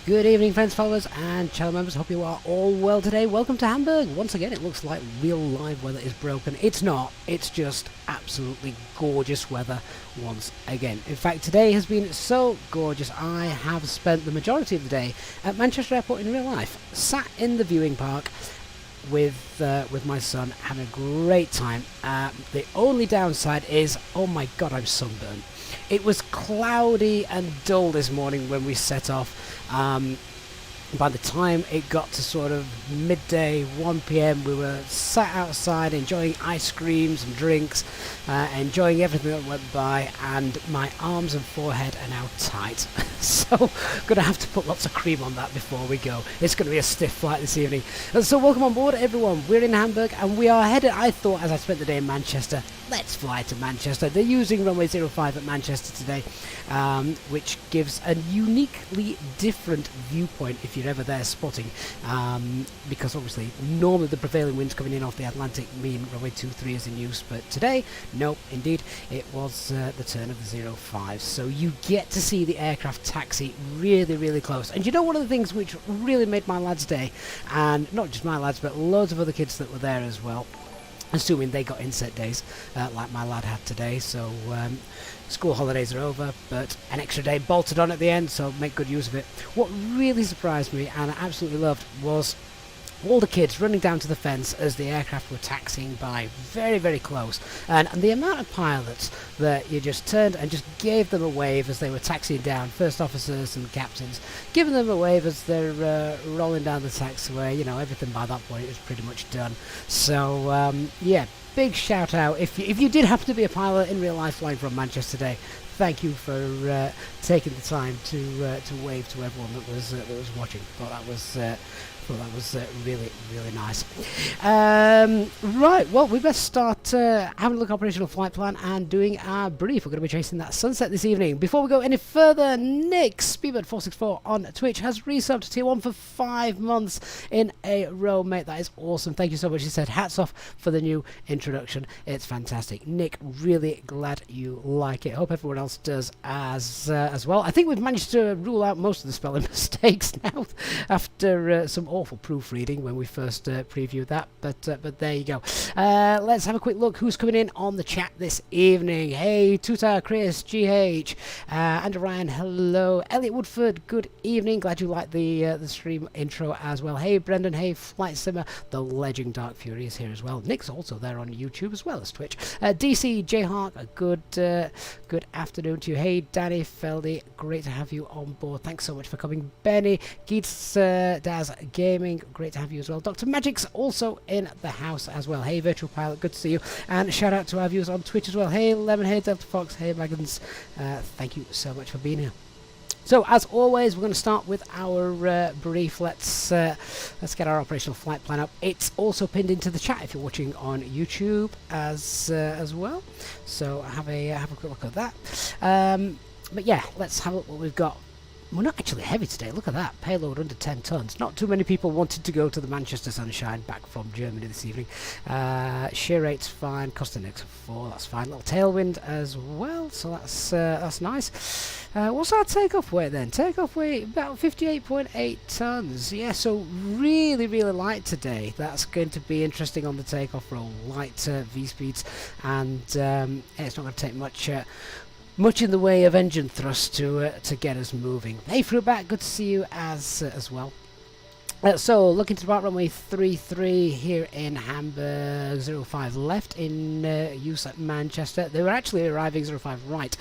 Good evening, friends, followers, and channel members. Hope you are all well today. Welcome to Hamburg. Once again, it looks like real live weather is broken. It's not. It's just absolutely gorgeous weather once again. In fact, today has been so gorgeous. I have spent the majority of the day at Manchester Airport in real life, sat in the viewing park with my son, having a great time. The only downside is, oh my god, I'm sunburned. It was cloudy and dull this morning when we set off. By the time it got to sort of midday, 1 PM, we were sat outside enjoying ice creams and drinks, enjoying everything that went by, and my arms and forehead are now tight. So gonna have to put lots of cream on that before we go. It's gonna be a stiff flight this evening. So welcome on board, everyone. We're in Hamburg and we are headed, I thought, as I spent the day in Manchester, let's fly to Manchester. They're using runway 05 at Manchester today, which gives a uniquely different viewpoint if you're ever there spotting, because obviously normally the prevailing winds coming in off the Atlantic mean runway 23 is in use, but today, nope, indeed, it was the turn of the 05. So you get to see the aircraft taxi really close. And you know, one of the things which really made my lads' day, and not just my lads, but loads of other kids that were there as well, assuming they got inset days like my lad had today. So school holidays are over, but an extra day bolted on at the end, so make good use of it. What really surprised me and I absolutely loved was all the kids running down to the fence as the aircraft were taxiing by very close, and the amount of pilots that you just turned and just gave them a wave as they were taxiing down, first officers and captains, giving them a wave as they're rolling down the taxiway. You know, everything by that point was pretty much done. So yeah, big shout out if you did happen to be a pilot in real life flying from Manchester today. Thank you for taking the time to wave to everyone that was watching. Thought that was really nice. Right, well, we best start having a look at operational flight plan and doing our brief. We're going to be chasing that sunset this evening. Before we go any further, Nick Speedbird464 on Twitch has resubbed to tier 1 for 5 months in a row, mate. That is awesome. Thank you so much. He said hats off for the new introduction. It's fantastic. Nick, really glad you like it. Hope everyone else does as well. I think we've managed to rule out most of the spelling mistakes now after some awful proofreading when we first previewed that, but there you go. Let's have a quick look who's coming in on the chat this evening. Hey, Tuta, Chris, GH, Andrew Ryan, hello. Elliot Woodford, good evening. Glad you liked the stream intro as well. Hey, Brendan, hey, Flight Simmer, the legend Dark Fury is here as well. Nick's also there on YouTube as well as Twitch. DC, J-Hawk, a good afternoon to you. Hey, Danny Feldy, great to have you on board. Thanks so much for coming. Benny, Geets, Daz Gaming, great to have you as well. Dr. Magic's also in the house as well. Hey, Virtual Pilot, good to see you. And shout out to our viewers on Twitch as well. Hey, Lemonhead, Delta Fox, hey, Magans, thank you so much for being here. So, as always, we're going to start with our brief. Let's get our operational flight plan up. It's also pinned into the chat if you're watching on YouTube as well. So have a quick look at that. But yeah, let's have a look what we've got. We're not actually heavy today. Look at that. Payload under 10 tons. Not too many people wanted to go to the Manchester Sunshine back from Germany this evening. Shear rate's fine. Cost index of 4. That's fine. Little tailwind as well. So that's nice. What's our takeoff weight then? Takeoff weight about 58.8 tons. Yeah, so really light today. That's going to be interesting on the takeoff roll. Light V-speeds, and it's not going to take much in the way of engine thrust to get us moving. Hey, Fruitbat, good to see you as well. So, looking to depart runway 33 here in Hamburg, 05 left in use at Manchester. They were actually arriving 05 right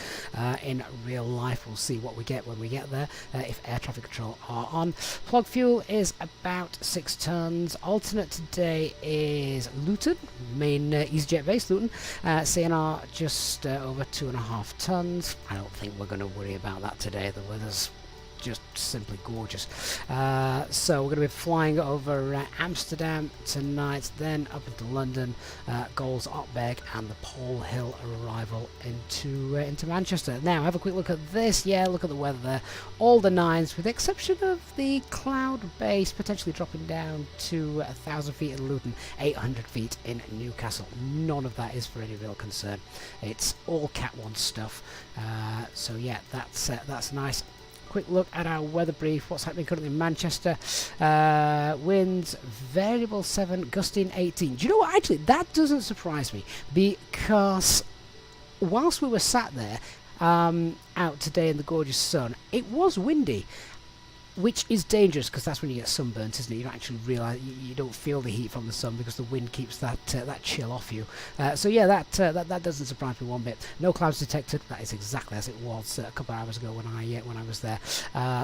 in real life. We'll see what we get when we get there, if air traffic control are on. Plug fuel is about 6 tons. Alternate today is Luton, main Easyjet base, Luton. CNR just over 2.5 tons. I don't think we're going to worry about that today. The weather's just simply gorgeous. So we're going to be flying over Amsterdam tonight, then up into London, Goals, Otberg, and the Pole Hill arrival into Manchester. Now have a quick look at this. Yeah, look at the weather there. All the 9s, with the exception of the cloud base potentially dropping down to 1,000 feet in Luton, 800 feet in Newcastle. None of that is for any real concern. It's all Cat 1 stuff. So yeah, that's nice. quick look at our weather brief. What's happening currently in Manchester? Winds variable 7, gusting 18. Do you know what? Actually, that doesn't surprise me, because whilst we were sat there out today in the gorgeous sun, it was windy, which is dangerous because that's when you get sunburnt, isn't it? You don't actually realise, you don't feel the heat from the sun because the wind keeps that that chill off you. So yeah, that doesn't surprise me one bit. No clouds detected. That is exactly as it was a couple of hours ago when I was there.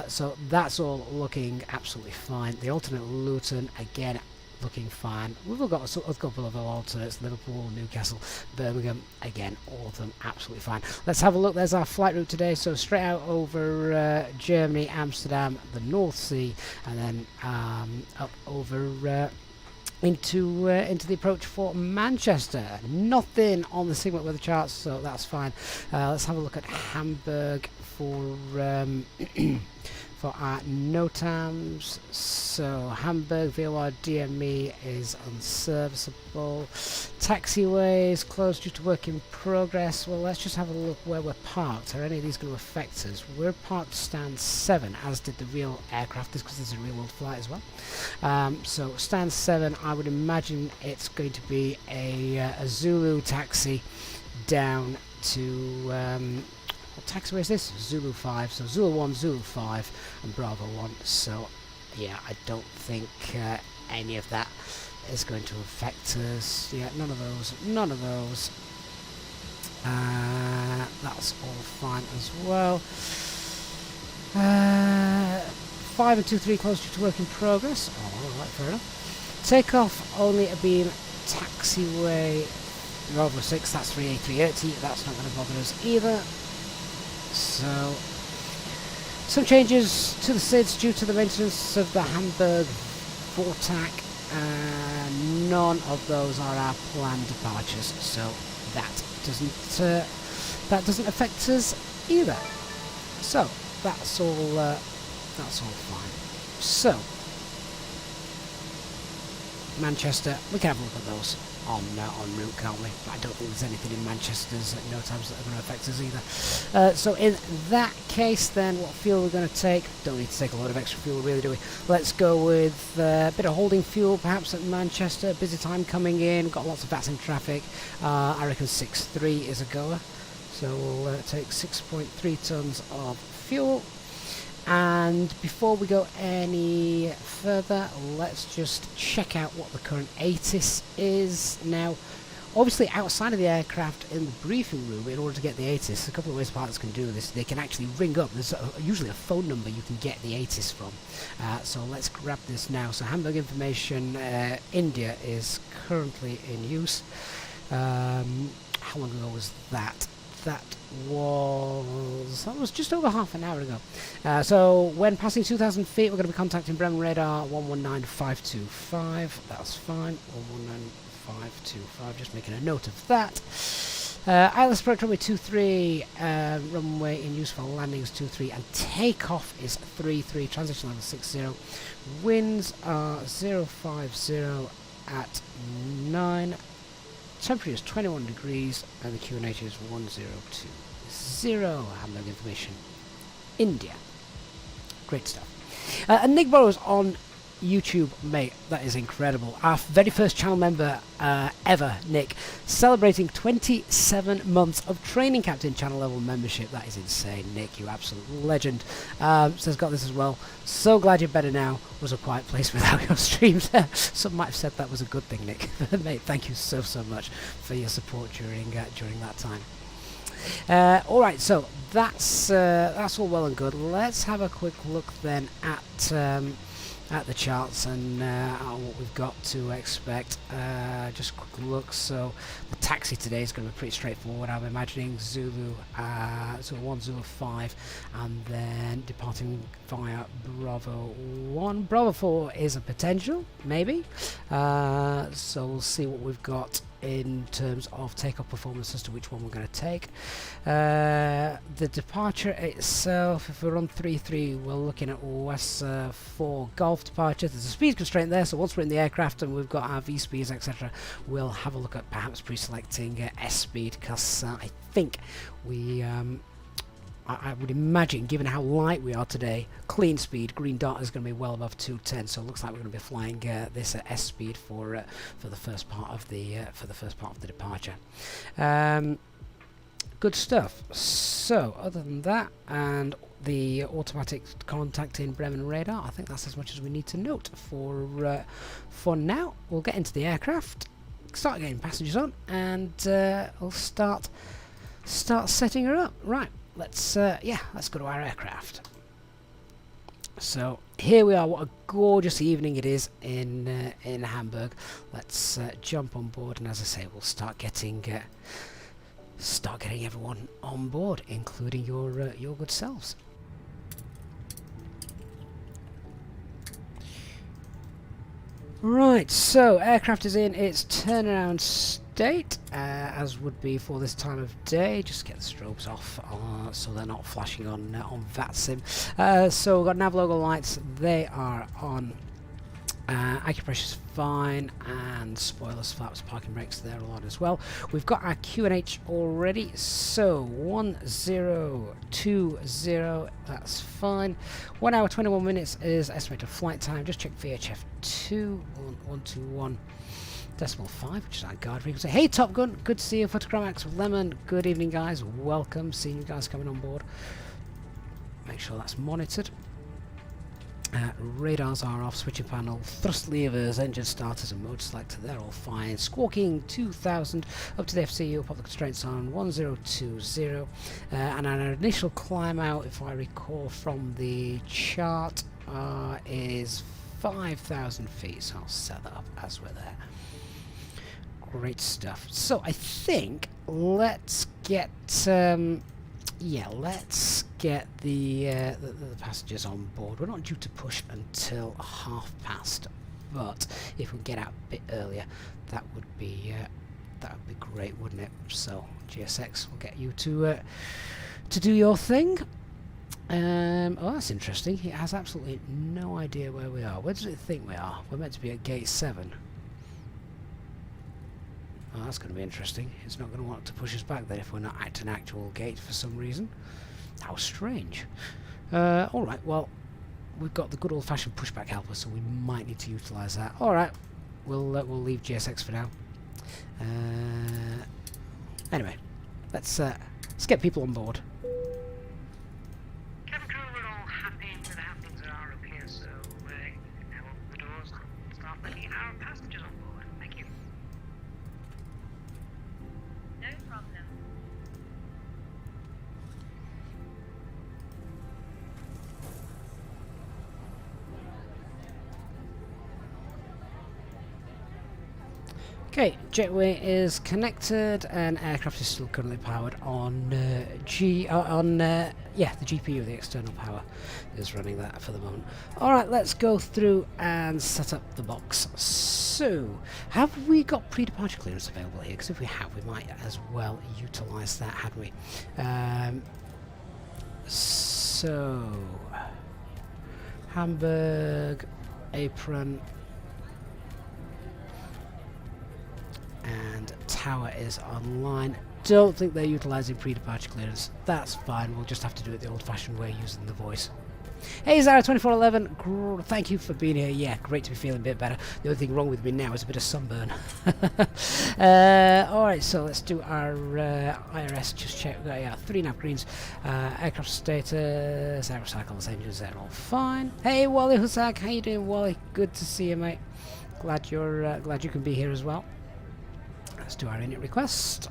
So that's all looking absolutely fine. The alternate Luton again, looking fine. We've got a couple of alternates: Liverpool, Newcastle, Birmingham. Again, all of them absolutely fine. Let's have a look. There's our flight route today. So straight out over Germany, Amsterdam, the North Sea, and then up over into the approach for Manchester. Nothing on the Sigma weather charts, so that's fine. Let's have a look at Hamburg for for our NOTAMs. So Hamburg VOR DME is unserviceable. Taxiways closed due to work in progress. Well, let's just have a look where we're parked. Are any of these going to affect us? We're parked stand 7, as did the real aircraft. This because there's a real world flight as well. So stand 7, I would imagine it's going to be a Zulu taxi down to what taxiway is this? Zulu 5. So Zulu 1, Zulu 5, and Bravo 1. So yeah, I don't think any of that is going to affect us. Yeah, none of those. None of those. That's all fine as well. 5 and 2-3 close due to work in progress. Oh, alright, fair enough. Takeoff only a beam taxiway. Bravo 6, that's 3A380. That's not going to bother us either. So, some changes to the SIDS due to the maintenance of the Hamburg VORTAC. None of those are our planned departures, so that doesn't affect us either. So that's all fine. So Manchester, we can have a look at those on route, can't we? But I don't think there's anything in Manchester's at no times that are going to affect us either. So in that case, then, what fuel we're going to take? Don't need to take a lot of extra fuel, really, do we? Let's go with a bit of holding fuel, perhaps, at Manchester. Busy time coming in. Got lots of VATSIM traffic. I reckon 6.3 is a goer. So we'll take 6.3 tons of fuel. And before we go any further, let's just check out what the current ATIS is. Now, obviously outside of the aircraft in the briefing room, in order to get the ATIS, a couple of ways pilots can do this. They can actually ring up. There's usually a phone number you can get the ATIS from. So let's grab this now. So Hamburg information, India is currently in use. How long ago was that? That was just over half an hour ago. So when passing 2,000 feet, we're going to be contacting Bremen radar 119525. That's fine. 119525. Just making a note of that. ILS approach runway 23. Runway in use for landings 23, and takeoff is 33. Transition level 60. Winds are 050 at 9. Temperature is 21 degrees and the QNH is 1020. Hamburg information, India. Great stuff. And Nick Burrows on YouTube, mate, that is incredible. Our very first channel member ever, Nick, celebrating 27 months of training captain channel level membership. That is insane, Nick, you absolute legend. Says got this as well. So glad you're better now. Was a quiet place without your streams. Some might have said that was a good thing, Nick. Mate, thank you so much for your support during that time. Alright, so that's all well and good. Let's have a quick look then at the charts and what we've got to expect. Just a quick look. So the taxi today is going to be pretty straightforward. I'm imagining Zulu 1, Zulu 5, and then departing via Bravo 1. Bravo 4 is a potential, maybe. So we'll see what we've got in terms of takeoff performance as to which one we're going to take. The departure itself, if we're on 3-3, we're looking at West 4 Golf departure. There's a speed constraint there, so once we're in the aircraft and we've got our V-speeds, etc., we'll have a look at perhaps pre-selecting S-speed, because I think we I would imagine, given how light we are today, clean speed, green dot is going to be well above 210. So it looks like we're going to be flying this at S speed for the first part of the departure. Good stuff. So other than that, and the automatic contact in Bremen radar, I think that's as much as we need to note for now. We'll get into the aircraft, start getting passengers on, and we'll start setting her up. Right. Let's go to our aircraft. So here we are. What a gorgeous evening it is in Hamburg. Let's jump on board, and as I say, we'll start getting everyone on board, including your good selves. Right, so aircraft is in its turnaround state, as would be for this time of day. Just get the strobes off so they're not flashing on VATSIM. So we've got nav logo lights, they are on. Acupressure's fine, and spoilers, flaps, parking brakes, they're all on as well. We've got our QNH already, so 1020, that's fine. 1 hour 21 minutes is estimated flight time. Just check VHF2 121. Decimal 5, which is our guard frequency. Hey Top Gun, good to see you. Photochromax Lemon, good evening guys, welcome, seeing you guys coming on board. Make sure that's monitored. Radars are off, switching panel, thrust levers, engine starters and motor selector, they're all fine. Squawking 2000, up to the FCU, pop the constraints on 1020, and our initial climb out, if I recall from the chart, is 5,000 feet, so I'll set that up as we're there. Great stuff. So I think let's get let's get the passengers on board. We're not due to push until past, but if we get out a bit earlier, that would be great, wouldn't it? So GSX will get you to do your thing. Oh, that's interesting. It has absolutely no idea where we are. Where does it think we are? We're meant to be at gate 7. Oh, that's going to be interesting. It's not going to want to push us back then if we're not at an actual gate for some reason. How strange. Alright, well, we've got the good old-fashioned pushback helper, so we might need to utilise that. Alright, we'll leave GSX for now. Anyway, let's get people on board. Cabin crew, we're all happy with how things are up here, so now open the doors and start letting our passengers on board. Thank you. No problem. Okay, jetway is connected and aircraft is still currently powered on the GPU, the external power is running that for the moment. Alright, let's go through and set up the box. So, have we got pre-departure clearance available here? Because if we have, we might as well utilise that, hadn't we? So, Hamburg, apron, and tower is online. Don't think they're utilising pre-departure clearance. That's fine, we'll just have to do it the old-fashioned way using the voice. Hey Zara2411, thank you for being here. Yeah, great to be feeling a bit better. The only thing wrong with me now is a bit of sunburn. Alright, so let's do our IRS, just check. We've got 3 nav greens, aircraft status, aerocycles, engines, they're all fine. Hey Wally Husak, how you doing Wally? Good to see you mate. Glad you can be here as well. Let's do our init request.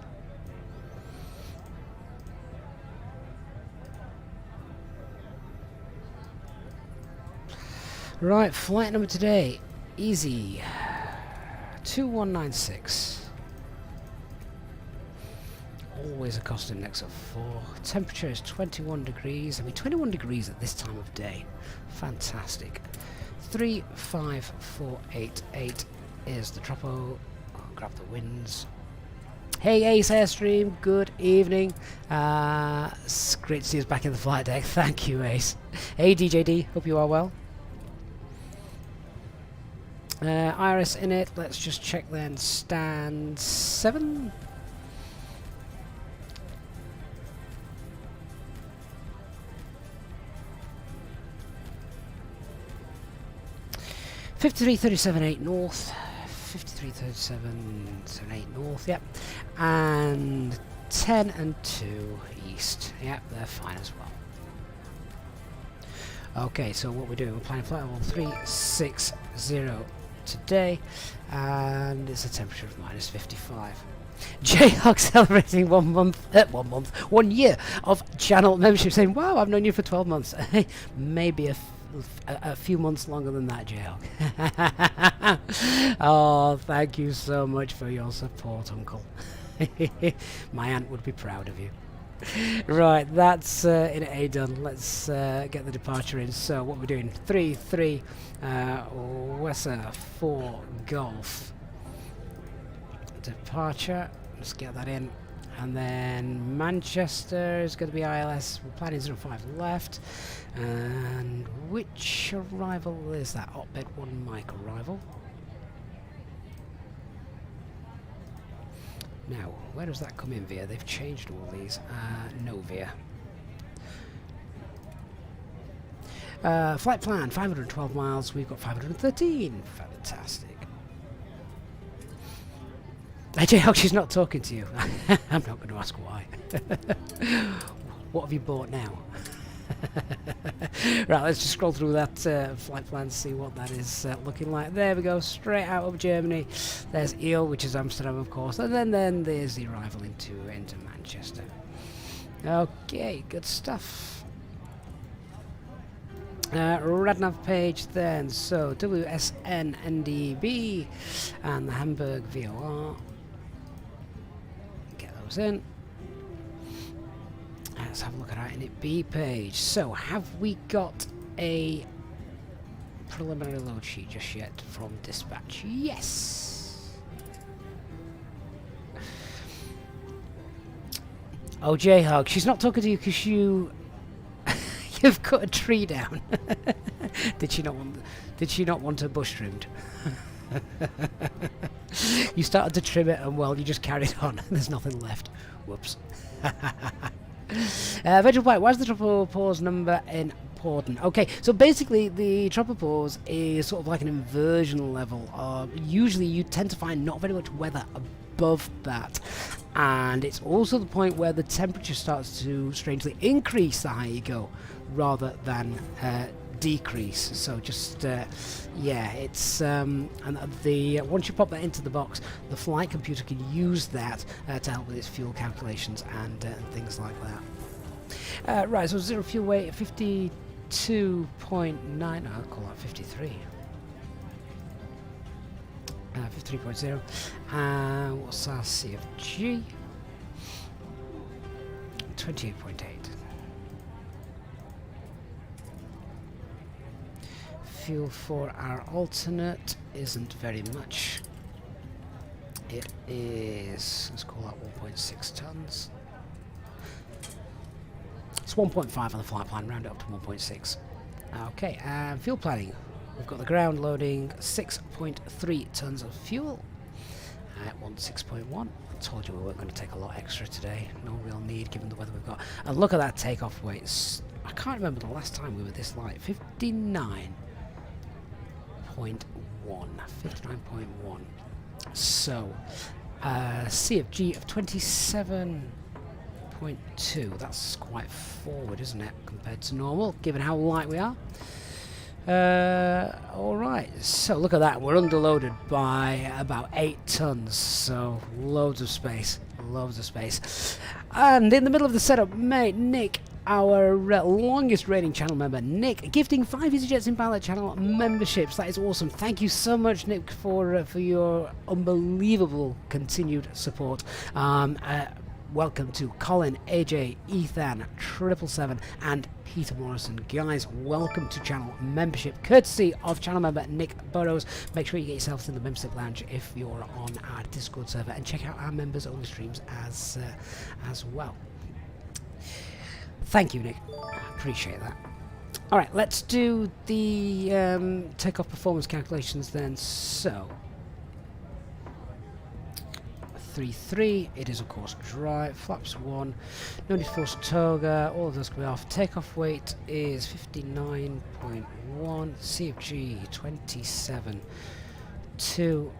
Right, flight number today, Easy 2196. Always a cost index of 4. Temperature is 21 degrees. I mean, 21 degrees at this time of day. Fantastic. 35488 is the tropo. I'll grab the winds. Hey Ace Airstream, good evening. It's great to see us back in the flight deck. Thank you, Ace. Hey DJD, hope you are well. Iris in it, let's just check then. Stand 7. 5337.8 north, 5337.8 north, yep, and 10 and 2 east, yep, they're fine as well. Okay, so what we're doing, we're planning flight level 360 today, and it's a temperature of -55. Jayhawk celebrating 1 year of channel membership, saying, wow, I've known you for 12 months. Maybe a few months longer than that, Jayhawk. Oh, thank you so much for your support, Uncle. My aunt would be proud of you. Right, that's in A done. Let's get the departure in. So what we're doing, 3-3 Wessa 4 Golf. Departure, let's get that in. And then Manchester is going to be ILS. We're planning 05 left. And which arrival is that? Opbed 1 Mike arrival. Now, where does that come in via? They've changed all these. No via. Flight plan, 512 miles. We've got 513. Fantastic. Jayhawk, she's not talking to you. I'm not going to ask why. What have you bought now? Right, let's just scroll through that flight plan, see what that is looking like. There we go, straight out of Germany. There's Eel, which is Amsterdam, of course, and then there's the arrival into Manchester. Okay, good stuff. Radnav page then, so WSN NDB and the Hamburg VOR. Get those in. Let's have a look at our init B page. So, have we got a preliminary load sheet just yet from dispatch? Yes! Oh, Jayhawk, she's not talking to you because you've cut a tree down. Did she not want her bush trimmed? You started to trim it and, well, you just carried on. There's nothing left. Whoops. Virtual flight, why is the tropopause number important? Okay, so basically the tropopause is sort of like an inversion level. Usually you tend to find not very much weather above that, and it's also the point where the temperature starts to strangely increase the higher you go rather than decrease. So just yeah, it's and once you pop that into the box, the flight computer can use that to help with its fuel calculations and things like that. Right, so zero fuel weight 52.9. I'll call that 53. 53.0. What's our CFG? 28.8. Fuel for our alternate isn't very much. It is, let's call that 1.6 tons. It's 1.5 on the flight plan, round it up to 1.6. Okay, fuel planning. We've got the ground loading 6.3 tons of fuel at 6.1. I told you we weren't going to take a lot extra today. No real need given the weather we've got. And look at that takeoff weight. I can't remember the last time we were this light. 59.1. So, CFG of 27.2. That's quite forward, isn't it, compared to normal, given how light we are. Alright, so look at that. We're underloaded by about 8 tons, so loads of space. And in the middle of the setup, mate, Nick, our longest reigning channel member, Nick, gifting 5 Easyjets in Pilot channel memberships. That is awesome. Thank you so much, Nick, for your unbelievable continued support. Welcome to Colin, AJ, Ethan, 777, and Peter Morrison. Guys, welcome to channel membership, courtesy of channel member Nick Burrows. Make sure you get yourself in the membership lounge if you're on our Discord server, and check out our members only streams as well. Thank you, Nick. I appreciate that. Alright, let's do the takeoff performance calculations then. So, 33. It is of course dry. Flaps 1. No need to force toga. All of those can be off. Takeoff weight is 59.1. CFG 27. 2.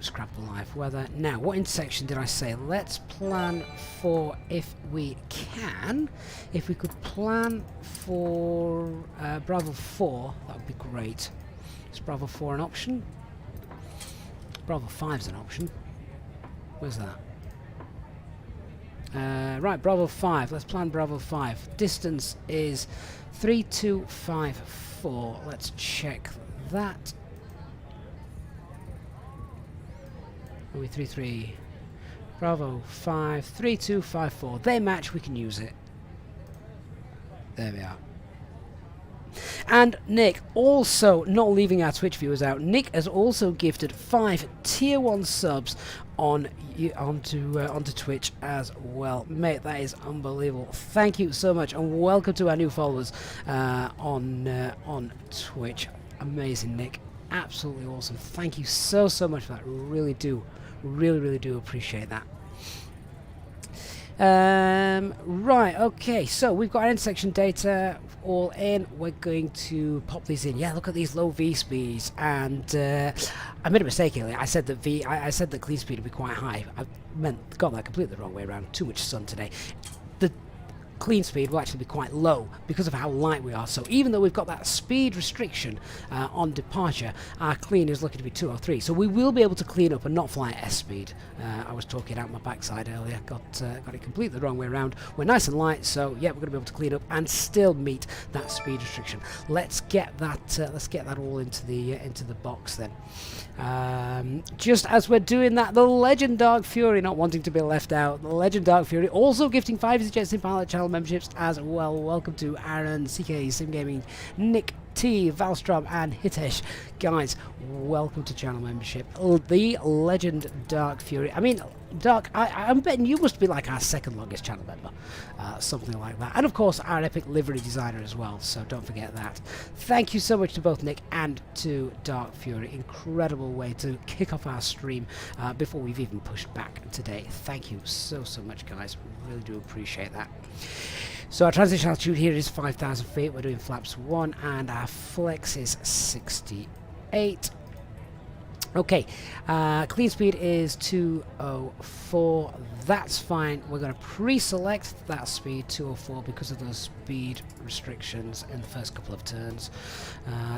Scrap the live weather. Now, what intersection did I say? Let's plan for, if we can, if we could plan for Bravo 4, that would be great. Is Bravo 4 an option? Bravo 5 is an option. Where's that? Right, Bravo 5. Let's plan Bravo 5. Distance is 3254. Let's check that. 33 Bravo 5 3254. They match, we can use it. There we are. And Nick, also not leaving our Twitch viewers out, Nick has also gifted 5 tier 1 subs onto Twitch as well. Mate, that is unbelievable. Thank you so much, and welcome to our new followers on Twitch. Amazing, Nick. Absolutely awesome. Thank you so much for that. Really do appreciate that. Right, okay, so we've got our intersection data all in. We're going to pop these in. Yeah, look at these low V speeds, and I made a mistake earlier. I said that I said that clean speed would be quite high. I got that completely the wrong way around. Too much sun today. The clean speed will actually be quite low because of how light we are. So even though we've got that speed restriction on departure, our clean is looking to be 203. So we will be able to clean up and not fly at S speed. I was talking out my backside earlier. Got it completely the wrong way around. We're nice and light, so yeah, we're going to be able to clean up and still meet that speed restriction. Let's get that all into the box then. Just as we're doing that, the Legend Dark Fury, not wanting to be left out, the Legend Dark Fury also gifting 5 Easyjet Sim Pilot channel memberships as well. Welcome to Aaron, CK, Sim Gaming, Nick T, Valstrom, and Hitesh. Guys, welcome to channel membership. The Legend Dark Fury. I mean, Dark, I'm betting you must be like our second longest channel member. Something like that. And of course, our epic livery designer as well, so don't forget that. Thank you so much to both Nick and to Dark Fury. Incredible way to kick off our stream before we've even pushed back today. Thank you so much, guys. Really do appreciate that. So our transition altitude here is 5,000 feet. We're doing flaps 1, and our flex is 68. Okay, clean speed is 204. That's fine. We're going to pre-select that speed 204 because of those speed restrictions in the first couple of turns.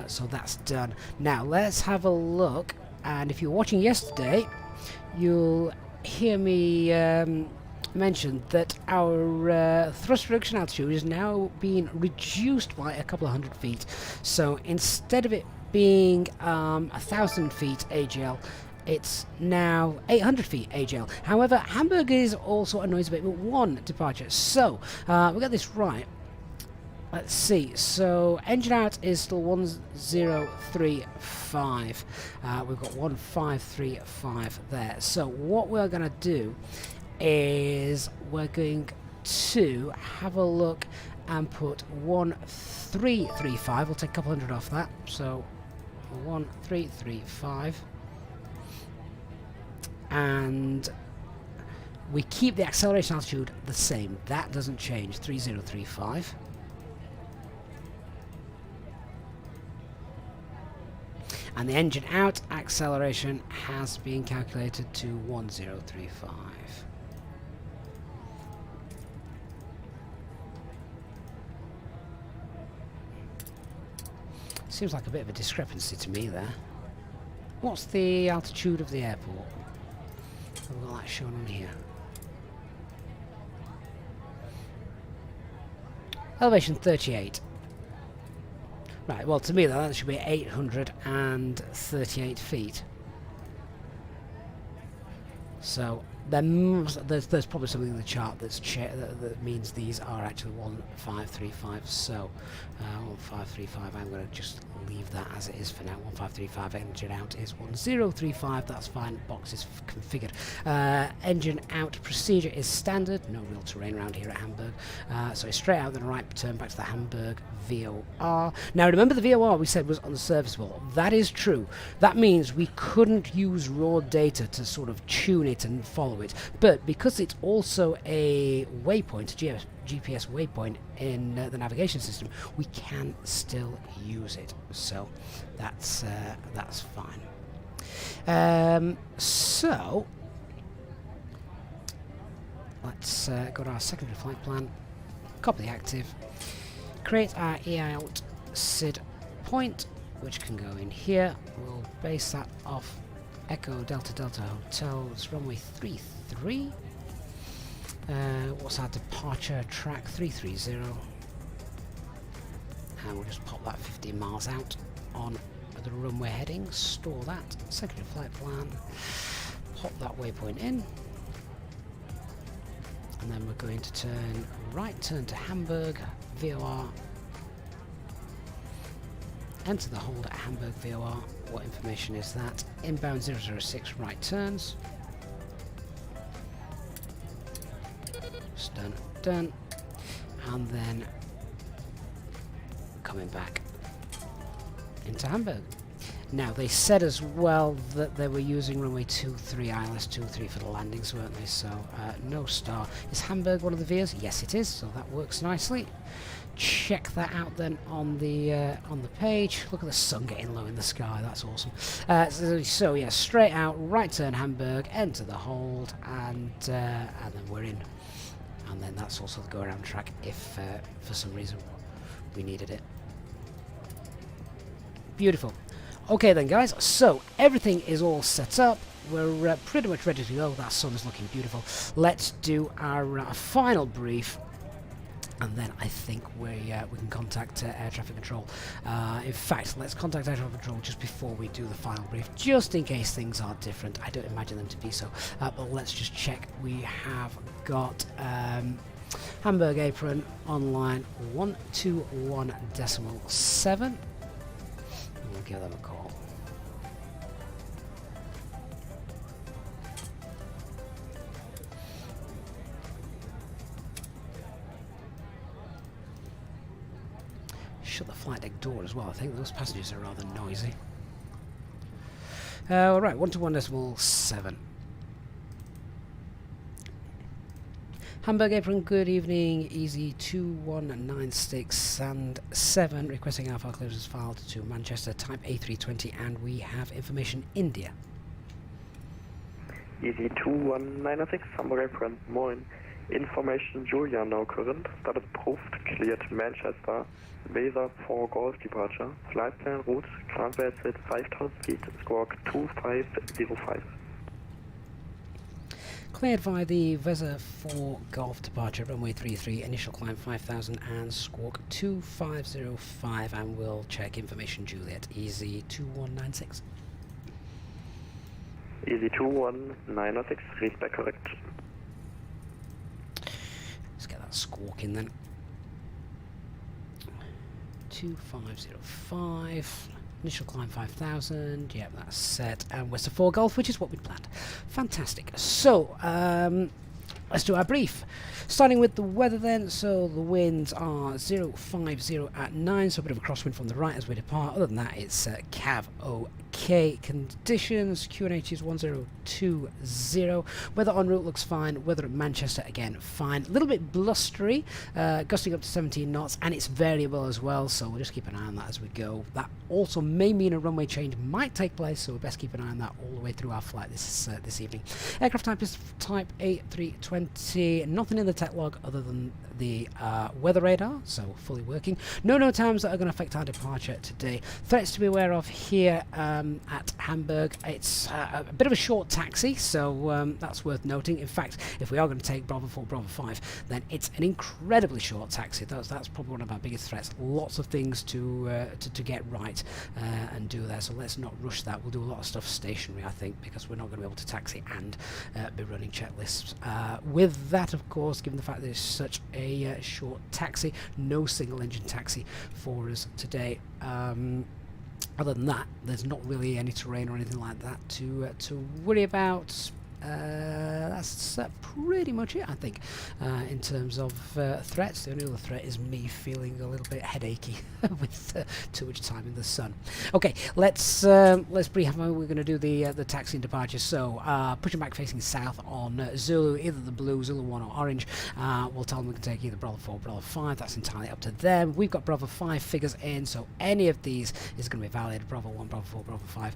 So that's done. Now let's have a look. And if you're watching yesterday, you'll hear me mentioned that our thrust reduction altitude is now being reduced by a couple of 100 feet. So instead of it being 1,000 feet AGL, it's now 800 feet AGL. However, Hamburg is also a noise abatement 1 departure. So we got this right. Let's see. So engine out is still 1035. We've got 1535 there. So what we're going to do is we're going to have a look and put 1335. We'll take a couple hundred off that. So 1335, and we keep the acceleration altitude the same. That doesn't change. 3035. And the engine out acceleration has been calculated to 1035. Seems like a bit of a discrepancy to me there. What's the altitude of the airport? I've got that shown on here. Elevation 38. Right, well, to me that should be 838 feet. So there's probably something in the chart that means these are actually 1535. So 1535. I'm going to just leave that as it is for now. 1535 engine out is 1035. That's fine. Box is configured. Engine out procedure is standard. No real terrain around here at Hamburg. So it's straight out then right turn back to the Hamburg VOR. Now remember the VOR we said was unserviceable. That is true. That means we couldn't use raw data to sort of tune it and follow it. But because it's also a waypoint, GPS waypoint in the navigation system, we can still use it. So that's fine. So let's go to our secondary flight plan, copy the active, create our EI out SID point, which can go in here. We'll base that off Echo Delta Delta Hotels runway 33. What's our departure track? 330. And we'll just pop that 15 miles out on the runway heading, store that, secondary flight plan, pop that waypoint in, and then we're going to turn right turn to Hamburg VOR, enter the hold at Hamburg VOR. What information is that? Inbound 006 right turns. Just done, and then coming back into Hamburg. Now they said as well that they were using runway 23, ILS 23 for the landings, weren't they? So no star. Is Hamburg one of the VIAs? Yes it is, so that works nicely. Check that out then on the page. Look at the sun getting low in the sky, that's awesome. So yeah, straight out, right turn Hamburg, enter the hold, and then we're in. And then that's also the go around track if for some reason we needed it. Beautiful. Okay then guys, so everything is all set up. We're pretty much ready to go. That sun is looking beautiful. Let's do our final brief, and then I think we can contact air traffic control. In fact, let's contact air traffic control just before we do the final brief, just in case things are different. I don't imagine them to be so, but let's just check. We have got Hamburg apron online 121.7. We'll give them a call. Shut the flight deck door as well. I think those passengers are rather noisy. Alright, 121.7. Hamburg apron, good evening. Easy 2196 and 7, requesting Alpha clearance filed to Manchester, type A320, and we have information India. Easy 2196, Hamburg apron, moin. Information Julia now current, status approved, cleared Manchester, Weser 4 Golf departure, flight plan route, ground at 5000 feet, squawk 2505. Cleared via the Weser 4 Golf departure, runway 33, initial climb 5000 and squawk 2505, and we'll check information Juliet, Easy 2196. Easy 2196, read back correct. Let's get that squawk in then. 2505. Initial climb 5000. Yep, that's set. And West 4 Golf, which is what we planned. Fantastic. So, let's do our brief. Starting with the weather then. So the winds are 050 at 9. So a bit of a crosswind from the right as we depart. Other than that, it's CAV OK conditions. QNH is 1020. Weather en route looks fine. Weather at Manchester, again, fine. A little bit blustery, gusting up to 17 knots, and it's variable as well, so we'll just keep an eye on that as we go. That also may mean a runway change might take place, so we best keep an eye on that all the way through our flight this evening. Aircraft type is type A320. Nothing in the tech log other than the weather radar, so fully working. No times that are going to affect our departure today. Threats to be aware of here. at Hamburg. It's a bit of a short taxi, so that's worth noting. In fact, if we are going to take Bravo 4, Bravo 5, then it's an incredibly short taxi. That's probably one of our biggest threats. Lots of things to get right and do there, so let's not rush that. We'll do a lot of stuff stationary, I think, because we're not going to be able to taxi and be running checklists. With that, of course, given the fact that it's such a short taxi, no single engine taxi for us today. Other than that, there's not really any terrain or anything like that to worry about. That's pretty much it, I think, in terms of threats. The only other threat is me feeling a little bit headachy with too much time in the sun. Okay, let's brief how we're going to do the taxi and departure. So pushing back facing south on Zulu, either the blue, Zulu 1 or orange. We'll tell them we can take either Bravo 4 or Bravo 5. That's entirely up to them. We've got Bravo 5 figures in, so any of these is going to be valid. Bravo 1, Bravo 4, Bravo 5.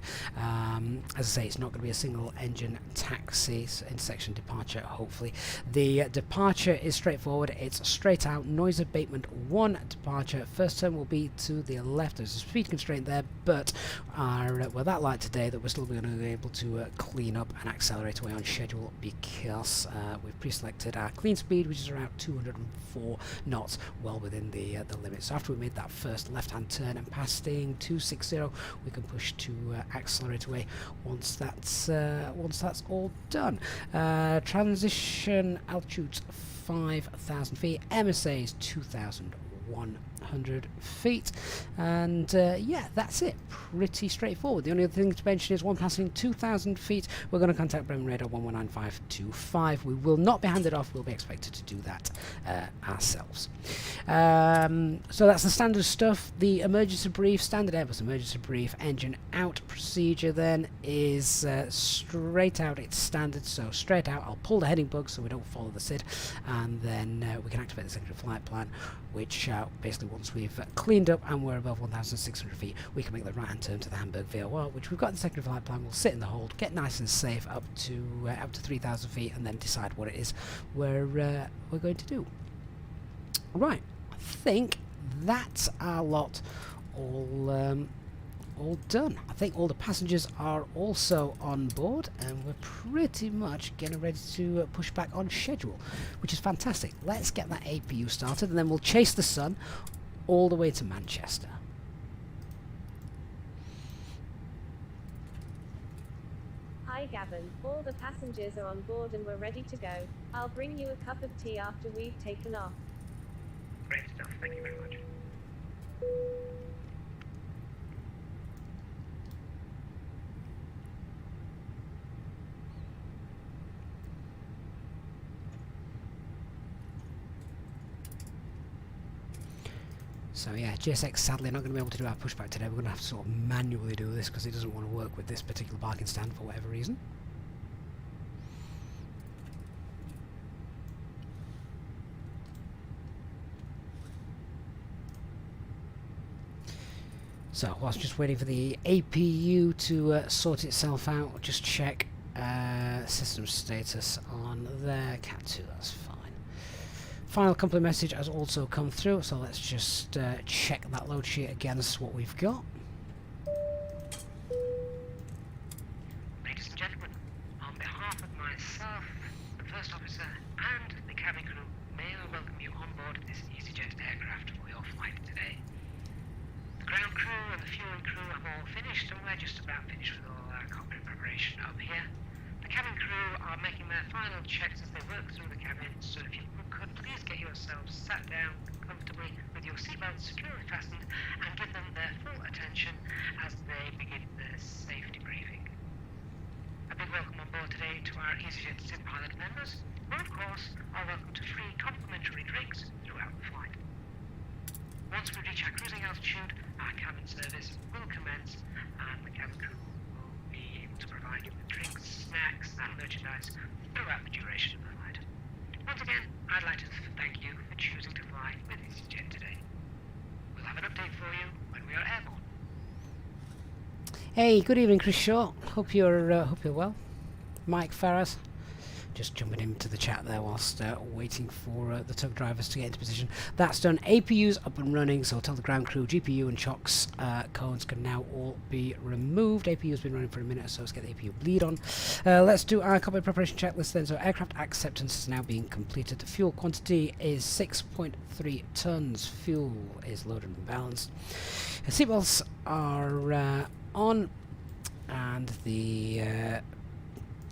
As I say, it's not going to be a single engine taxi. Intersection departure, hopefully. The departure is straightforward. It's straight out, noise abatement 1 departure. First turn will be to the left. There's a speed constraint there, but we're that light today that we're still going to be able to clean up and accelerate away on schedule, because we've pre-selected our clean speed, which is around 204 knots, well within the limit. So after we made that first left-hand turn and passing 260, we can push to accelerate away once that's all done. Transition altitude's 5,000 feet. MSA is 2,100 feet, and yeah, that's it. Pretty straightforward. The only other thing to mention is, one passing 2,000 feet, we're going to contact Bremen Radar 119525. We will not be handed off. We'll be expected to do that ourselves. So that's the standard stuff. The emergency brief, standard Airbus emergency brief, engine out procedure then is straight out. It's standard, so straight out. I'll pull the heading bug so we don't follow the SID, and then we can activate the secondary flight plan, which basically, once we've cleaned up and we're above 1,600 feet, we can make the right-hand turn to the Hamburg VOR, which we've got in the secondary flight plan. We'll sit in the hold, get nice and safe up to 3,000 feet, and then decide what it is we're going to do. Right, I think that's our lot all done. I think all the passengers are also on board, and we're pretty much getting ready to push back on schedule, which is fantastic. Let's get that APU started, and then we'll chase the sun all the way to Manchester. Hi Gavin, all the passengers are on board and we're ready to go. I'll bring you a cup of tea after we've taken off. Great stuff, thank you very much. So yeah, GSX sadly not going to be able to do our pushback today. We're going to have to sort of manually do this because it doesn't want to work with this particular parking stand for whatever reason. So whilst just waiting for the APU to sort itself out, we'll just check system status on there. Cat 2, that's fine. Final company message has also come through, so let's just check that load sheet against what we've got. Ladies and gentlemen, on behalf of myself, the first officer, and the cabin crew, may I welcome you on board this Easyjet aircraft for your flight today. The ground crew and the fuel crew have all finished, and we're just about finished with all our cockpit preparation up here. The cabin crew are making their final checks as they work through the cabin, so if you could please get yourselves sat down comfortably with your seatbelts securely fastened, and give them their full attention as they begin their safety briefing. A big welcome on board today to our Easyjet Sim Pilot members, who of course are welcome to free complimentary drinks throughout the flight. Once we reach our cruising altitude, our cabin service will commence, and the cabin crew will be able to provide you with drinks, snacks, and merchandise throughout the duration of the flight. Once again, I'd like to thank you for choosing to fly with Easyjet today. We'll have an update for you when we are airborne. Hey, good evening, Chris Shaw. Hope you're well. Mike Farras, just jumping into the chat there whilst waiting for the tug drivers to get into position. That's done. APU's up and running, so tell the ground crew GPU and chocks cones can now all be removed. APU's been running for a minute or so, let's get the APU bleed on. Let's do our cockpit preparation checklist then. So aircraft acceptance is now being completed. The fuel quantity is 6.3 tons. Fuel is loaded and balanced. Seatbelts are on, and the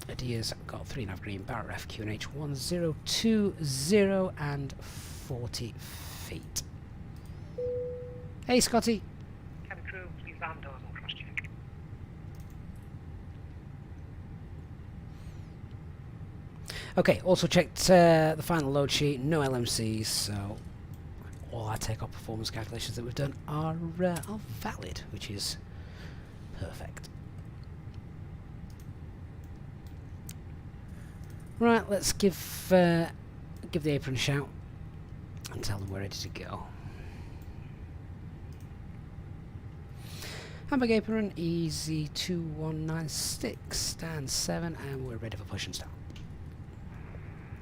Adia's got 3.5 green, Barrett Ref QNH 1020 and 40 feet. Hey Scotty. Cabin crew, please arm doors and cross check. Okay, also checked the final load sheet, no LMCs, so all our takeoff performance calculations that we've done are valid, which is perfect. Right, let's give the apron a shout and tell them we're ready to go. Hamburg apron, easy 2196, stand 7, and we're ready for push and start.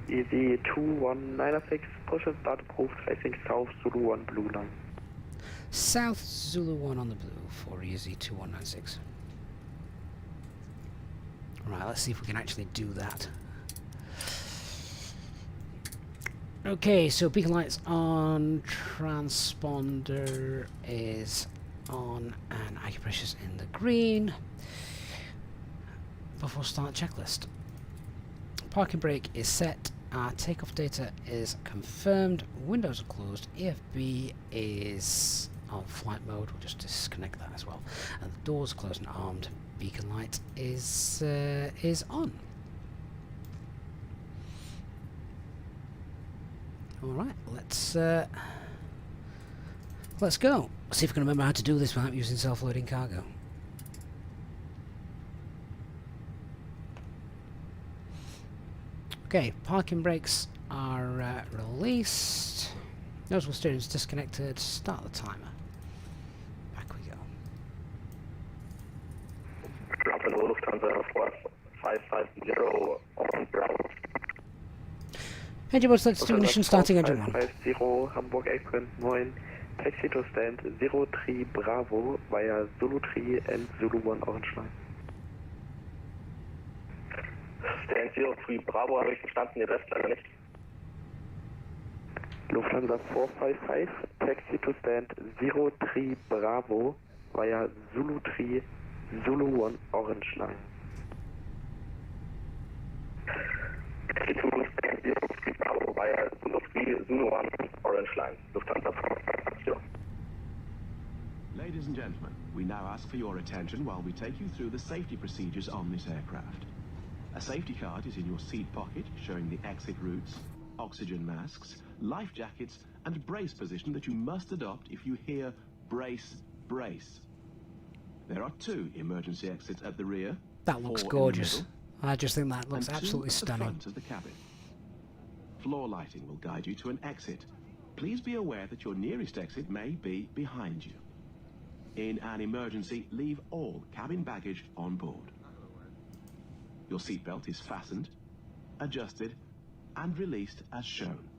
Easy 2196, push and start approved, facing South Zulu 1 blue line. South Zulu 1 on the blue for easy 2196. Right, let's see if we can actually do that. Okay, so beacon lights on, transponder is on, and acupressure's in the green. Before start checklist. Parking brake is set, our takeoff data is confirmed, windows are closed, EFB is on flight mode, we'll just disconnect that as well, and the doors closed and armed, beacon light is on. Alright, let's go. See if we can remember how to do this without using self-loading cargo. Okay, parking brakes are released. Noticeable steering is disconnected. Start the timer. Back we go. Lufthansa 550 on ground. Engine mode selected to ignition, starting engine 1. 550 Hamburg apron 9, taxi to stand 03 Bravo via Zulu 3 and Zulu 1 orange line. Stand 03 Bravo habe ich verstanden, den Rest leider nicht. Lufthansa 455, taxi to stand 03 Bravo via Zulu 3, Zulu 1 orange line. Taxi to stand 03 Bravo via Zulu 3, Zulu 1 orange line. Lufthansa 450. Ladies and gentlemen, we now ask for your attention while we take you through the safety procedures on this aircraft. A safety card is in your seat pocket showing the exit routes, oxygen masks, life jackets and brace position that you must adopt if you hear brace, brace. There are 2 emergency exits at the rear. That looks 4 in the gorgeous. middle, I just think that looks and 2 absolutely at the stunning. front of the cabin. Floor lighting will guide you to an exit. Please be aware that your nearest exit may be behind you. In an emergency, leave all cabin baggage on board. Your seatbelt is fastened, adjusted, and released as shown.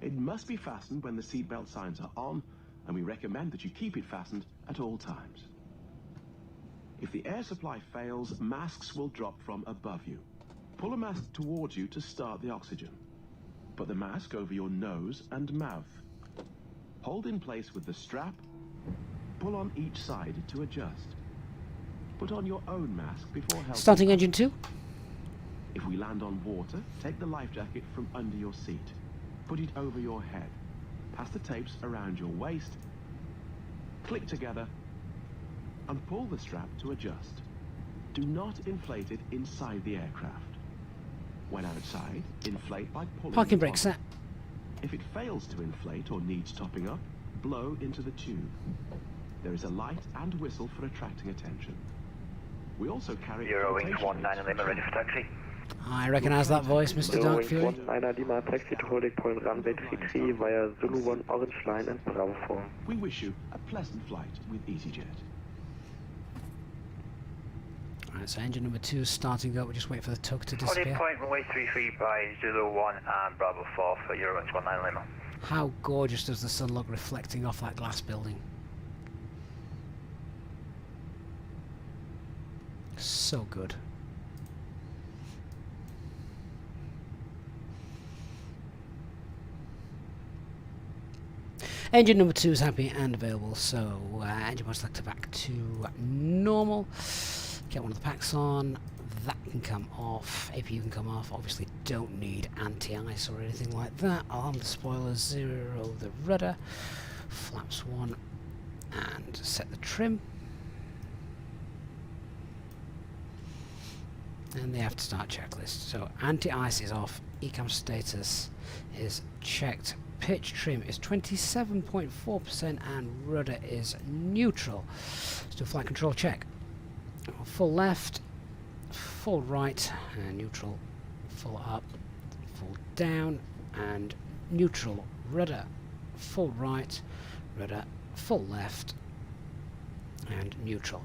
It must be fastened when the seatbelt signs are on, and we recommend that you keep it fastened at all times. If the air supply fails, masks will drop from above you. Pull a mask towards you to start the oxygen. Put the mask over your nose and mouth. Hold in place with the strap. Pull on each side to adjust. Put on your own mask before helping. Starting engine 2. If we land on water, take the life jacket from under your seat. Put it over your head. Pass the tapes around your waist. Click together and pull the strap to adjust. Do not inflate it inside the aircraft. When outside, inflate by pulling Parking the brake bottom. set. If it fails to inflate or needs topping up, blow into the tube. There is a light and whistle for attracting attention. We also carry 0-19 Lima, ready for taxi. I recognise that voice, Mr. Dark Fury. 0-19 Lima, taxi to holding point runway 33 via Zulu 1 orange line and Bravo 4. We wish you a pleasant flight with Easyjet. Right, so engine number 2 is starting up. We're just waiting for the tug to Holding disappear. point runway 33 by Zulu 1 and Bravo 4 for Euro 19 Lima. How gorgeous does the sun look reflecting off that glass building? So good. Engine number 2 is happy and available, so engine mode selector back to normal. Get one of the packs on. That can come off. APU can come off. Obviously don't need anti-ice or anything like that. Alarm the spoilers, 0 the rudder. Flaps 1 and set the trim. And the after start checklist. So anti-ice is off. ECAM status is checked. Pitch trim is 27.4% and rudder is neutral. Let's do a flight control check. Full left, full right, and neutral. Full up, full down, and neutral. Rudder, full right, rudder, full left, and neutral.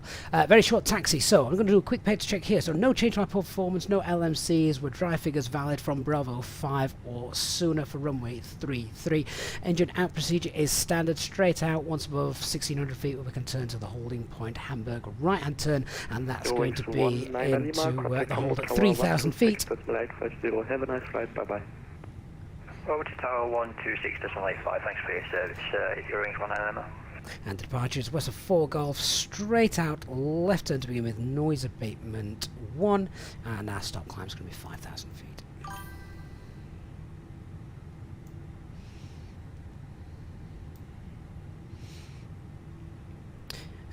Very short taxi, so I'm going to do a quick page check here. So no change to my performance, no LMCs, with dry figures valid from Bravo 5 or sooner for runway 33. Engine out procedure is standard, straight out. Once above 1600 feet we can turn to the holding point, Hamburg right hand turn, and that's going to be into the hold at 3000 feet. Have a nice flight, bye bye. Over to Tower 126.85, thanks for your service, Euro 19 Lima. And the departure is west of 4 Golf, straight out, left turn to begin with, noise abatement 1, and our stop climb is going to be 5,000 feet.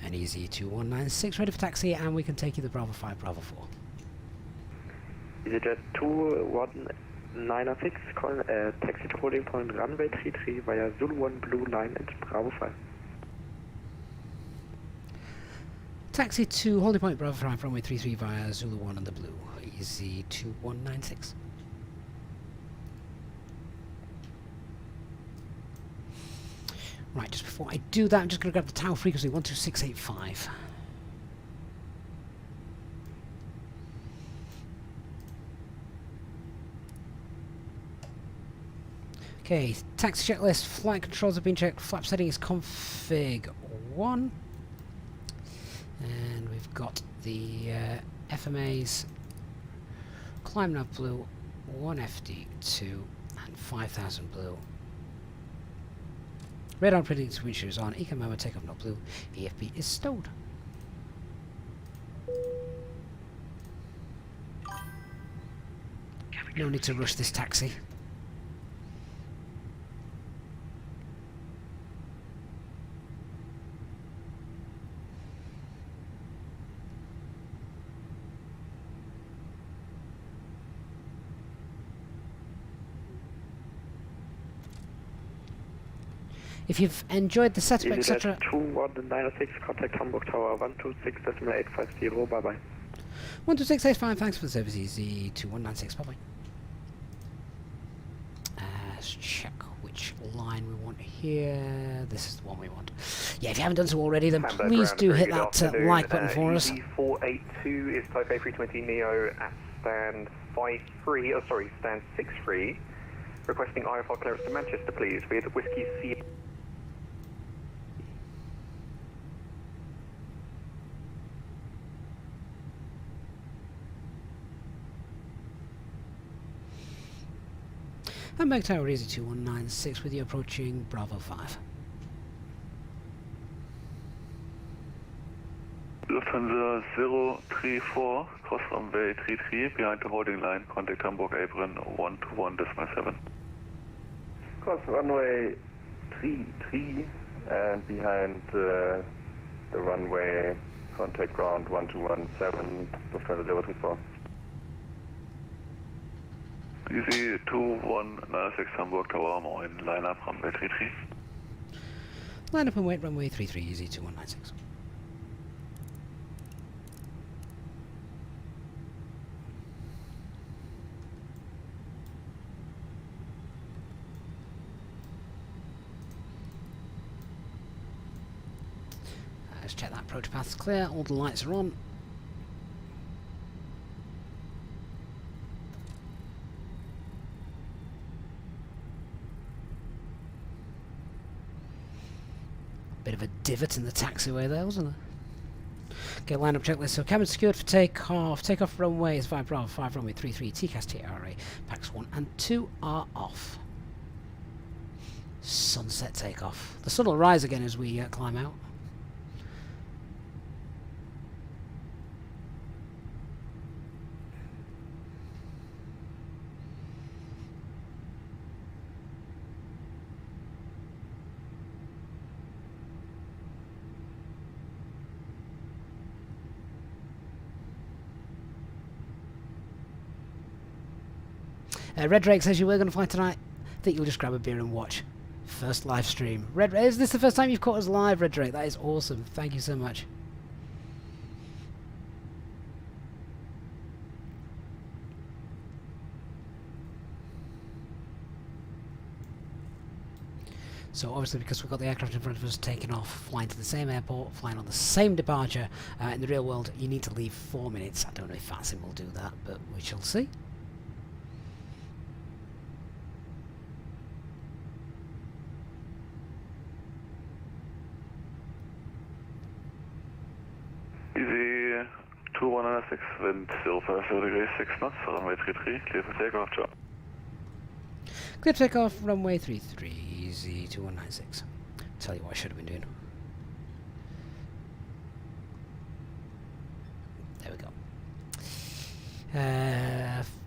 An Easy 2196 ready for taxi, and we can take you to Bravo 5, Bravo 4. Easyjet 2196, taxi to holding point runway 33 via Zulu 1 blue line and Bravo 5. Taxi to holding point Bravo 5, runway 33 via Zulu 1 on the blue. Easy 2196. Right, just before I do that, I'm just going to grab the tower frequency 12685. Okay, taxi checklist, flight controls have been checked, flap setting is config 1. And we've got the FMAs, climb nav blue, 1 FD2, and 5000 blue. Radar predicts windshield is on, ECAM memo takeoff not blue, EFB is stowed. No need to rush this taxi. If you've enjoyed the setup, etc. 2196, contact Hamburg Tower 126.850, bye bye. 12685, thanks for the service, Easy 2196, bye bye. Let's check which line we want here. This is the one we want. Yeah, if you haven't done so already, then Hamburg please ground, do very hit good that afternoon. like button for us. EZ482 is Type A320 Neo at stand 53, oh sorry, stand 63. Requesting IFR clearance to Manchester, please, with Whiskey C. Hamburg Tower Easy 2196 with you approaching Bravo 5. Lufthansa 034, cross runway 33, behind the holding line, contact Hamburg apron 121.7. Cross runway 33 and behind the runway, contact ground 1217, Lufthansa 034. Easy 2196 Hamburg Tower, moin, line up runway 33. Line up and wait, runway 33, Easy 2196. Let's check that approach path is clear, all the lights are on. Bit of a divot in the taxiway there, wasn't there? Okay, lineup checklist. So cabin secured for takeoff. Takeoff runway is 5 Bravo 5 runway 33. TCAS TRA. Packs 1 and 2 are off. Sunset takeoff. The sun will rise again as we climb out. Red Drake says you were going to fly tonight. I think you'll just grab a beer and watch. First live stream. Is this the first time you've caught us live, Red Drake? That is awesome. Thank you so much. So obviously, because we've got the aircraft in front of us taking off, flying to the same airport, flying on the same departure, in the real world you need to leave 4 minutes. I don't know if VATSIM will do that, but we shall see. Easy 2106, wind 050 degrees 6 knots, runway 33, clear for takeoff, ciao. Clear takeoff, runway 33, easy 2196. Tell you what I should have been doing. There we go.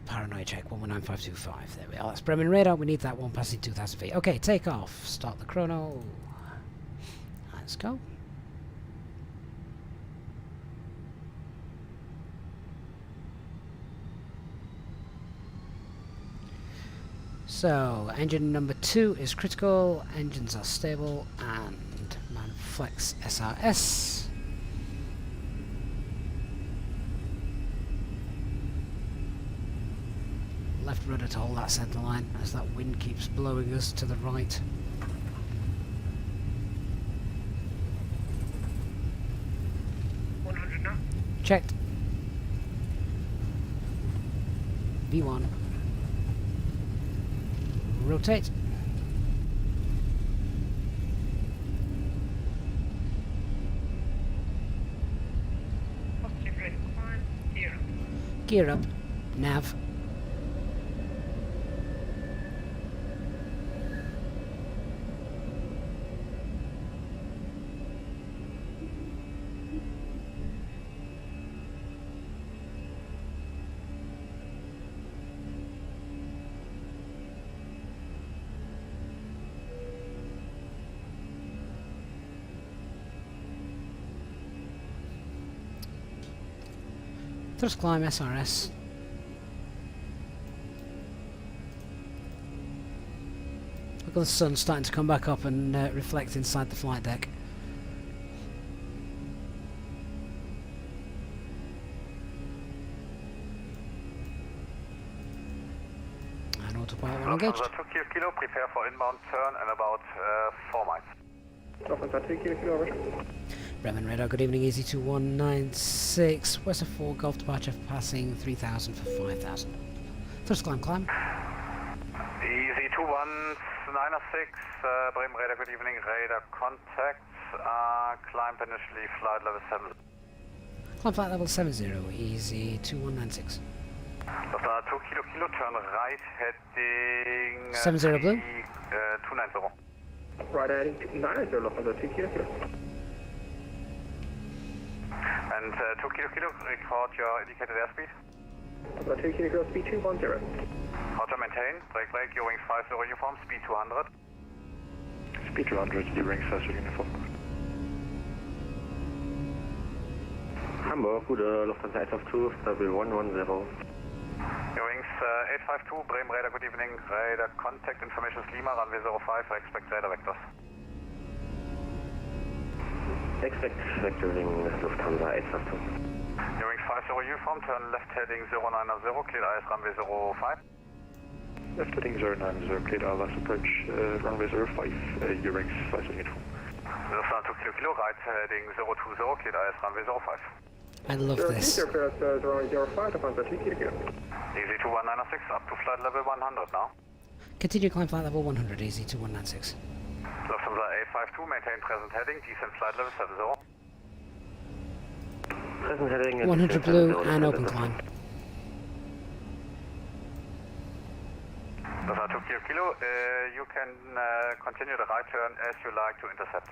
Paranoia check, 119525. There we are. That's Bremen radar. We need that one passing 2,000 feet. Okay, take off. Start the chrono. Let's go. So, engine number 2 is critical, engines are stable, and Manflex SRS. Left rudder to hold that centre line as that wind keeps blowing us to the right. Checked. V1. Rotate. Gear up. Nav. Thrust climb SRS. Look at the sun starting to come back up and reflect inside the flight deck. And autopilot will engage. 2 kilo, prepare for inbound turn in about 4 miles. Bremen radar, good evening, Easy 2196, West of 4, Golf departure passing 3,000 for 5,000. Thrust climb, climb. Easy 2196, Bremen radar, good evening, radar contact, climb initially, flight level 7. Climb flight level 70, Easy 2196. Lufthansa 2 kilo, kilo, turn right, heading 70 blue. 290. Right heading 290, Lufthansa 2 kilo, kilo. And 2 kilo, kilo, record your indicated airspeed. Lufthansa 2 kilo, kilo, speed 210. Roger, maintain, brake, your wings 50 uniform, speed 200. Speed 200, your wings 50 uniform. Hamburg, goede Lufthansa 852, stabil 110. Your wings 852, Bremen radar, good evening, radar contact information is Lima, runway 05, expect radar vectors. Expect vectoring Lufthansa 852. Your wings 50 uniform, turn left heading 090, clear IS runway 05. Left heading 090, clear ILS approach runway 05, your wings 50 uniform. Lufthansa 2 kilo, kilo, right heading 020, clear IS runway 05. I love this. Runway 05, Lufthansa 2 kilo, kilo. Easy 2196, up to flight level 100 now. Continue climb flight level 100, Easy 2196. Lufthansa A52, maintain present heading, descent flight level 70. Present heading at 100 blue and open climb. Lufthansa 2 Kilo, you can continue the right turn as you like to intercept.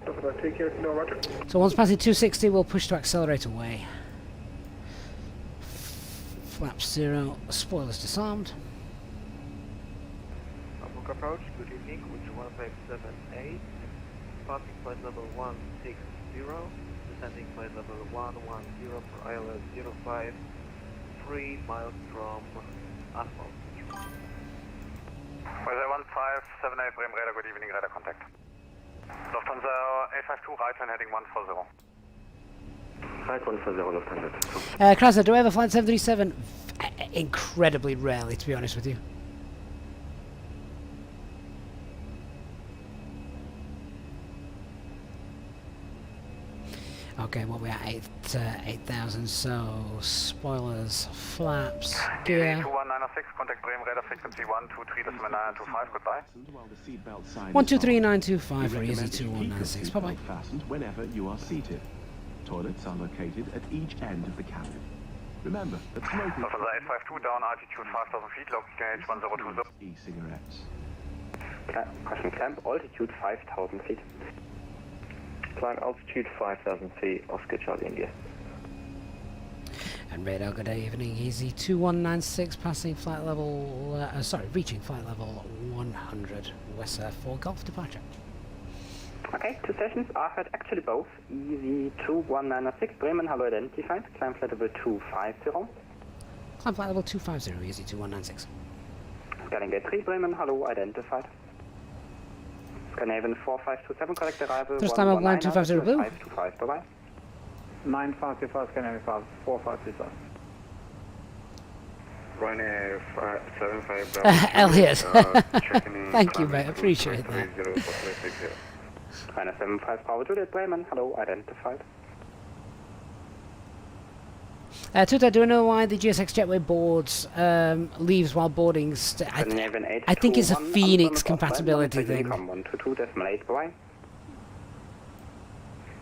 Lufthansa 2 Kilo, roger. So once passing 260, we'll push to accelerate away. Flaps 0, spoilers disarmed. Hamburg approach, good evening, which 1578. Departing flight level 160, descending flight level 110 for ILS 05, 3 miles from asphalt. Weather 1578, Bremen radar, good evening, radar contact. Lufthansa A52, right turn heading 140. Right 140, Lufthansa. Chrysler, do I have a flight 737? Incredibly rarely, to be honest with you. Okay, what we at? 8,000, so spoilers, flaps, gear. 21906, contact Bremen radar frequency 123.925, goodbye. 123925 for easy 2196, bye bye. Fastened whenever you are seated. Toilets are located at each end of the cabin. Remember that smoking... Lufthansa 852, down altitude 5,000 feet, local gauge 1020. E-cigarettes. Question climb, altitude 5,000 feet. Climb altitude 5,000 feet, Oscar Charlie India. And radar, good evening, easy 2196, passing flight level, reaching flight level 100, West 4 Golf departure. Okay, two stations, I heard actually both. Easy 21906, Bremen, hello identified, climb flight level 250. Climb flight level 250, easy 2196. Scanning gate 3, Bremen, hello identified. Scandinavian 4527, correct arrival. First time I've 250 blue. 525, bye bye. 9525, Scandinavian 4525. Ryanair 75. Elliot, thank you mate, appreciate that. Ryanair 75, Bravo Juliet, Bremen, hello identified. Tuta, do you know why the GSX jetway boards leaves while boarding? I think it's a Phoenix compatibility thing. 122.8, bye.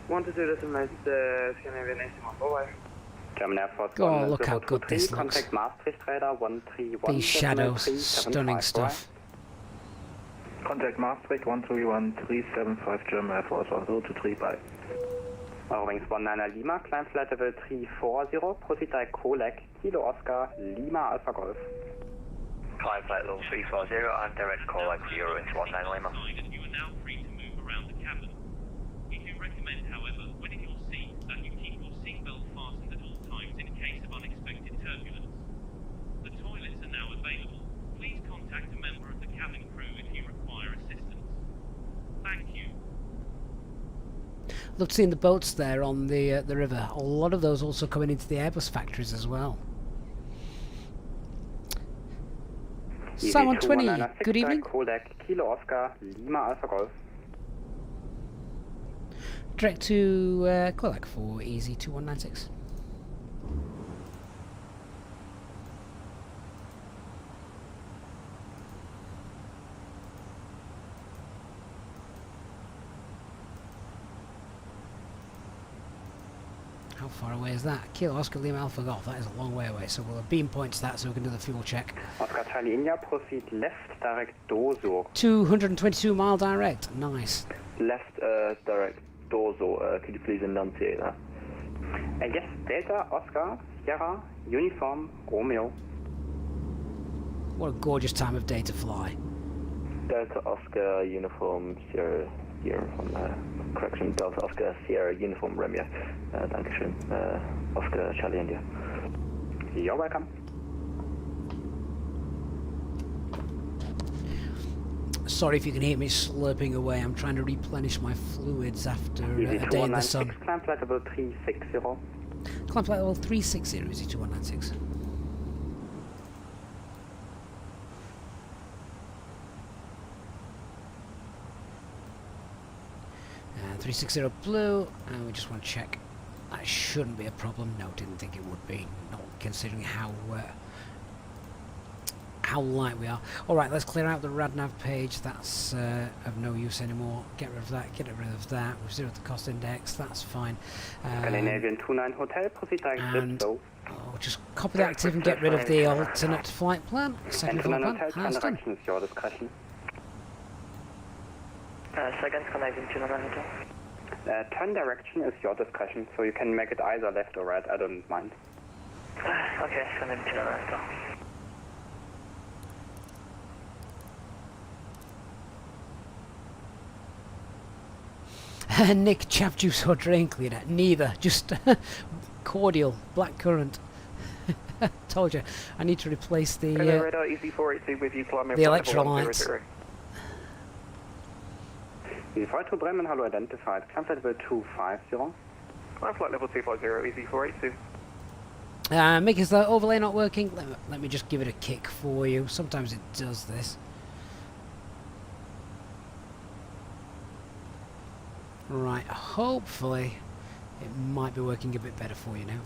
122.8, Scandinavian 81, bye. German Air Force Oh, look how good this looks. Contact Maastricht radar 131. These shadows, stunning stuff. Contact Maastricht 131375, German Air Force 1023, bye. Wings 19 Lima, climb flight level 340, proceed by Kolek, Kilo Oscar, Lima Alpha Golf. Climb flight level 340 and direct call like 0 into 19 Lima. You are now free to move around the cabin. We do recommend, however, when in your seat, that you keep your seatbelt fastened at all times in case of unexpected turbulence. The toilets are now available. Please contact a member of the cabin crew if you require assistance. Thank you. Loved seeing the boats there on the river. A lot of those also coming into the Airbus factories as well. Simon 20, good evening. Kolek, Kilo Oscar, Lima Alpha Golf. Direct to Kolek for easy 2196. How far away is that? Kilo Oscar Lima Alpha Golf, that is a long way away, so we'll beam point to that so we can do the fuel check. Oscar Charlie India, proceed left, direct Dozo. 222 mile direct, nice. Left direct Dozo, could you please enunciate that? Yes, Delta, Oscar, Sierra, Uniform, Romeo. What a gorgeous time of day to fly. Delta Oscar Uniform Sierra Uniform, correction, Delta Oscar Sierra Uniform Romeo. Dankeschön. Oscar Charlie India. You're welcome. Sorry if you can hear me slurping away, I'm trying to replenish my fluids after a day in the sun. Climb flight level 360. Climb flight level 360, easy 2196. 360 blue, and we just want to check. That shouldn't be a problem. No, didn't think it would be. Not considering how how light we are. Alright, let's clear out the radnav page. That's of no use anymore. Get rid of that, get rid of that. We've zeroed the cost index, that's fine. Scandinavian 29 Hotel, proceed direct And so. just copy the active and get rid of the alternate flight plan. Second flight 29 plan, Hotel, that's turn done. direction is your discretion. Second Scandinavian 29 Hotel. Turn direction is your discretion, so you can make it either left or right, I don't mind. Okay, Scandinavian 29 Hotel. Nick, chap juice or drain cleaner? Neither, just cordial, black currant. Told you, I need to replace the radar EC482 with you, climb the electrolytes. Flight to Bremen, hello, identified. Climb flight level 250. Climb flight level 250, EC482. Mick, is the overlay not working? Let me just give it a kick for you. Sometimes it does this. Right, hopefully it might be working a bit better for you now.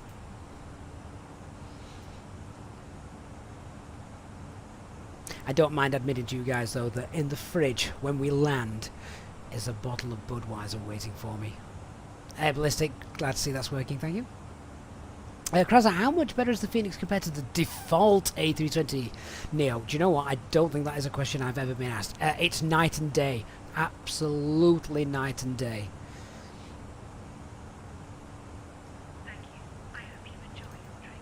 I don't mind admitting to you guys though that in the fridge when we land is a bottle of Budweiser waiting for me. Ballistic, glad to see that's working, thank you. Krasa, how much better is the Phoenix compared to the default A320 Neo? Do you know what? I don't think that is a question I've ever been asked. It's night and day. Absolutely night and day. Thank you. I hope you enjoy your drink.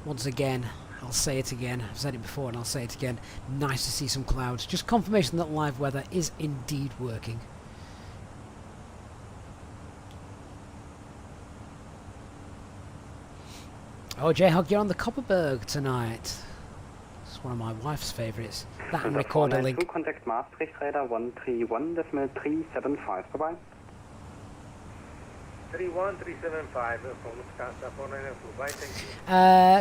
Once again, I'll say it again. I've said it before and I'll say it again. Nice to see some clouds. Just confirmation that live weather is indeed working. Oh, J-Hog, you're on the Copperberg tonight. It's one of my wife's favourites. That and Recorder Link. Contact Maastricht radar 131.375. Bye bye. 31375 from Lufthansa 492. Bye, thank you.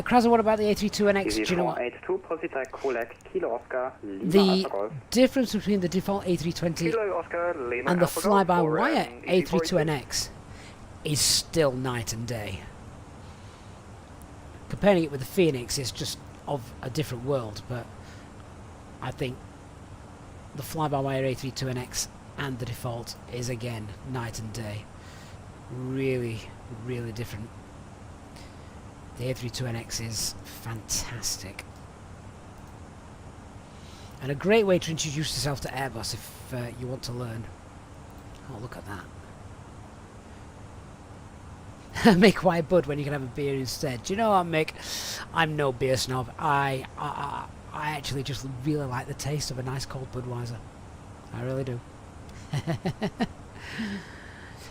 Krasa, what about the A320NX? Do you know what? 82, proceed direct Kolek, Kilo Oscar, Lima The Alpha Golf. difference between the default A320 Kilo Oscar, Lima and the Alpha Golf fly-by-wire for, A320NX is still night and day. Comparing it with the Phoenix is just of a different world, but I think the fly-by-wire A320NX and the default is again night and day. Really, really different. The A320NX is fantastic. And a great way to introduce yourself to Airbus if you want to learn. Oh, look at that. Make white bud when you can have a beer instead. Do you know what, Mick? I'm no beer snob. I actually just really like the taste of a nice cold Budweiser. I really do.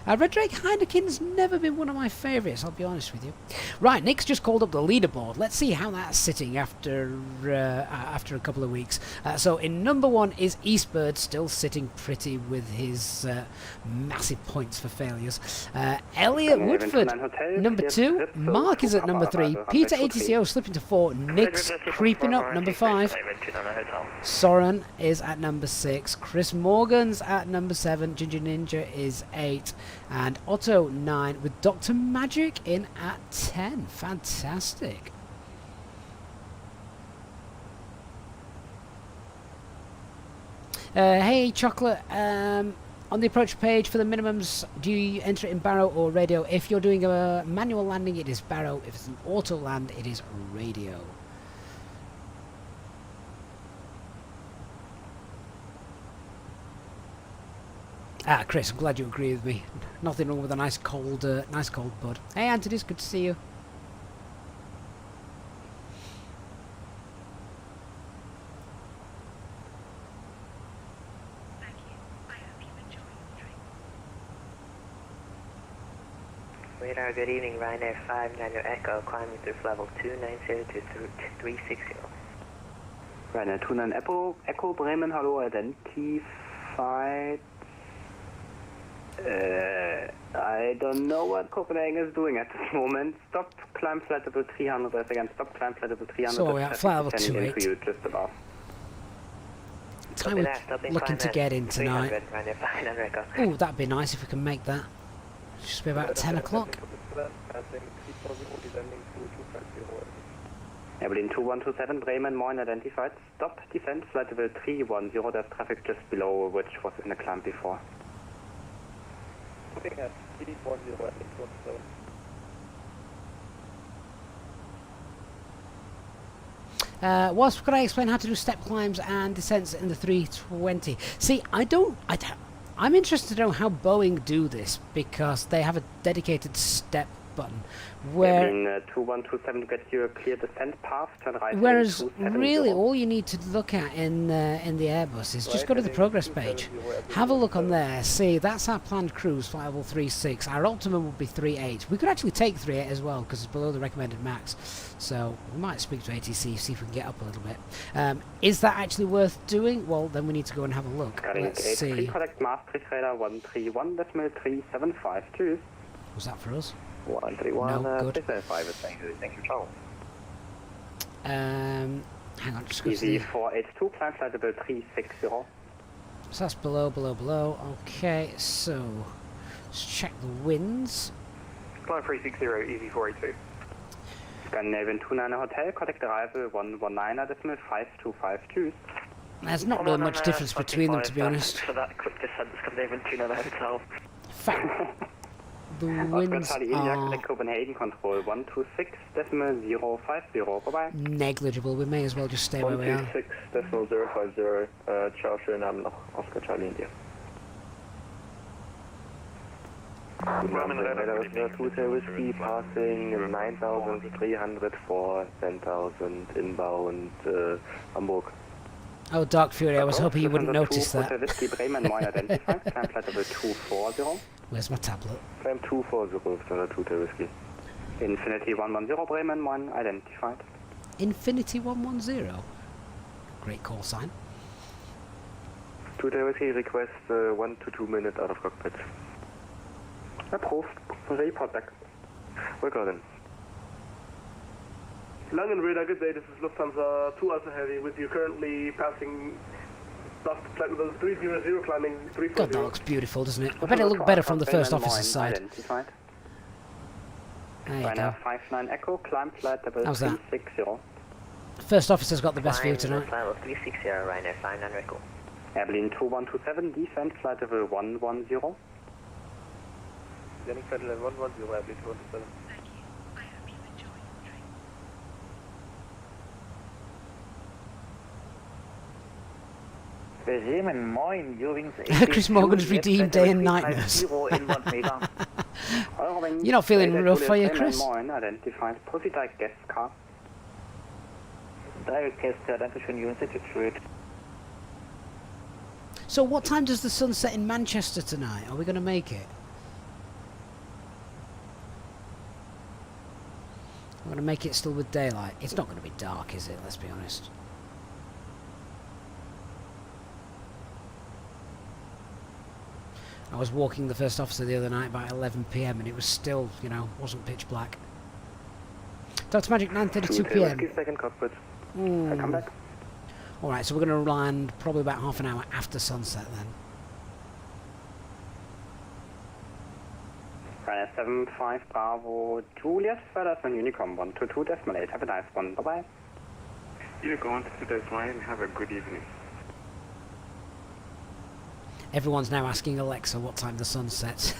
Red Drake Heineken's never been one of my favourites, I'll be honest with you. Right, Nick's just called up the leaderboard. Let's see how that's sitting after after a couple of weeks. So in number one is Eastbird, still sitting pretty with his massive points for failures. Elliot Woodford, number two. Mark is at number three. Peter ATCO slipping to four. Nick's creeping up, number five. Soren is at number six. Chris Morgan's at number seven. Ginger Ninja is 8. And Otto 9 with Dr. Magic in at 10. Fantastic. Hey Chocolate, on the approach page for the minimums, do you enter it in Barrow or radio? If you're doing a manual landing, it is Barrow. If it's an auto land, it is radio. Ah, Chris, I'm glad you agree with me. Nothing wrong with a nice cold bud. Hey, Anthony, it's good to see you. Thank you. I hope you enjoy your drink. Radar, good evening. Ryanair 5 Nano Echo, climbing through level 290 to 360. Ryanair 29 Echo Bremen, hello, identified. I don't know what Copenhagen is doing at this moment. Stop climb flight level 300 again. Stop climb flight level 300. So we're at flight level 28. You just above. Time we're looking to get in tonight. Oh, that'd be nice if we can make that. Just be about 10 o'clock. passing 340, descending to 250. Airplane 2127, Bremen, Moin, identified. Stop, descent, flight level 310, there's traffic just below which was in the climb before. Looking at 340, heading towards zone. Wasp, could I explain how to do step climbs and descents in the 320? See, I'm interested to know how Boeing do this, because they have a dedicated step button. Airplane 2127 to get you a clear descent path, turn right. Whereas really all you need to look at in the Airbus is just go to the progress page, have a look on there, see that's our planned cruise, flight level 36, our optimum would be 38. We could actually take 38 as well because it's below the recommended max, so we might speak to ATC, see if we can get up a little bit. Is that actually worth doing? Well, then we need to go and have a look. Let's see. Correct Maastricht radar 131.3752. Was that for us? 131, no, good. 605 is saying thank you, Charles. Hang on, just go to Easy the... 482, climb flight level 360. So that's below. Okay, so let's check the winds. Climb 360, easy 482. Scandinavian 29 Hotel, contact arrival 119.5252. There's not really much difference between them, to be honest. For that quick descent, Scandinavian 29 Hotel. Fact. The winds are Copenhagen control 126.050. Bye-bye. negligible. We may as well just stay where we are. 126.050, ciao, schönen Abend noch, Oscar Charlie India. Hotel Whiskey passing 9,300 for 10,000 inbound Hamburg. Oh, Dark Fury, I was hoping you wouldn't notice that. Where's my tablet? Climb 240, Standard Hotel Whiskey. Infinity 110, Bremen, 1 identified. Infinity 110? Great call sign. Hotel Whiskey request 1 to 2 minutes out of cockpit. Approved. Report back. Recording. Langen radar, good day, this is Lufthansa 2 Alpha Heavy with you currently passing flight level 300, climbing 340. God, that looks beautiful, doesn't it? I bet it looked better from the first officer's side. There you go. 59 Echo, climb flight level How's that? 360. First officer's got the best view tonight. Flight level 360, Ryanair 59 Echo. Airplane 2127, descent flight level 110. Landing flight level 110, Airplane 2127. Bremen, moin, Chris Morgan's redeemed day and night nurse. You're not feeling rough, are you, Chris? Identified. Proceed direct guest car. Direct guest car, danke schön, Unit Detroit. So what time does the sun set in Manchester tonight? Are we going to make it? I'm going to make it still with daylight. It's not going to be dark, is it? Let's be honest. I was walking the first officer the other night about 11 PM and it was still, you know, wasn't pitch black. Dr. Magic 9:32 PM. Second cockpit. I come back. Alright, so we're going to land probably about half an hour after sunset then. Ryanair 75 Bravo Juliet, further on Unicom 122.8. Have a nice one. Bye-bye. Unicom 122.8, have a good evening. Everyone's now asking Alexa what time the sun sets.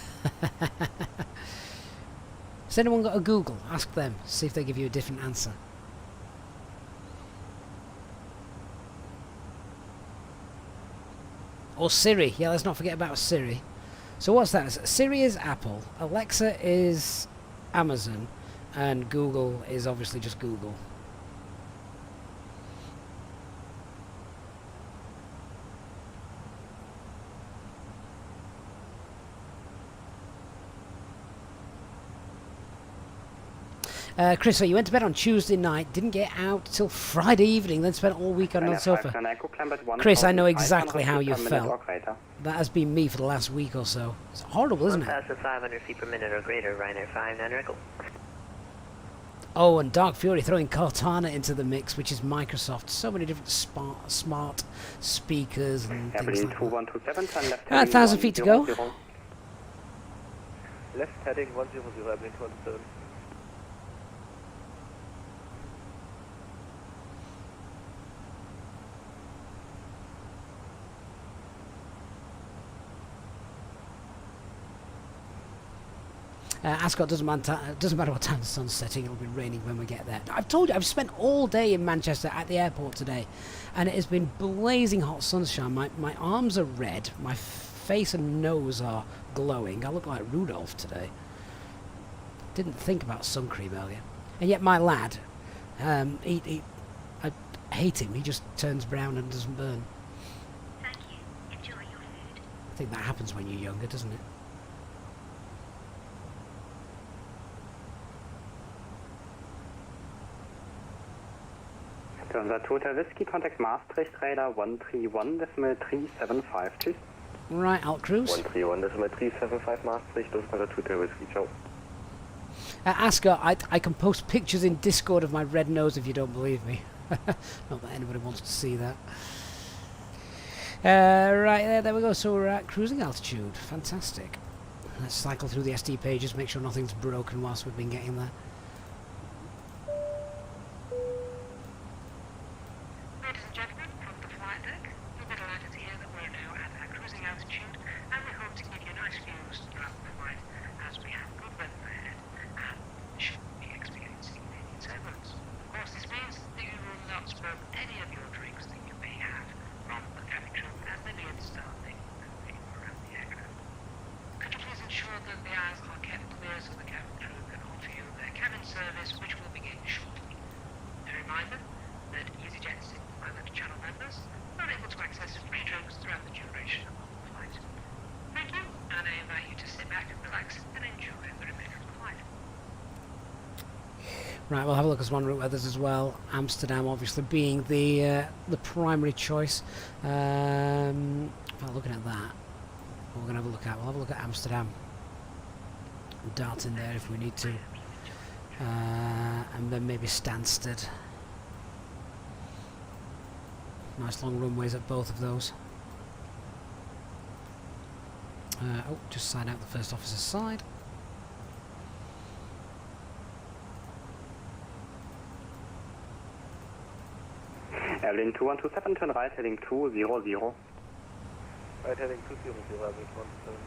Has anyone got a Google? Ask them. See if they give you a different answer. Or Siri. Yeah, let's not forget about Siri. So what's that? Siri is Apple, Alexa is Amazon, and Google is obviously just Google. Chris, so you went to bed on Tuesday night, didn't get out till Friday evening, then spent all weekend on the sofa. Chris, I know exactly how you felt. That has been me for the last week or so. It's horrible, isn't it? 1,500 feet per minute or greater, Ryanair 59 Echo. Oh, and Dark Fury throwing Cortana into the mix, which is Microsoft. So many different smart speakers and things like that. 1,000 feet to go. Left heading 100, airplane 27. Ascot doesn't matter what time the sun's setting, it'll be raining when we get there. I've told you, I've spent all day in Manchester at the airport today, and it has been blazing hot sunshine. My arms are red, my face and nose are glowing. I look like Rudolph today. Didn't think about sun cream earlier. And yet my lad, I hate him, he just turns brown and doesn't burn. Thank you. Enjoy your food. I think that happens when you're younger, doesn't it? Total Whiskey, contact Maastricht, radar 131.375, tschüss. Right, Alt Cruise. 131.375 Maastricht, Lufthansa Total Whiskey, ciao. Ascot, I can post pictures in Discord of my red nose if you don't believe me. Not that anybody wants to see that. Right, there we go, so we're at cruising altitude. Fantastic. Let's cycle through the SD pages, make sure nothing's broken whilst we've been getting there. Right, we'll have a look at one route others as well. Amsterdam, obviously, being the primary choice. Looking at that, what we're going to have a look at. We'll have a look at Amsterdam. Dart in there if we need to, and then maybe Stansted. Nice long runways at both of those. Just sign out the first officer's side. Airline 2127, turn right, heading 200. Right heading 200, airplane 27.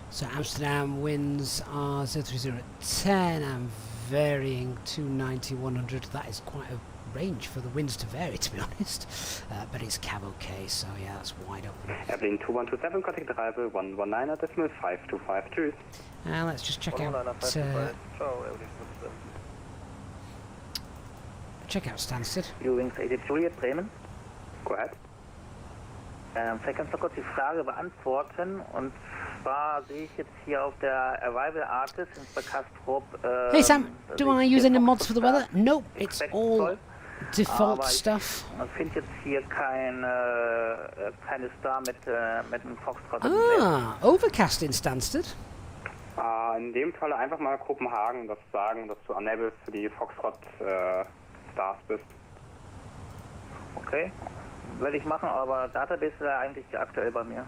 So Amsterdam winds are 030 at 10 and varying 290, 100. That is quite a range for the winds to vary, to be honest. But it's cab okay, so yeah, that's wide open. Airplane 2127, contact arrival 119.525, tschüss. And let's just check out Stansted. Übrigens, Edith Juliet, Bremen. Go ahead. Vielleicht kannst du kurz die Frage beantworten. Und zwar sehe ich jetzt hier auf der Arrival Artist in Kastrop. Hey Sam, do I use any mods for the weather? Nope, it's all default stuff. Man findet jetzt hier keine Star mit einem Foxtrot. Overcast in Stansted. In dem Fall einfach mal Kopenhagen das sagen, dass du unable für die Foxtrot Stars bist. Okay, werde ich machen, aber Database ist ja eigentlich aktuell bei mir.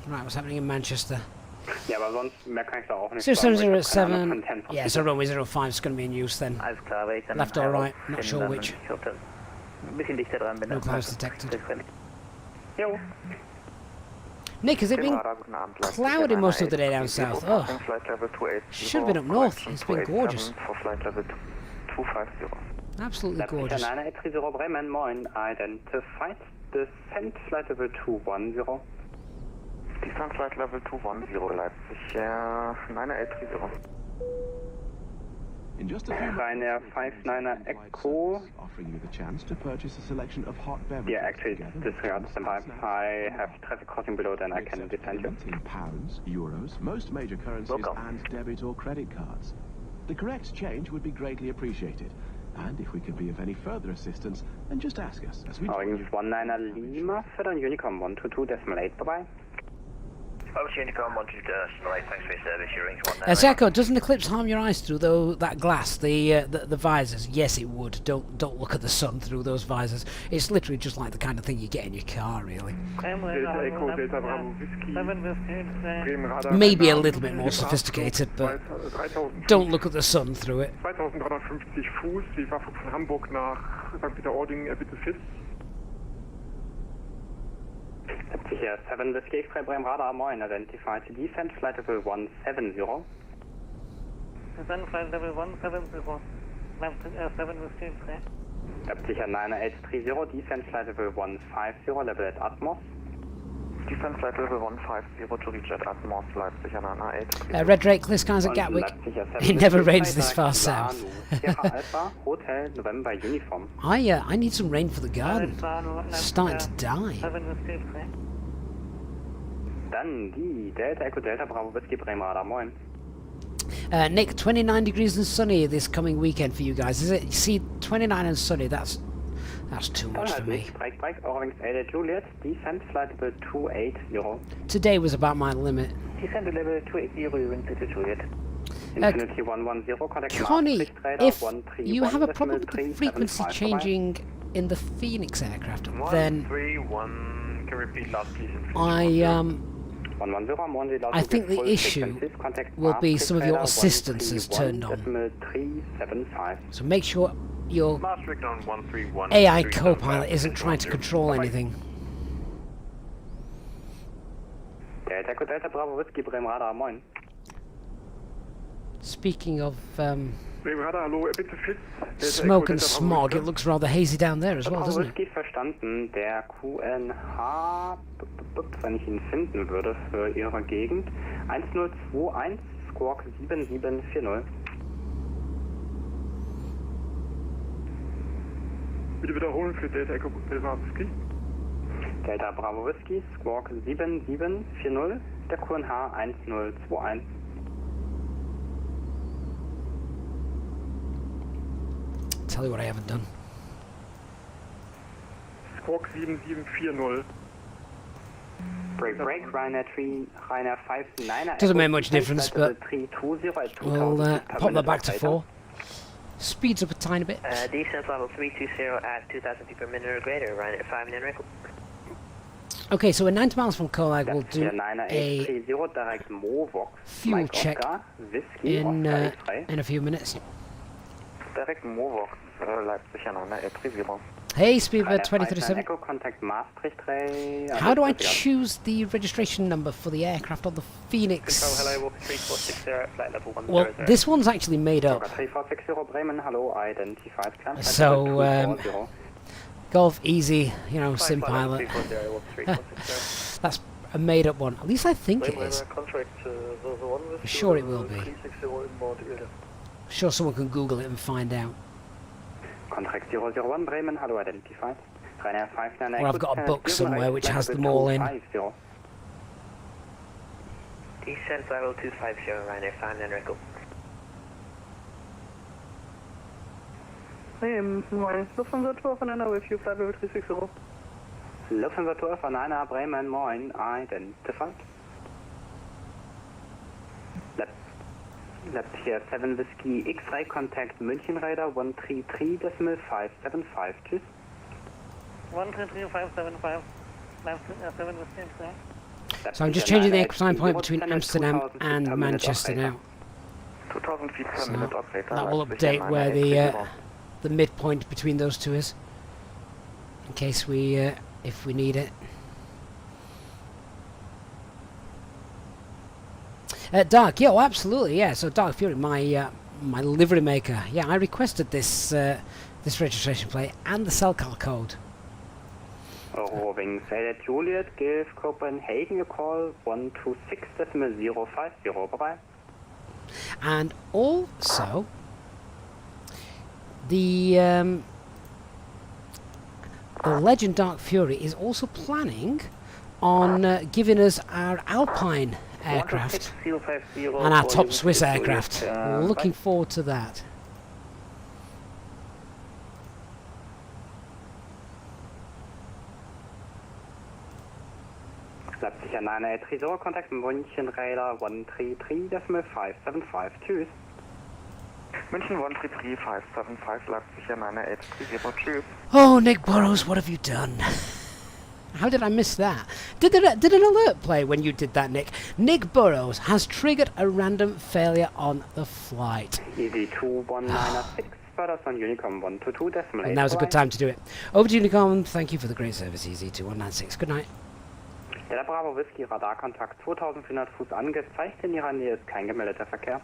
Right, what's happening in Manchester? Ja, aber sonst mehr kann ich da auch nicht 0707. Yeah, so runway 05 is going to be in use then. Alles klar, weil ich dann left or right, not sure which. Ein bisschen dichter dran bin. No clouds detected. Jo. Nick, has it been cloudy most of the day down south? Oh, should have been up north. It's been gorgeous. For flight level 250. Absolutely gorgeous. 9830 Bremen, moin. Identified descent flight level 210. Descent flight level 210, Leipzig, 9830. In just a few Ryanair 59er Echo. Offering you the chance to purchase a selection of hot beverages. Yeah, actually, disregard standby. I have traffic crossing below, then I can descend you. In pounds, euros, most major currencies, and debit or credit cards. The correct change would be greatly appreciated. And if we could be of any further assistance, then just ask us as we Origins 19er Lima, Federal Unicom 122.8, bye-bye. Opportunity to come on to Snellight, thanks for your service, your range 1 now. Zeko, doesn't eclipse harm your eyes through though that glass, the visors? Yes, it would. Don't look at the sun through those visors. It's literally just like the kind of thing you get in your car, really. Maybe a little bit more sophisticated, but don't look at the sun through it. 2350 Fuß, die Waffe von Hamburg nach St. Peter-Ording, bitte fit. 7 Whiskey X-Ray Bremen Radar, moin, identified descent flight level 170. Descent flight level 170. 7 Whiskey X-Ray. Leipziger 9830, descent flight level 150, level at Atmos. Descent flight level 150 to reach at Atmos, Leipziger 9830. Red Drake, clear skies at Gatwick. It never rains this far south. Alpha, Hotel, November, uniform. I need some rain for the garden. It's starting to die. Dann die Delta Echo Delta Bravo Whiskey Bremen Radar, moin. Nick, 29 degrees and sunny this coming weekend for you guys, is it? You see, 29 and sunny, that's too much for me. Break, Eurowings 8 Juliet, descent flight level 280. Today was about my limit. Descent to level 280, Eurowings 8 Juliet. Infinity 110, contact Connie, if you have a problem with the 131, frequency changing in the Phoenix aircraft, then 131, can repeat last please. I think the issue will be some of your assistance is turned on. So make sure your AI co-pilot isn't trying to control anything. Delta Bravo Whiskey Bremen Radar, moin. Speaking of smoke and smog, it looks rather hazy down there as well, doesn't it? Verstanden, der QNH, wenn ich ihn finden würde für Ihre Gegend, 1021 Squawk 7740. Bitte wiederholen für Delta Echo Delta Whisky. Delta Bravo Whisky, Squawk 7740, der QNH 1021. Tell you what I haven't done. Squawk 7740. Break, Ryanair 59. Doesn't make much difference, but we'll pop that back to 4. Speeds up a tiny bit. Descent level 320 at 2,000 feet per minute or greater, Ryanair 59 record. Okay, so we're 90 miles from Colag. We'll do a fuel check in a few minutes. Direct Movox, Leipziger 9830. Hey, Speedbird 2037. How do I choose the registration number for the aircraft on the Phoenix? Hello, Walker 3460 at flight level 100. Well, this one's actually made up. So, Golf Easy, you know, sim pilot. That's a made up one. At least I think it is. I'm sure it will be. I'm sure someone can Google it and find out. Contract 001 Bremen, hello, identified. Ryanair 59. Or I've got a book somewhere which has them all in. Descent level 250, Ryanair 59 record. Moin, Lufthansa Tour von einer with you, flight level 360. Lufthansa Tour von einer Bremen, moin, identified. Leipzig 7 Whiskey X-Ray, contact München Radar 133.575, tschüss. 133.575, Leipzig 7 Whiskey X-Ray. So I'm just changing the equine point between Amsterdam and Manchester now. 2000 feet per So minute operator. that will update where the midpoint between those two is, in case we, if we need it. Dark, yeah, oh, absolutely, yeah. So Dark Fury, my livery maker. Yeah, I requested this this registration plate and the Cellcar code. Eurowings 8 Juliet, give Copenhagen a call 126.050. Bye bye. And also the Legend Dark Fury is also planning on giving us our Alpine aircraft and our top Swiss aircraft. We're looking forward to that. Leipzig an 980, contact München Radar 133.575. Tschüss. München 133.575, Leipzig an 980, tschüss. Oh, Nick Burrows, what have you done? How did I miss that? Did an alert play when you did that, Nick? Nick Burrows has triggered a random failure on the flight. Easy 2196, further on Unicom 122 decimal 8. And now's a good time to do it. Over to Unicom, thank you for the great service, Easy 2196. Good night. Der Bravo Whisky, Radarkontakt 2400 Fuß angezeigt, in Ihrer Nähe ist kein gemeldeter Verkehr.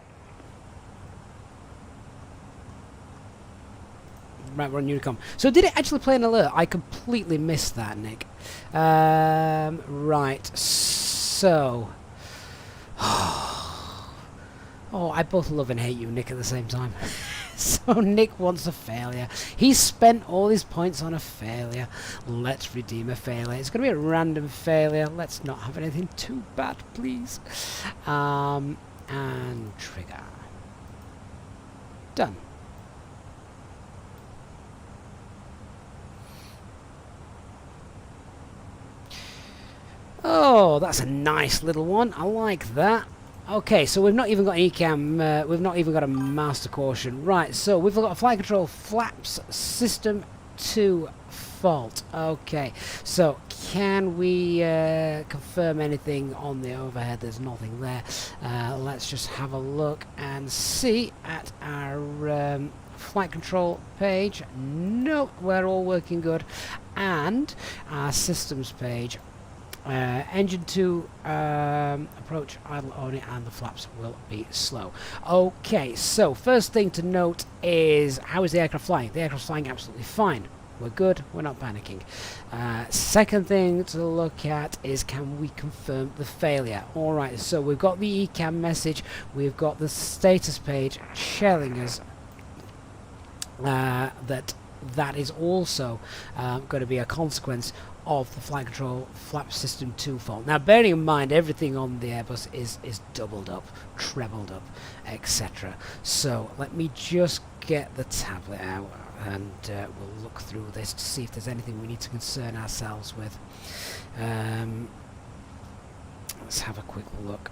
Right, we're on Unicom. So did it actually play an alert? I completely missed that, Nick. Right, so... Oh, I both love and hate you, Nick, at the same time. So Nick wants a failure. He's spent all his points on a failure. Let's redeem a failure. It's going to be a random failure. Let's not have anything too bad, please. And trigger. Done. Oh, that's a nice little one. I like that. Okay, so we've not even got ECAM, we've not even got a master caution. Right, so we've got a flight control flaps system 2 fault. Okay, so can we confirm anything on the overhead? There's nothing there. Let's just have a look and see at our flight control page. Nope, we're all working good. And our systems page. Engine 2 approach idle only, and the flaps will be slow. Okay, so first thing to note is, how is the aircraft flying? The aircraft's flying absolutely fine. We're good, we're not panicking. Second thing to look at is, can we confirm the failure? Alright, so we've got the ECAM message, we've got the status page telling us that is also going to be a consequence of the flight control flap system 2 fault. Now, bearing in mind everything on the Airbus is doubled up, trebled up, etc. So let me just get the tablet out, and we'll look through this to see if there's anything we need to concern ourselves with. Let's have a quick look.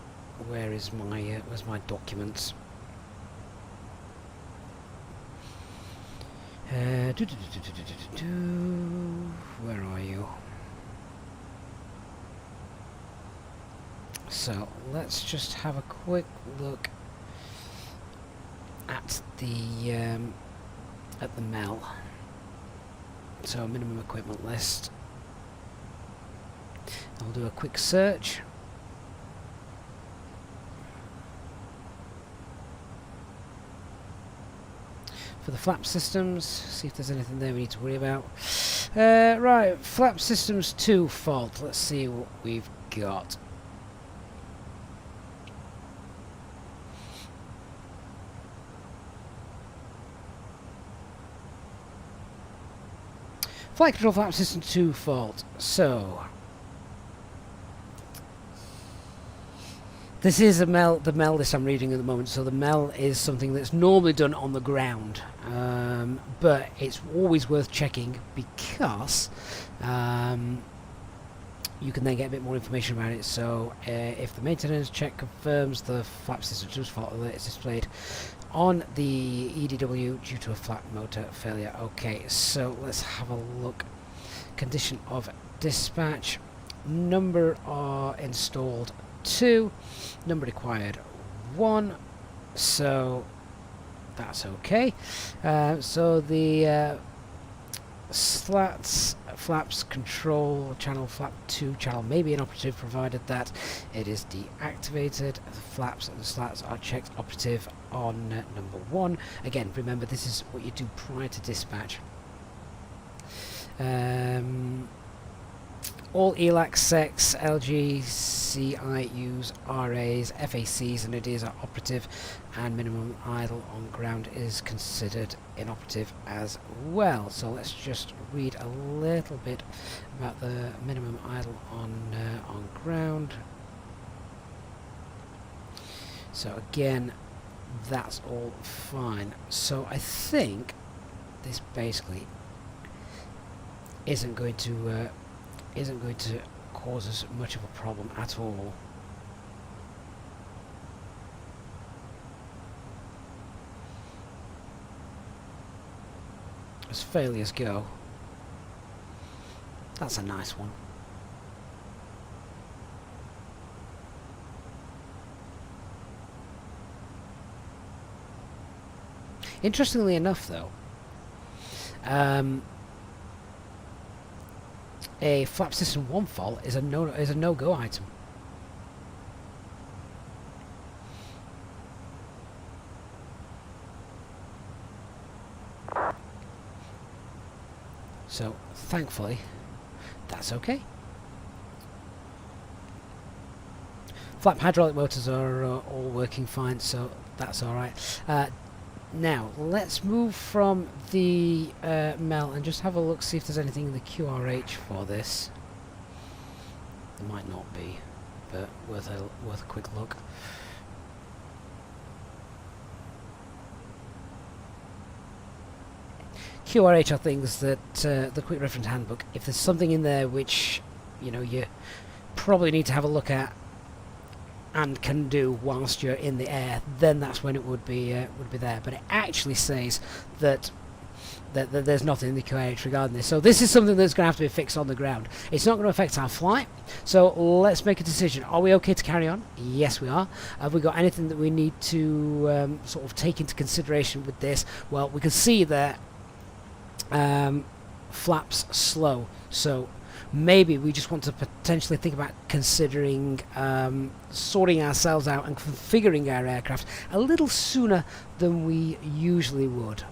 Where's my documents? Where are you? So let's just have a quick look at the MEL. So minimum equipment list. I'll do a quick search. For the flap systems, see if there's anything there we need to worry about. Right, flap systems 2 fault. Let's see what we've got. Flight control flap system 2 fault. So this is the MEL list I'm reading at the moment. So the MEL is something that's normally done on the ground, but it's always worth checking, because you can then get a bit more information about it. So if the maintenance check confirms the flap system 2 fault alert is displayed on the EDW due to a flap motor failure. Okay, so let's have a look. Condition of dispatch. Number are installed 2, number required 1, so that's okay. So the flaps control channel flap 2 channel may be inoperative, provided that it is deactivated. The flaps and the slats are checked operative on number 1. Again, remember, this is what you do prior to dispatch. All ELAC, SEX, LG, CIUs, RAs, FACs and IDs are operative, and minimum idle on ground is considered inoperative as well. So let's just read a little bit about the minimum idle on ground. So again, that's all fine. So I think this basically isn't going to cause us much of a problem at all. As failures go, that's a nice one. Interestingly enough, though, a flap system 1 fault is a no-go item. So, thankfully, that's okay. Flap hydraulic motors are all working fine, so that's alright. Now, let's move from the MEL and just have a look, see if there's anything in the QRH for this. There might not be, but worth a quick look. QRH are things that the quick reference handbook, if there's something in there which you probably need to have a look at and can do whilst you're in the air, then that's when it would be there. But it actually says that there's nothing in the QRH regarding this. So this is something that's going to have to be fixed on the ground. It's not going to affect our flight. So let's make a decision. Are we okay to carry on? Yes, we are. Have we got anything that we need to sort of take into consideration with this? Well, we can see that flaps slow, so maybe we just want to potentially think about considering sorting ourselves out and configuring our aircraft a little sooner than we usually would.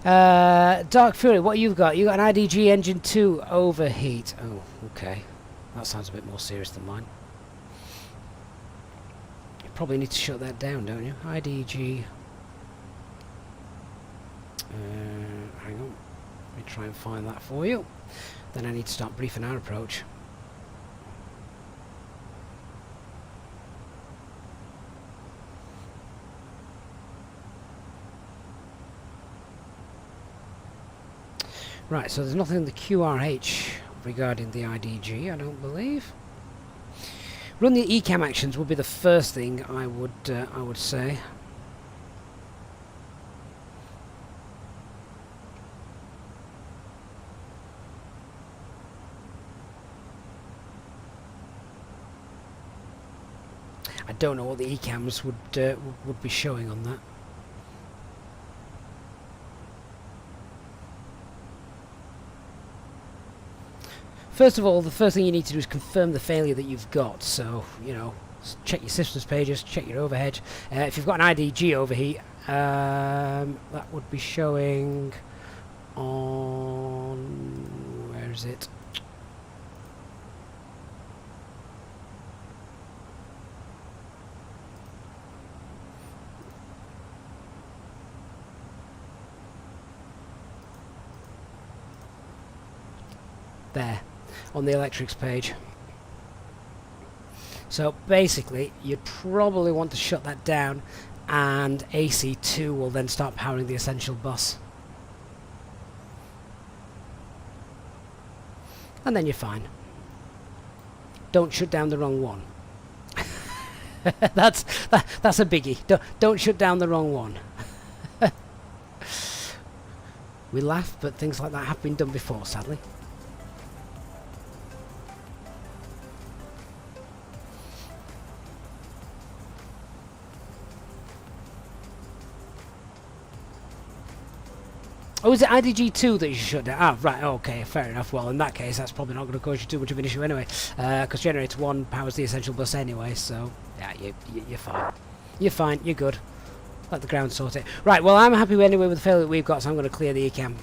Dark Fury, what you've got? You got an IDG engine 2 overheat. Oh, okay. That sounds a bit more serious than mine. You probably need to shut that down, don't you? IDG. Hang on. Let me try and find that for you. Then I need to start briefing our approach. Right, so there's nothing in the QRH regarding the IDG, I don't believe. Run the ECAM actions would be the first thing I would say. I don't know what the ECAMs would be showing on that. First of all, the first thing you need to do is confirm the failure that you've got. So, check your systems pages, check your overhead. If you've got an IDG overheat, that would be showing on... where is it? There, on the electrics page. So basically you'd probably want to shut that down, and AC2 will then start powering the essential bus, and then you're fine. Don't shut down the wrong one. that's a biggie. Don't shut down the wrong one. We laugh, but things like that have been done before, sadly. Oh, is it IDG2 that you shut down? Ah, right, okay, fair enough. Well, in that case, that's probably not going to cause you too much of an issue anyway, because Generator 1 powers the essential bus anyway, so, yeah, you're fine. You're fine, you're good. Let the ground sort it. Right, well, I'm happy anyway with the failure that we've got, so I'm going to clear the ECAM.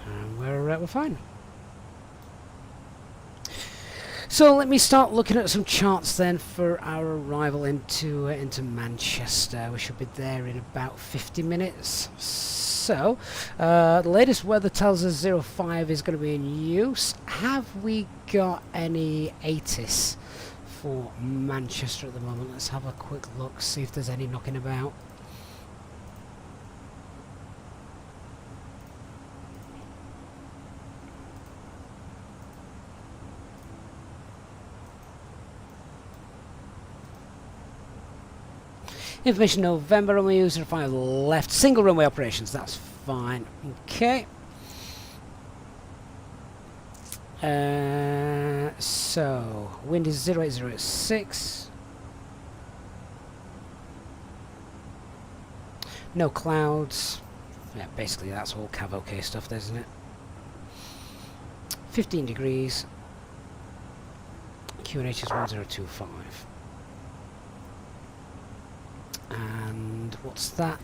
And we're fine. So let me start looking at some charts then for our arrival into Manchester. We should be there in about 50 minutes. So the latest weather tells us 05 is going to be in use. Have we got any ATIS for Manchester at the moment? Let's have a quick look, see if there's any knocking about. Information November, runway user 5 left. Single runway operations, that's fine. Okay. So, wind is 08086. No clouds. Yeah, basically that's all cav okay stuff, isn't it? 15 degrees. QNH is 1025. And what's that?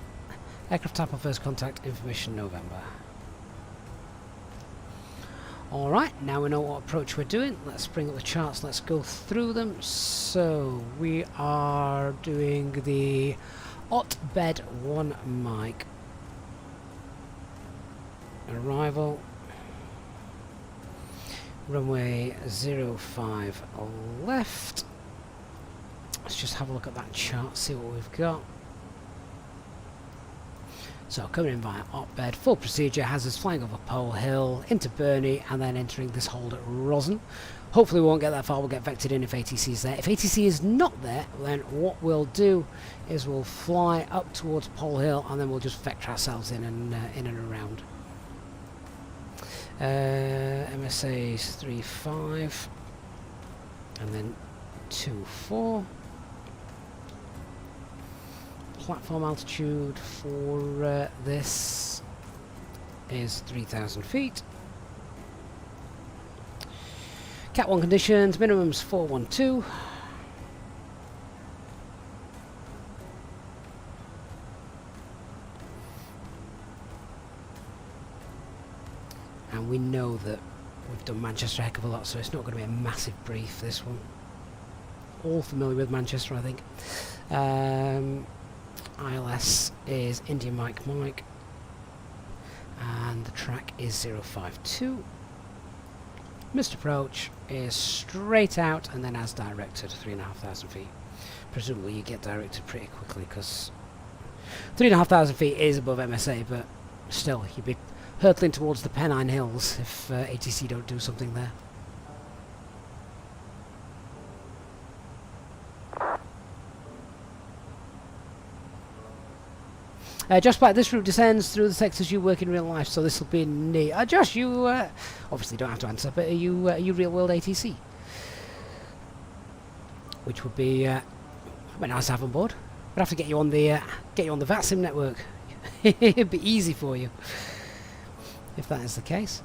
Aircraft type on first contact, information November. Alright, now we know what approach we're doing. Let's bring up the charts, let's go through them. So, we are doing the Hotbed 1 mic. Arrival. Runway 05 left. Let's just have a look at that chart, see what we've got. So coming in via Hotbed, full procedure, has us flying over Pole Hill, into Burnley, and then entering this hold at Rosen. Hopefully we won't get that far, we'll get vectored in if ATC is there. If ATC is not there, then what we'll do is we'll fly up towards Pole Hill, and then we'll just vector ourselves in and around. MSA's 35, and then 24. Platform altitude for this is 3,000 feet. Cat 1 conditions, minimums 412. And we know that we've done Manchester a heck of a lot, so it's not going to be a massive brief, this one. All familiar with Manchester, I think. ILS is India Mike, and the track is 052. Missed approach is straight out and then as directed 3,500 feet. Presumably you get directed pretty quickly because 3,500 feet is above MSA, but still you'd be hurtling towards the Pennine Hills if ATC don't do something there. Josh Black, this route descends through the sectors you work in real life, so this will be neat. Josh, you obviously don't have to answer, but are you real world ATC? Which would be nice to have on board. We'd have to get you on the VATSIM network. It'd be easy for you if that is the case.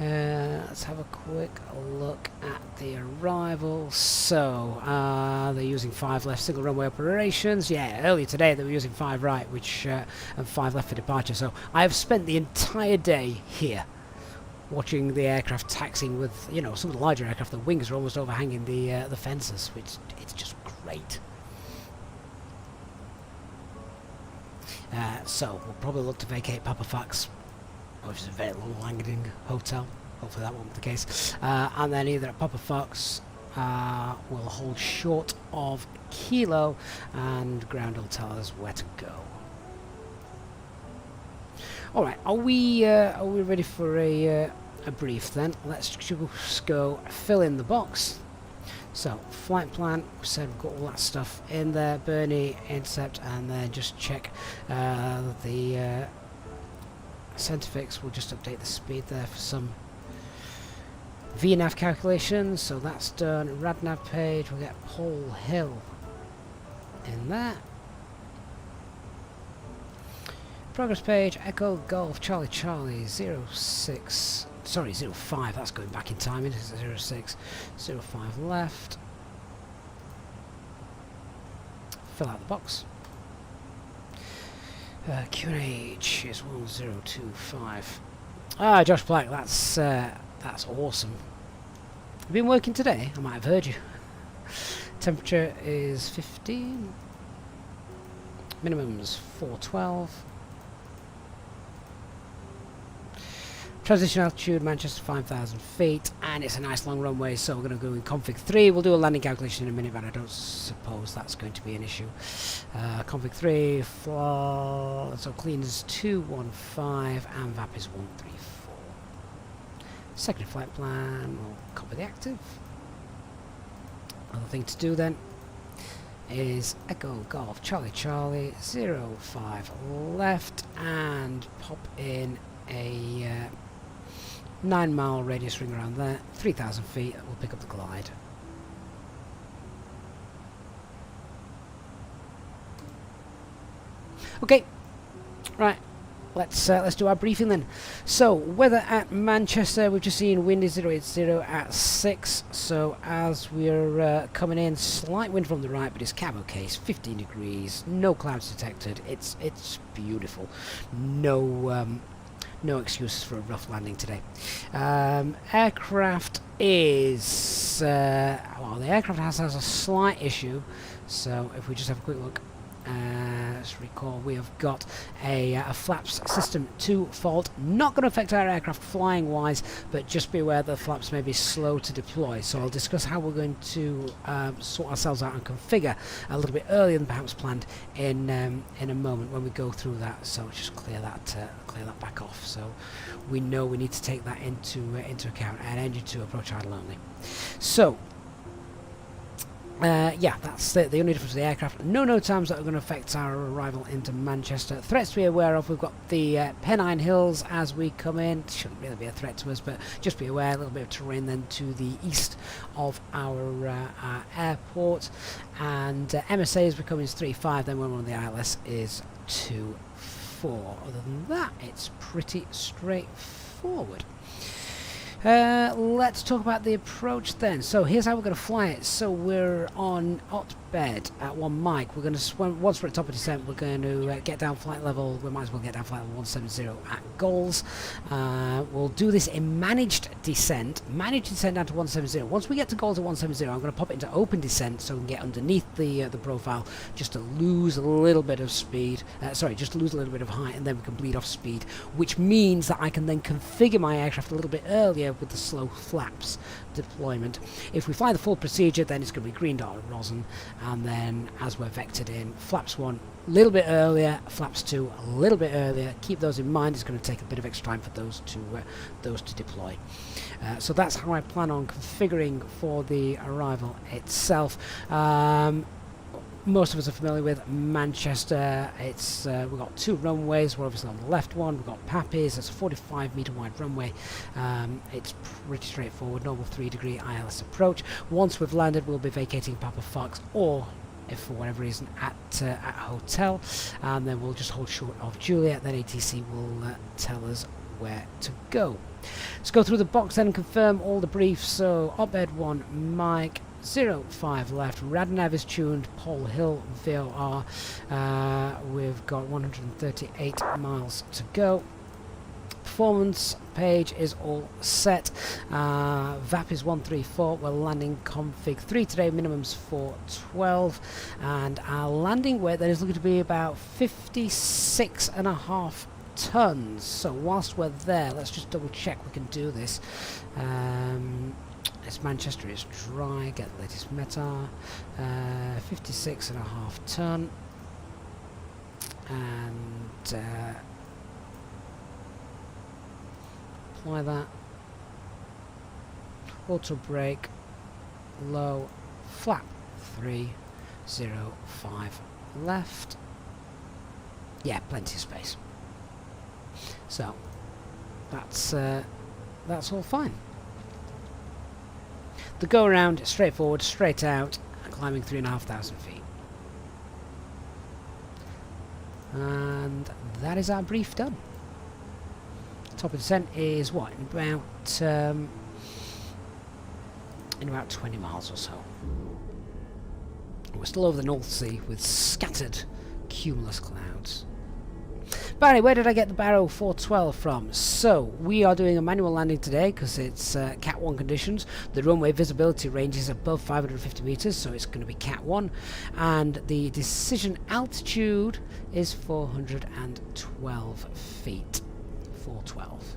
Let's have a quick look at the arrival. So they're using 5 left single runway operations. Yeah, earlier today they were using 5 right, which and 5 left for departure. So I have spent the entire day here watching the aircraft taxiing with, you know, some of the larger aircraft. The wings are almost overhanging the fences, which it's just great. So we'll probably look to vacate Papa Fox, which is a very long landing hotel. Hopefully that won't be the case. And then either at Papa Fox we'll hold short of Kilo, and ground will tell us where to go. Alright, are we ready for a brief then? Let's just go fill in the box. So, flight plan, we said we've got all that stuff in there, Burnley, intercept, and then just check the Centrifix. We'll just update the speed there for some VNAV calculations, so that's done. RadNav page, we'll get Pole Hill in there. Progress page, Echo Golf Charlie Charlie 06. Sorry, 05, that's going back in time, it is 06, 05 left. Fill out the box. QNH is 1025. Ah, Josh Black, that's awesome. You've been working today? I might have heard you. Temperature is 15. Minimum's 412. Transition altitude, Manchester 5,000 feet, and it's a nice long runway, so we're going to go in config 3. We'll do a landing calculation in a minute, but I don't suppose that's going to be an issue. Config 3, so clean is 215, and VAP is 134. Second flight plan, we'll copy the active. Other thing to do then is Echo Golf Charlie Charlie 05 left and pop in a 9-mile radius ring around there, 3,000 feet. We'll pick up the glide. Okay, right. Let's do our briefing then. So, weather at Manchester, we've just seen wind is 080 at 6. So, as we're coming in, slight wind from the right, but it's cab okay. 15 degrees, no clouds detected. It's beautiful. No excuses for a rough landing today. Aircraft is well, the aircraft has a slight issue. So, if we just have a quick look. Let's recall we have got a flaps system 2 fault. Not going to affect our aircraft flying wise, but just be aware that the flaps may be slow to deploy. So I'll discuss how we're going to sort ourselves out and configure a little bit earlier than perhaps planned in a moment when we go through that. So just clear that back off. So we know we need to take that into account. And engine 2 approach idle only. So. Yeah, that's the only difference with the aircraft. No times that are going to affect our arrival into Manchester. Threats to be aware of, we've got the Pennine Hills as we come in. Shouldn't really be a threat to us, but just be aware, a little bit of terrain then to the east of our airport. And MSA is becoming 3-5, then we're on the ILS is 2-4. Other than that, it's pretty straightforward. Let's talk about the approach then. So here's how we're going to fly it. So we're on bed at 1 mic. We're going to swim, once we're at top of descent, we're going to get down flight level. We might as well get down flight level 170 at goals. We'll do this in managed descent down to 170. Once we get to goals at 170, I'm going to pop it into open descent so we can get underneath the profile just to lose a little bit of speed. Just to lose a little bit of height, and then we can bleed off speed, which means that I can then configure my aircraft a little bit earlier with the slow flaps deployment. If we fly the full procedure, then it's going to be green dot and rosin, and then as we're vectored in, flaps 1 a little bit earlier, flaps 2 a little bit earlier. Keep those in mind. It's going to take a bit of extra time for those to deploy. So that's how I plan on configuring for the arrival itself. Most of us are familiar with Manchester. It's we've got 2 runways. We're obviously on the left one. We've got Pappy's. It's a 45-meter wide runway. It's pretty straightforward. Normal 3-degree ILS approach. Once we've landed, we'll be vacating Papa Fox, or if for whatever reason at hotel, and then we'll just hold short of Juliet. Then ATC will tell us where to go. Let's go through the box then and confirm all the briefs. So op-ed 1 Mike 05 left, Radnav is tuned, Pole Hill VOR, we've got 138 miles to go. Performance page is all set. VAP is 134, we're landing config 3 today, minimums 412, and our landing weight then is looking to be about 56.5 tons. So whilst we're there, let's just double check we can do this. It's Manchester is dry, get the latest METAR, 56.5 ton, and apply that, auto brake, low, flap 305 left, yeah, plenty of space, so that's all fine. The go around is straightforward, straight out, climbing 3,500 feet. And that is our brief done. Top of descent is what? In about 20 miles or so. We're still over the North Sea with scattered cumulus clouds. But anyway, where did I get the Barrow 412 from? So, we are doing a manual landing today because it's Cat 1 conditions. The runway visibility range is above 550 meters, so it's going to be Cat 1. And the decision altitude is 412 feet. 412.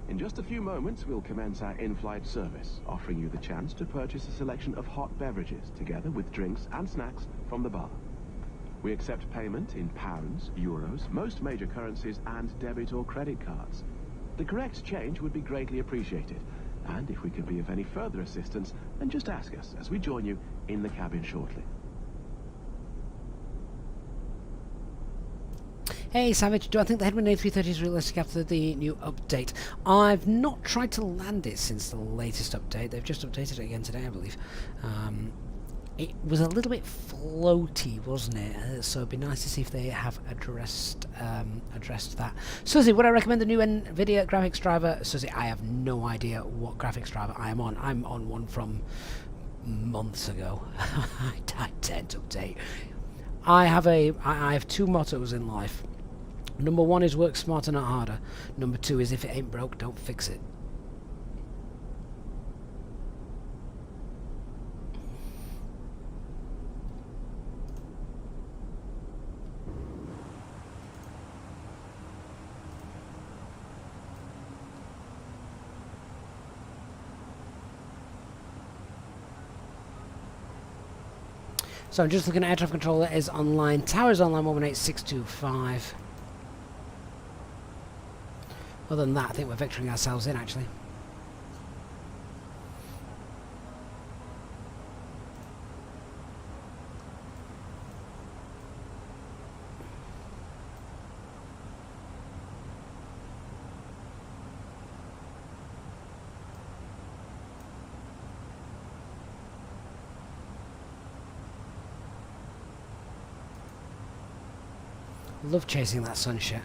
In just a few moments, we'll commence our in-flight service, offering you the chance to purchase a selection of hot beverages, together with drinks and snacks from the bar. We accept payment in pounds, euros, most major currencies, and debit or credit cards. The correct change would be greatly appreciated, and if we can be of any further assistance, then just ask us as we join you in the cabin shortly. Hey Savage, do I think the Headwind A320 is realistic after the new update? I've not tried to land it since the latest update. They've just updated it again today, I believe. It was a little bit floaty, wasn't it? So it'd be nice to see if they have addressed that. Susie, would I recommend the new NVIDIA graphics driver? Susie, I have no idea what graphics driver I am on. I'm on one from months ago. I tend to update. I have two mottos in life. Number one is work smarter, not harder. Number two is if it ain't broke, don't fix it. So I'm just looking at air traffic controller is online. Tower's online 118625. Other than that, I think we're vectoring ourselves in actually. Love chasing that sunset.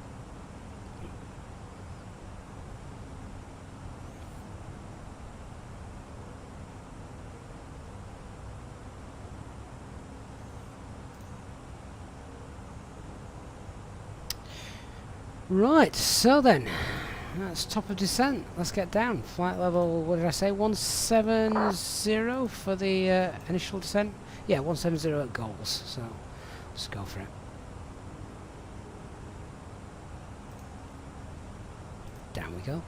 Right, so then, that's top of descent. Let's get down. Flight level, what did I say? 170 for the initial descent? Yeah, 170 at goals, so let's go for it. Down we go.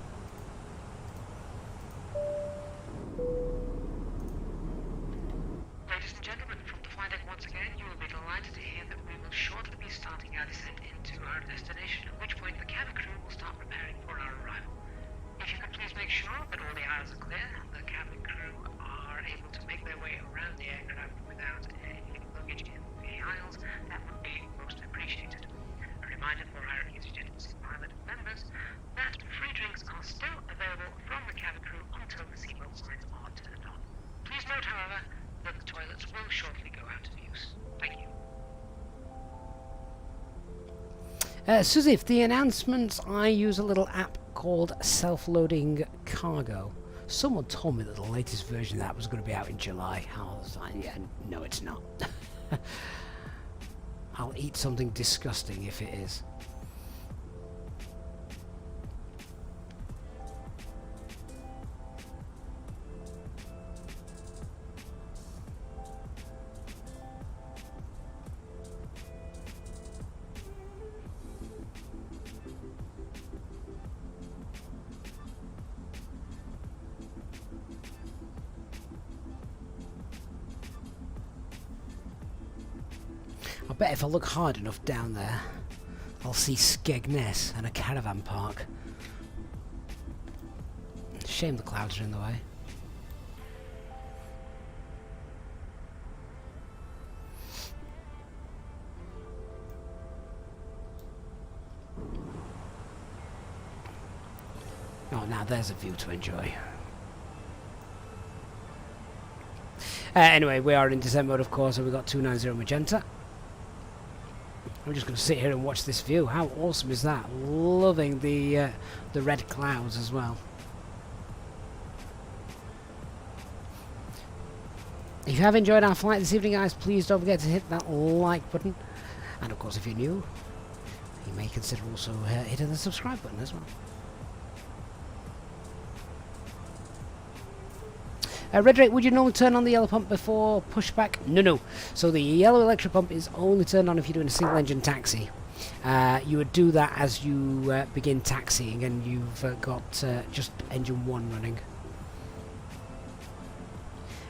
Ladies and gentlemen, from the flight deck once again, you will be delighted to hear that we will shortly be starting our descent into our destination, at which point the cabin crew will start preparing for our arrival. If you could please make sure that all the aisles are clear and the cabin crew are able to make their way around the aircraft without any luggage in the aisles, that would be most appreciated. A reminder for our Easyjet pilot members that free drinks are still available from the cabin crew until the seatbelt signs are turned on. Please note, however, that the toilets will shortly go out of use. Thank you. Susie, for the announcements, I use a little app called Self-Loading Cargo. Someone told me that the latest version of that was going to be out in July. I was like, yeah, no, it's not. I'll eat something disgusting if it is. I bet if I look hard enough down there, I'll see Skegness and a caravan park. Shame the clouds are in the way. Oh, now there's a view to enjoy. Anyway, we are in descent mode, of course, and we've got 290 magenta. I'm just going to sit here and watch this view. How awesome is that? Loving the red clouds as well. If you have enjoyed our flight this evening, guys, please don't forget to hit that like button. And of course, if you're new, you may consider also hitting the subscribe button as well. Red rate, would you normally turn on the yellow pump before pushback? No. So the yellow electric pump is only turned on if you're doing a single engine taxi. You would do that as you begin taxiing, and you've got just engine 1 running.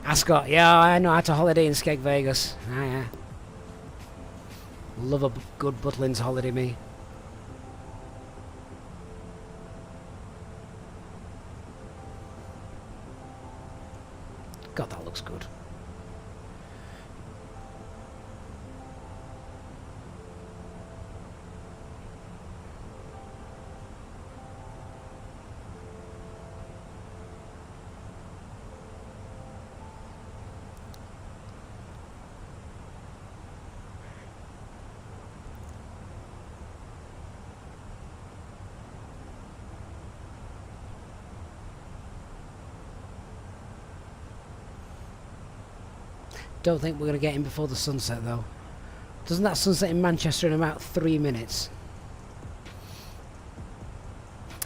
Ascot, yeah, I know how to holiday in Skeg Vegas. Ah, yeah. Love a good Butlins holiday, me. God, that looks good. Don't think we're going to get in before the sunset, though. Doesn't that sunset in Manchester in about 3 minutes?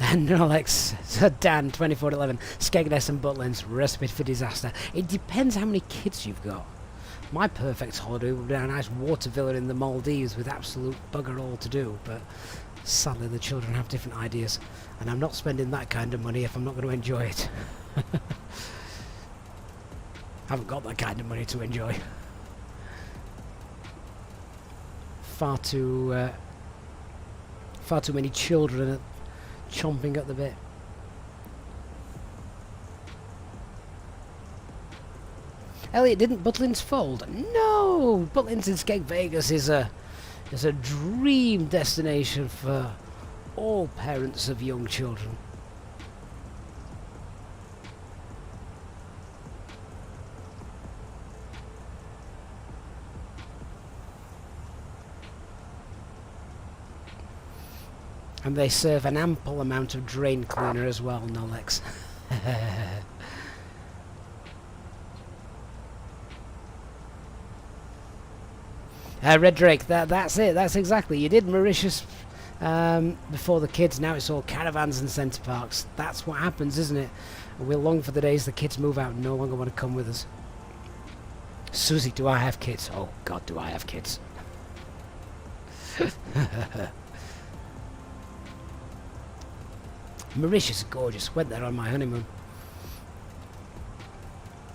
And Alex, Dan, 2411, Skegness and Butlins, recipe for disaster. It depends how many kids you've got. My perfect holiday would be a nice water villa in the Maldives with absolute bugger all to do, but sadly the children have different ideas, and I'm not spending that kind of money if I'm not going to enjoy it. I haven't got that kind of money to enjoy. Far too many children are chomping at the bit. Elliot, didn't Butlins fold? No! Butlins in Skeg Vegas is a dream destination for all parents of young children. And they serve an ample amount of drain cleaner as well, Nolex. Red Drake, that's it, that's exactly. You did Mauritius before the kids, now it's all caravans and centre parks. That's what happens, isn't it? And we'll long for the days the kids move out and no longer want to come with us. Susie, do I have kids? Oh God, do I have kids? Mauritius is gorgeous. Went there on my honeymoon.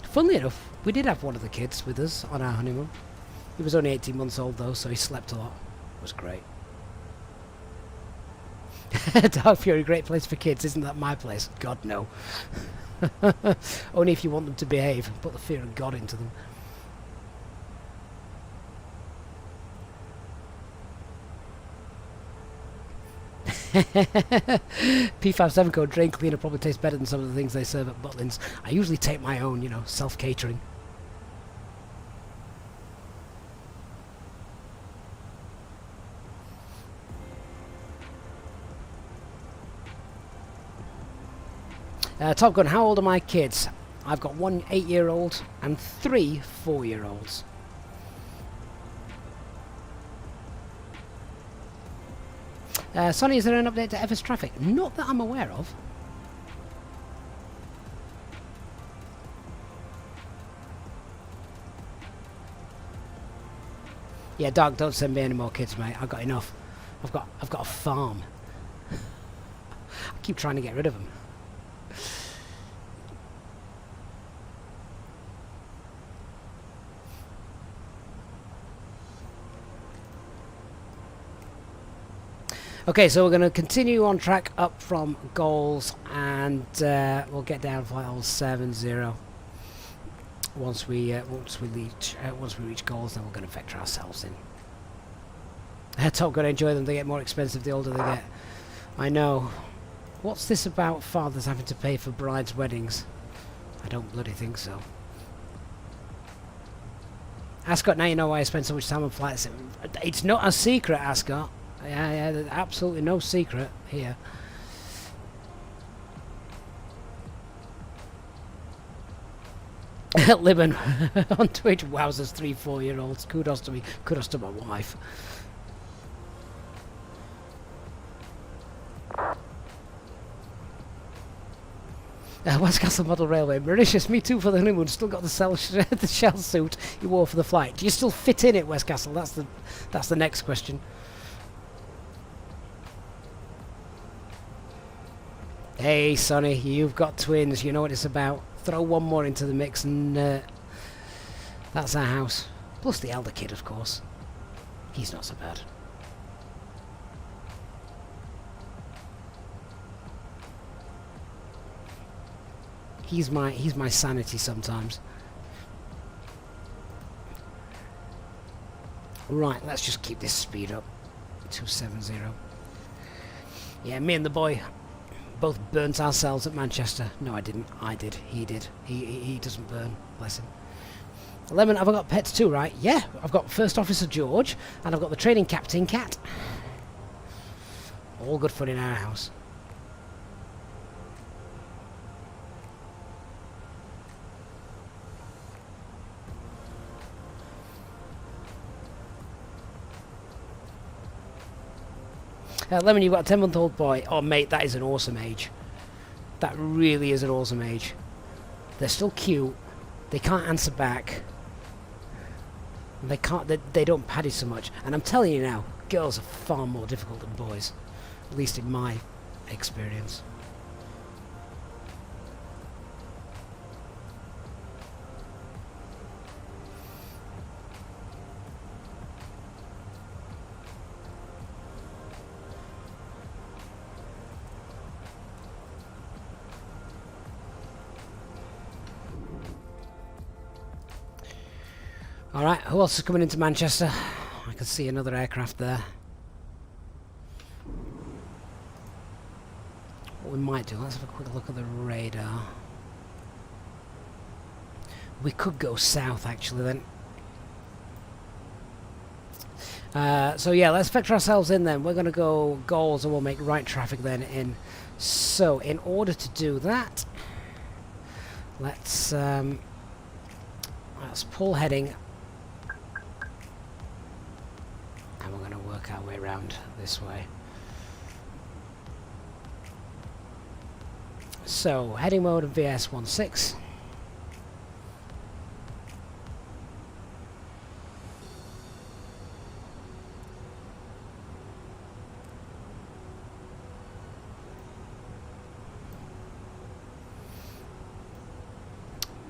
Funnily enough, we did have one of the kids with us on our honeymoon. He was only 18 months old though, so he slept a lot. It was great. Dark Fury, great place for kids. Isn't that my place? God, no. Only if you want them to behave and put the fear of God into them. P57 code drain cleaner probably tastes better than some of the things they serve at Butlins. I usually take my own, you know, self-catering. Top Gun, how old are my kids? I've got 1 8-year-old and 3 4-year-olds. Sonny, is there an update to FSTraffic? Not that I'm aware of. Yeah, Doug, don't send me any more kids, mate. I've got enough. I've got a farm. I keep trying to get rid of them. Okay, so we're going to continue on track up from goals, and we'll get down flight level 70. Once we reach goals, then we're going to vector ourselves in. Top Gun, enjoy them. They get more expensive the older they get. I know. What's this about fathers having to pay for brides' weddings? I don't bloody think so. Ascot, now you know why I spend so much time on flights. It's not a secret, Ascot. Yeah, there's absolutely no secret here. Libban on Twitch, wowzers, 3 4-year-olds. Kudos to me, kudos to my wife. West Castle Model Railway, Mauritius, me too for the honeymoon. Still got the shell suit you wore for the flight. Do you still fit in it, West Castle? That's the next question. Hey, Sonny, you've got twins. You know what it's about. Throw one more into the mix and that's our house. Plus the elder kid, of course. He's not so bad. He's my sanity sometimes. Right, let's just keep this speed up. 270. Yeah, me and the boy both burnt ourselves at Manchester. No, I didn't. I did. He did. He doesn't burn. Bless him. Lemon, have I got pets too, right? Yeah, I've got First Officer George, and I've got the Training Captain Cat. All good fun in our house. Lemon, you've got a 10-month-old boy. Oh, mate, that is an awesome age. That really is an awesome age. They're still cute. They can't answer back. They can't. They don't paddy so much. And I'm telling you now, girls are far more difficult than boys. At least in my experience. Alright, who else is coming into Manchester? I can see another aircraft there. What we might do, let's have a quick look at the radar. We could go south actually then. So yeah, let's vector ourselves in then. We're going to go goals and we'll make right traffic then in. So in order to do that, let's pull heading. And we're going to work our way around this way. So, heading mode of VS16.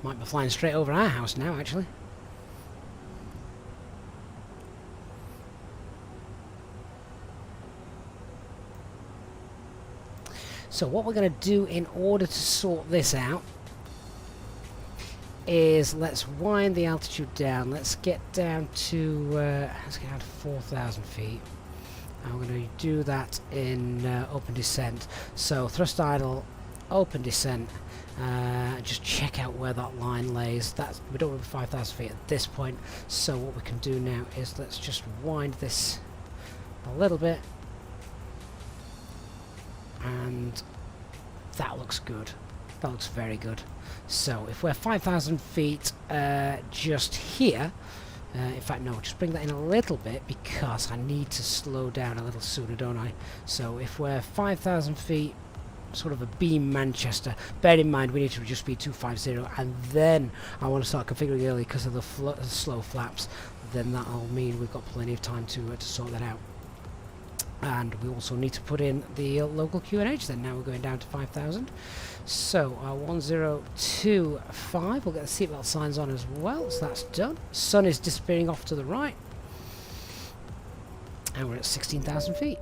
Might be flying straight over our house now, actually. So what we're going to do in order to sort this out is let's wind the altitude down. Let's get down to 4,000 feet. And we're going to do that in open descent. So thrust idle, open descent. Just check out where that line lays. We don't have 5,000 feet at this point. So what we can do now is let's just wind this a little bit. And that looks good. That looks very good. So if we're 5,000 feet just here, in fact no, just bring that in a little bit because I need to slow down a little sooner, don't I? So if we're 5,000 feet, sort of a beam Manchester, bear in mind we need to reduce speed 250 and then I want to start configuring early because of the slow flaps. Then that'll mean we've got plenty of time to sort that out. And we also need to put in the local QNH then. Now we're going down to 5,000. So 1025, we'll get the seatbelt signs on as well, so that's done. Sun is disappearing off to the right. And we're at 16,000 feet.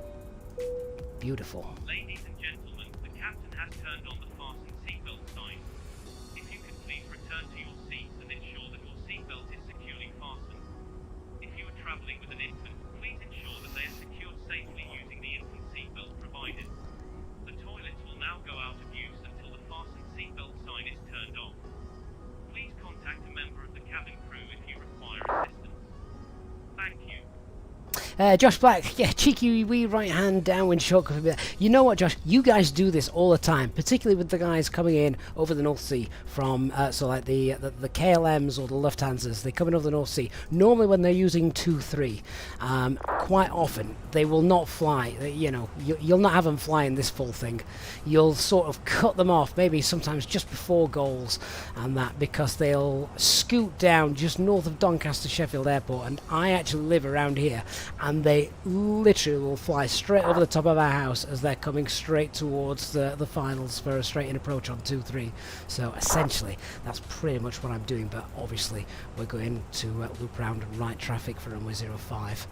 Beautiful. Ladies and gentlemen, the captain has turned on the fasten seatbelt sign. If you could please return to your seats and ensure that your seatbelt is securely fastened. If you are traveling with an infant, please ensure that they are secured safely using the infant seatbelt provided. The toilets will now go out of use until the fasten seatbelt sign is turned off. Please contact a member of the cabin crew if you require assistance. Thank you. Josh Black, yeah, cheeky wee right hand downwind shortcut. You know what, Josh? You guys do this all the time, particularly with the guys coming in over the North Sea from, so like the KLMs or the Lufthansas. They come in over the North Sea. Normally, when they're using 2-3, quite often they will not fly. You'll not have them flying this full thing. You'll sort of cut them off, maybe sometimes just before goals and that, because they'll scoot down just north of Doncaster Sheffield Airport. And I actually live around here. And and they literally will fly straight over the top of our house as they're coming straight towards the finals for a straight-in approach on 2-3. So essentially, that's pretty much what I'm doing, but obviously we're going to loop around and right traffic for runway 05.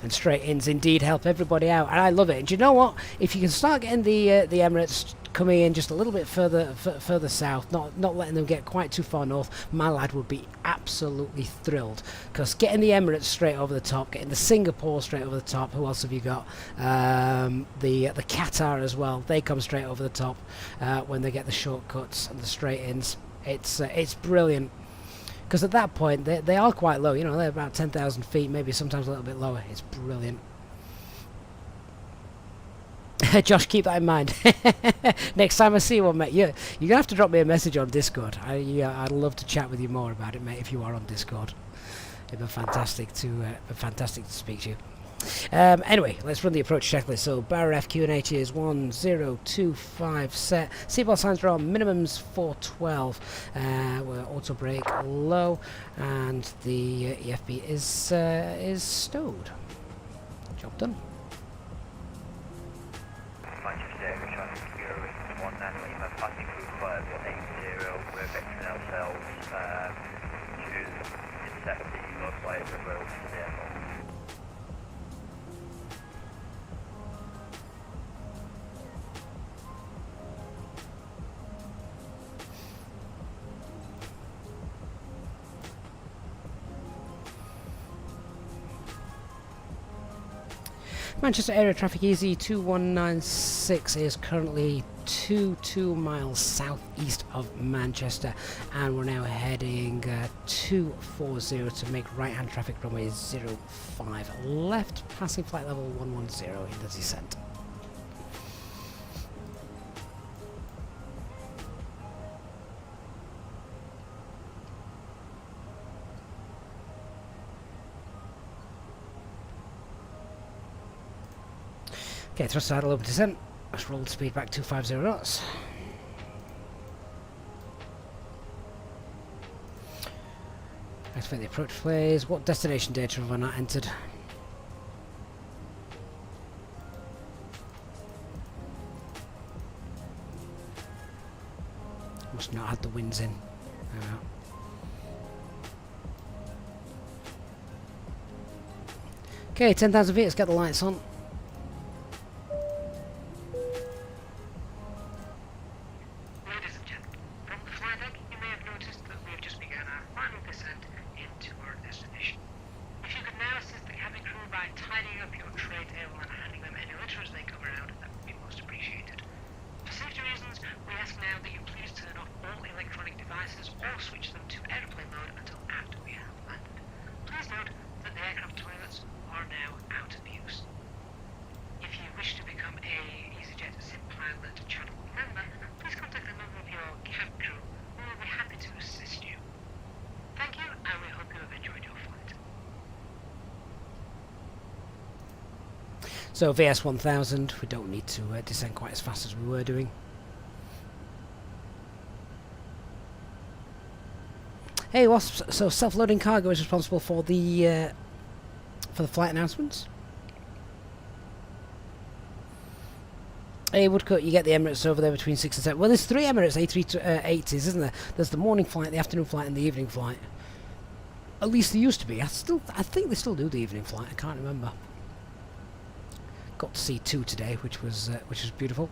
And straight-ins indeed help everybody out, and I love it. And do you know what? If you can start getting the Emirates coming in just a little bit further south, not letting them get quite too far north, my lad would be absolutely thrilled. Because getting the Emirates straight over the top, getting the Singapore straight over the top, who else have you got? The Qatar as well. They come straight over the top when they get the shortcuts and the straight-ins. It's brilliant. Because at that point, they are quite low. You know, they're about 10,000 feet, maybe sometimes a little bit lower. It's brilliant. Josh, keep that in mind. Next time I see one, mate, you're going to have to drop me a message on Discord. I'd love to chat with you more about it, mate, if you are on Discord. It'd be fantastic to speak to you. Anyway, let's run the approach checklist. So Barra FQ&H is 1025 set. Seatbelt signs are on. Minimum's 412. We're auto brake low, and the EFB is stowed. Job done. Manchester area traffic easy 2196 is currently 22 miles southeast of Manchester, and we're now heading 240 to make right hand traffic runway 05 left, passing flight level 110 in the descent. Okay, thrust idle open descent. Let's roll the speed back 250 knots. Activate the approach plays. What destination data have I not entered? Must not have the winds in. Okay, 10,000 feet, let's get the lights on. So VS 1000, we don't need to descend quite as fast as we were doing. Hey Wasps, so self-loading cargo is responsible for the flight announcements. Hey Woodcut, you get the Emirates over there between 6 and 7. Well, there's 3 Emirates A380s, isn't there? There's the morning flight, the afternoon flight, and the evening flight. At least there used to be. I think they still do the evening flight. I can't remember. Got to see 2 today, which was beautiful.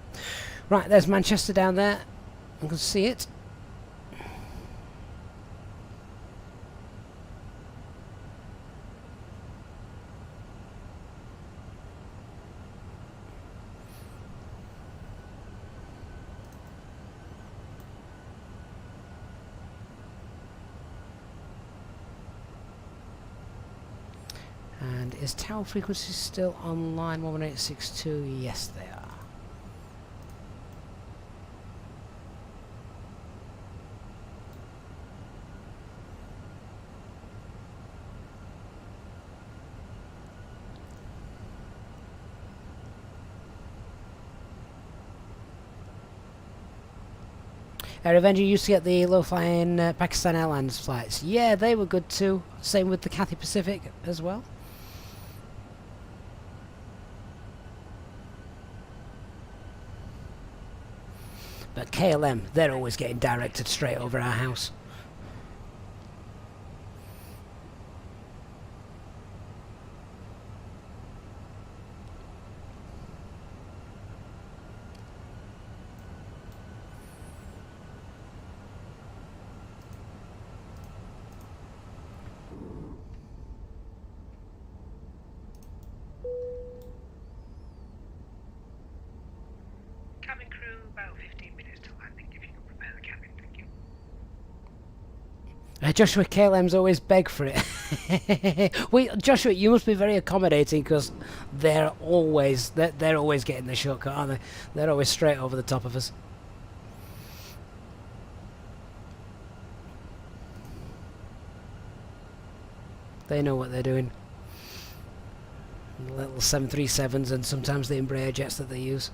Right, there's Manchester down there. I can see it. And is tower frequency still online? 11862? Yes, they are. Air Avenger used to get the low-flying Pakistan Airlines flights. Yeah, they were good too. Same with the Cathay Pacific as well. But KLM, they're always getting directed straight over our house. Cabin crew, about 15 minutes to landing. If you can prepare the cabin, thank you. Joshua, KLM's always beg for it. Wait, Joshua, you must be very accommodating because they're always getting the shortcut, aren't they? They're always straight over the top of us. They know what they're doing. The little 737s and sometimes the Embraer jets that they use.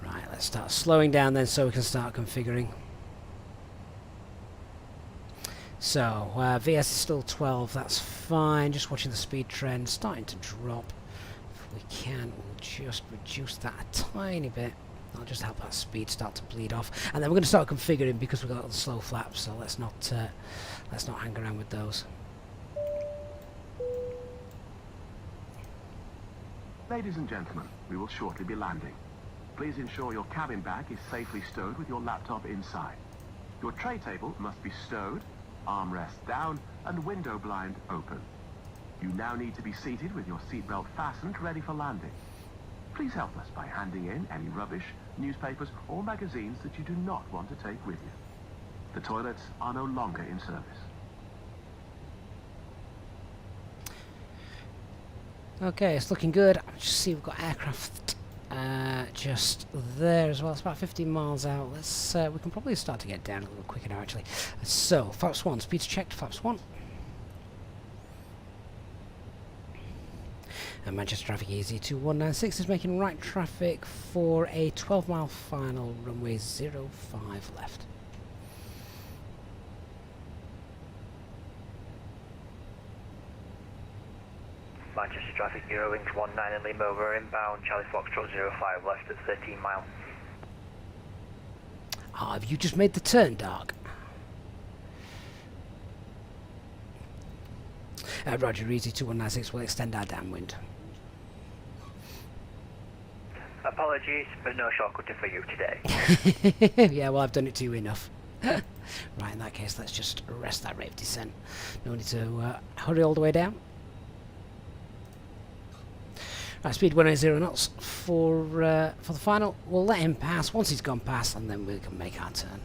Right, let's start slowing down then so we can start configuring. So, VS is still 12, that's fine. Just watching the speed trend, starting to drop. If we can, we'll just reduce that a tiny bit. That'll just help that speed start to bleed off. And then we're going to start configuring because we've got the slow flaps, so let's not hang around with those. Ladies and gentlemen, we will shortly be landing. Please ensure your cabin bag is safely stowed with your laptop inside. Your tray table must be stowed, armrest down, and window blind open. You now need to be seated with your seatbelt fastened, ready for landing. Please help us by handing in any rubbish, newspapers, or magazines that you do not want to take with you. The toilets are no longer in service. Okay, it's looking good. Just see we've got aircraft just there as well. It's about 15 miles out. Let's we can probably start to get down a little quicker now actually. So, flaps 1, speeds checked, flaps 1. And Manchester traffic EZ2196 is making right traffic for a 12-mile final, runway 05 left. Manchester traffic, Eurowings 19 and Lima over inbound, Charlie Foxtrot 05 left at 13 miles. Ah, have you just made the turn dark? Roger, EZ2196 will extend our downwind. Apologies, but no shortcutting for you today. Yeah, well, I've done it to you enough. Right, in that case, let's just arrest that rate of descent. No need to hurry all the way down. Right, speed 180 knots for the final. We'll let him pass once he's gone past, and then we can make our turn.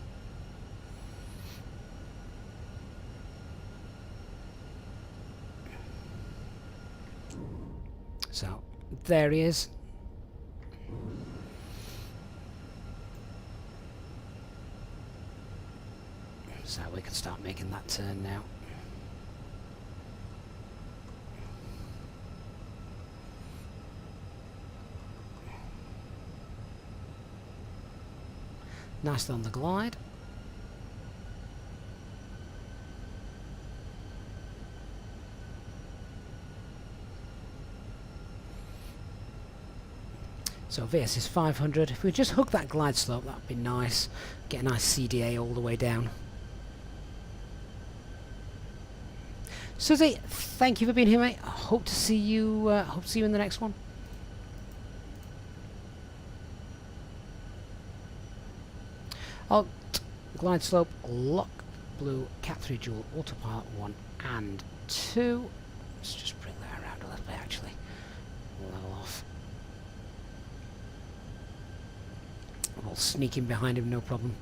So, there he is. So we can start making that turn now. Nicely on the glide. So VS is 500. If we just hook that glide slope, that would be nice. Get a nice CDA all the way down. Susie, thank you for being here, mate. I hope to see you. Hope to see you in the next one. Alt, glide slope, lock, blue, Cat 3 dual, autopilot 1 and 2. Let's just bring that around a little bit, actually. Level off. We'll sneak in behind him, no problem.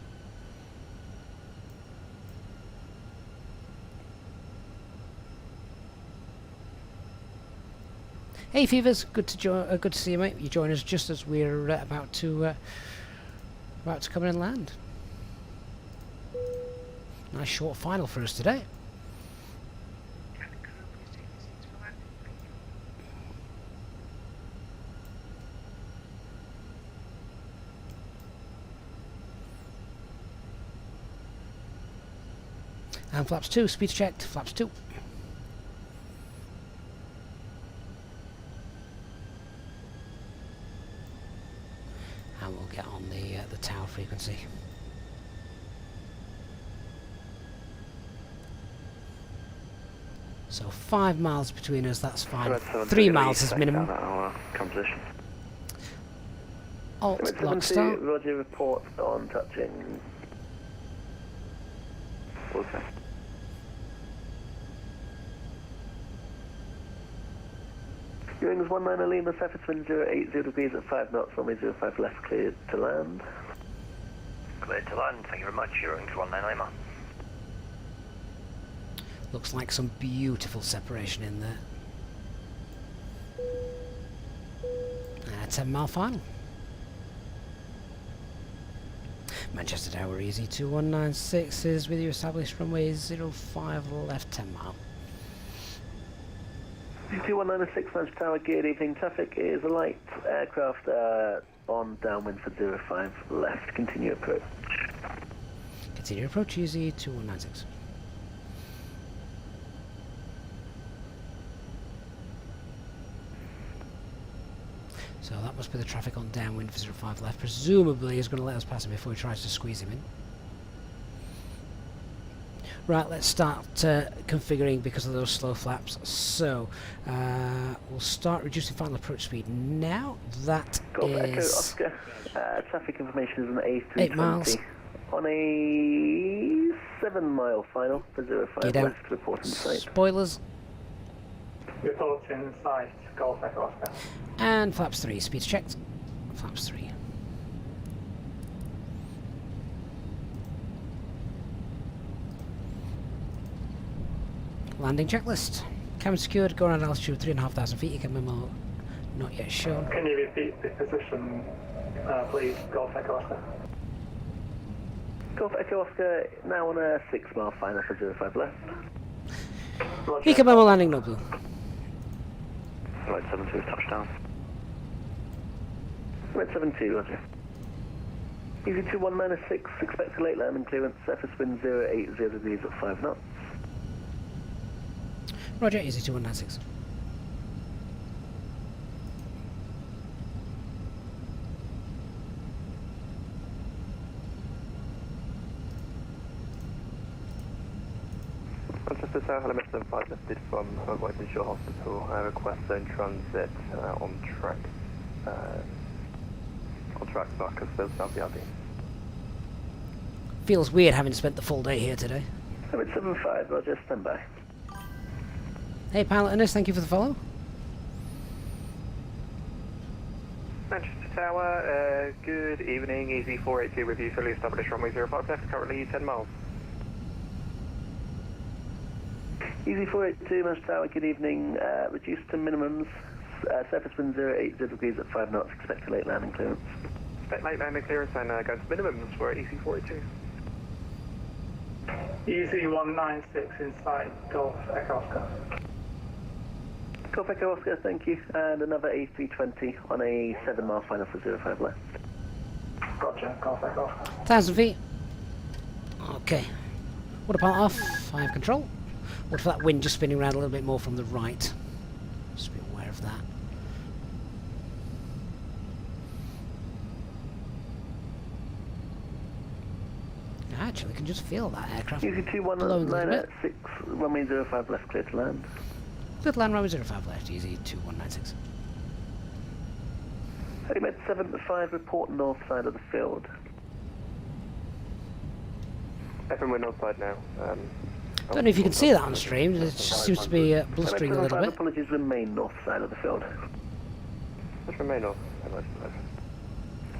Hey Fevers, good to see you, mate. You join us just as we're about to come in and land. Nice short final for us today. And flaps 2, speed checked, flaps 2. And we'll get on the tower frequency. So 5 miles between us, that's fine. 3 miles is minimum. Composition. Alt block start. Roger, report on touching. Okay. Wings 19 Lima, surface wind 080 degrees at 5 knots, runway 05 left, cleared to land. Cleared to land, thank you very much. Wings 19 Lima. Looks like some beautiful separation in there. 10 mile final. Manchester Tower Easy 2196 is with you, established runway 05 left 10 mile. 2196 Manchester Tower, good evening. Traffic is a light aircraft on downwind for 05 left. Continue approach. Continue approach, Easy 2196. So that must be the traffic on downwind for 05 left. Presumably he's going to let us pass him before he tries to squeeze him in. Right, let's start configuring because of those slow flaps. So we'll start reducing final approach speed now. That Golf is Echo Oscar. Traffic information is on A320. 8 miles. On a 7 mile final for 05 Get out. left, report in sight. Spoilers. Report in sight, Golf Echo Oscar. And flaps 3, speeds checked. Flaps 3. Landing checklist. Cabin secured, go around altitude 3,500 feet. You can memo not yet shown. Can you repeat the position, please, Golf Echo Oscar? Golf Echo Oscar now on a 6 mile final for 05 left. Eco memo landing no blue. Right 72 touchdown. Red 72, roger. Easy 2196, expect a late landing clearance, surface wind 080 degrees at 5 knots. Roger, Easy 2196. Manchester Tower, hello, Mr. 5 lifted from Hamburg Shore Hospital. I request zone transit on track. On track Marcus, South Yardie. Feels weird having spent the full day here today. Limit 75, roger, stand by. Hey pilot Ernest, thank you for the follow. Manchester Tower, good evening. Easy 482 with you, fully established runway 05 left, currently 10 miles. Easy 482, Manchester Tower, good evening. Reduced to minimums. Surface wind 080 degrees at 5 knots. Expect a late landing clearance. Expect late landing clearance and go to minimums for Easy 482. Easy 196 inside, Golf Echo Oscar. Golf Echo Oscar, thank you. And another A320 on a 7 mile final for 05 left. Roger, Golf Echo Oscar. 1,000 feet. Okay. Water part off. I have control. What for that wind just spinning around a little bit more from the right? Just be aware of that. Actually, we can just feel that aircraft. Easy 2196, runway 05 left, clear to land. Clear to land, runway 05 left, easy 2196. Med 75, report north side of the field. FM, we're north side now. Don't know if you can see that on stream, it just seems to be blustering a little bit. Apologies, remain north side of the field. Let's remain north.